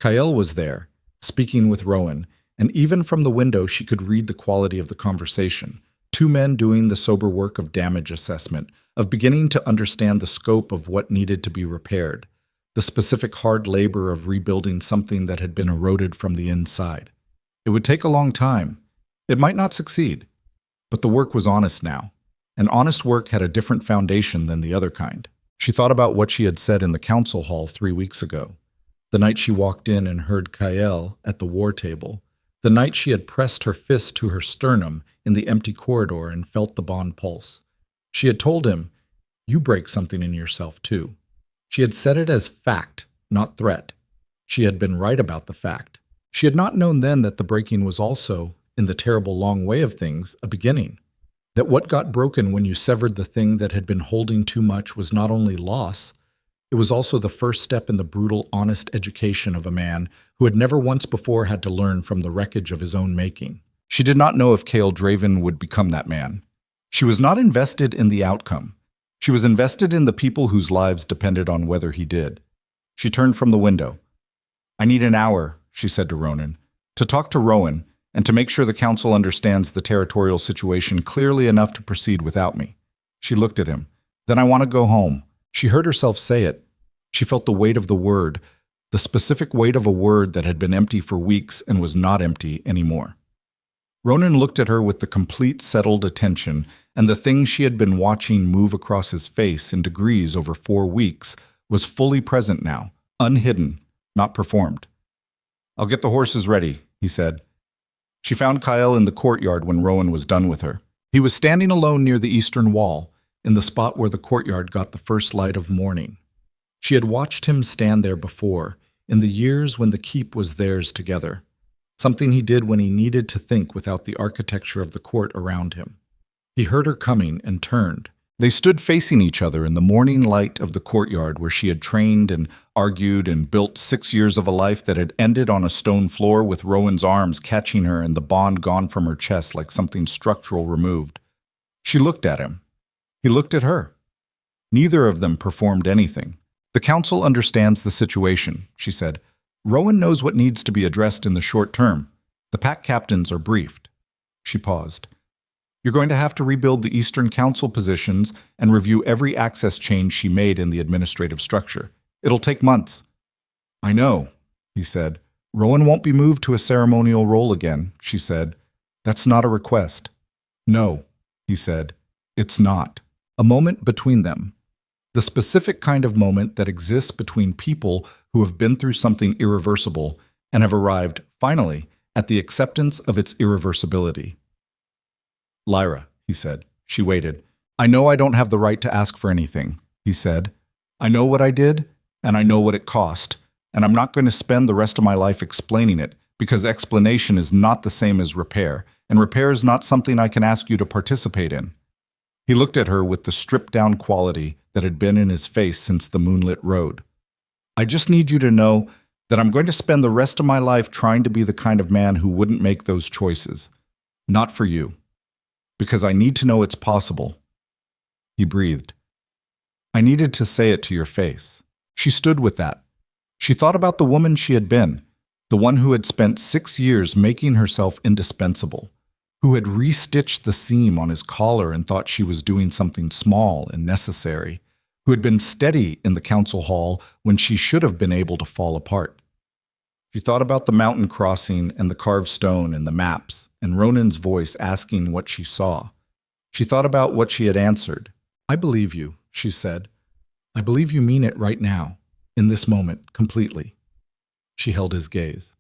Kyle was there, speaking with Rowan, and even from the window she could read the quality of the conversation. Two men doing the sober work of damage assessment, of beginning to understand the scope of what needed to be repaired, the specific hard labor of rebuilding something that had been eroded from the inside. It would take a long time. It might not succeed. But the work was honest now, and honest work had a different foundation than the other kind. She thought about what she had said in the council hall 3 weeks ago, the night she walked in and heard Kyle at the war table, the night she had pressed her fist to her sternum in the empty corridor and felt the bond pulse. She had told him, "You break something in yourself too." She had said it as fact, not threat. She had been right about the fact. She had not known then that the breaking was also, in the terrible long way of things, a beginning. That what got broken when you severed the thing that had been holding too much was not only loss, it was also the first step in the brutal, honest education of a man who had never once before had to learn from the wreckage of his own making. She did not know if Cale Draven would become that man. She was not invested in the outcome. She was invested in the people whose lives depended on whether he did. She turned from the window. "I need an hour," she said to Ronan, "to talk to Rowan, and to make sure the council understands the territorial situation clearly enough to proceed without me." She looked at him. "Then I want to go home." She heard herself say it. She felt the weight of the word, the specific weight of a word that had been empty for weeks and was not empty anymore. Ronan looked at her with the complete settled attention, and the thing she had been watching move across his face in degrees over 4 weeks was fully present now, unhidden, not performed. "I'll get the horses ready," he said. She found Kyle in the courtyard when Rowan was done with her. He was standing alone near the eastern wall, in the spot where the courtyard got the first light of morning. She had watched him stand there before, in the years when the keep was theirs together, something he did when he needed to think without the architecture of the court around him. He heard her coming and turned. They stood facing each other in the morning light of the courtyard where she had trained and argued and built 6 years of a life that had ended on a stone floor with Rowan's arms catching her and the bond gone from her chest like something structural removed. She looked at him. He looked at her. Neither of them performed anything. "The council understands the situation," she said. "Rowan knows what needs to be addressed in the short term. The pack captains are briefed." She paused. "You're going to have to rebuild the Eastern Council positions and review every access change she made in the administrative structure. It'll take months." "I know," he said. "Rowan won't be moved to a ceremonial role again," she said. "That's not a request." "No," he said. "It's not." A moment between them. The specific kind of moment that exists between people who have been through something irreversible and have arrived, finally, at the acceptance of its irreversibility. "Lyra," he said. She waited. "I know I don't have the right to ask for anything," he said. "I know what I did, and I know what it cost, and I'm not going to spend the rest of my life explaining it, because explanation is not the same as repair, and repair is not something I can ask you to participate in." He looked at her with the stripped-down quality that had been in his face since the moonlit road. "I just need you to know that I'm going to spend the rest of my life trying to be the kind of man who wouldn't make those choices. Not for you. Because I need to know it's possible." He breathed. "I needed to say it to your face." She stood with that. She thought about the woman she had been, the one who had spent 6 years making herself indispensable, who had re-stitched the seam on his collar and thought she was doing something small and necessary, who had been steady in the council hall when she should have been able to fall apart. She thought about the mountain crossing and the carved stone and the maps, and Ronan's voice asking what she saw. She thought about what she had answered. "I believe you," she said. "I believe you mean it right now, in this moment, completely." She held his gaze.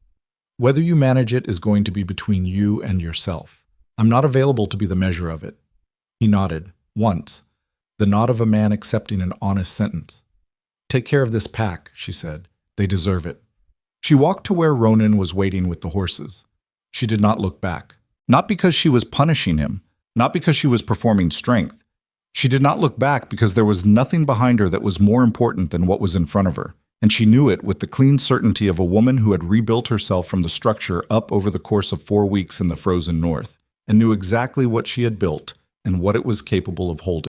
"Whether you manage it is going to be between you and yourself. I'm not available to be the measure of it. He nodded, once, the nod of a man accepting an honest sentence. "Take care of this pack," she said. "They deserve it." She walked to where Ronan was waiting with the horses. She did not look back. Not because she was punishing him, not because she was performing strength. She did not look back because there was nothing behind her that was more important than what was in front of her, and she knew it with the clean certainty of a woman who had rebuilt herself from the structure up over the course of 4 weeks in the frozen north, and knew exactly what she had built and what it was capable of holding.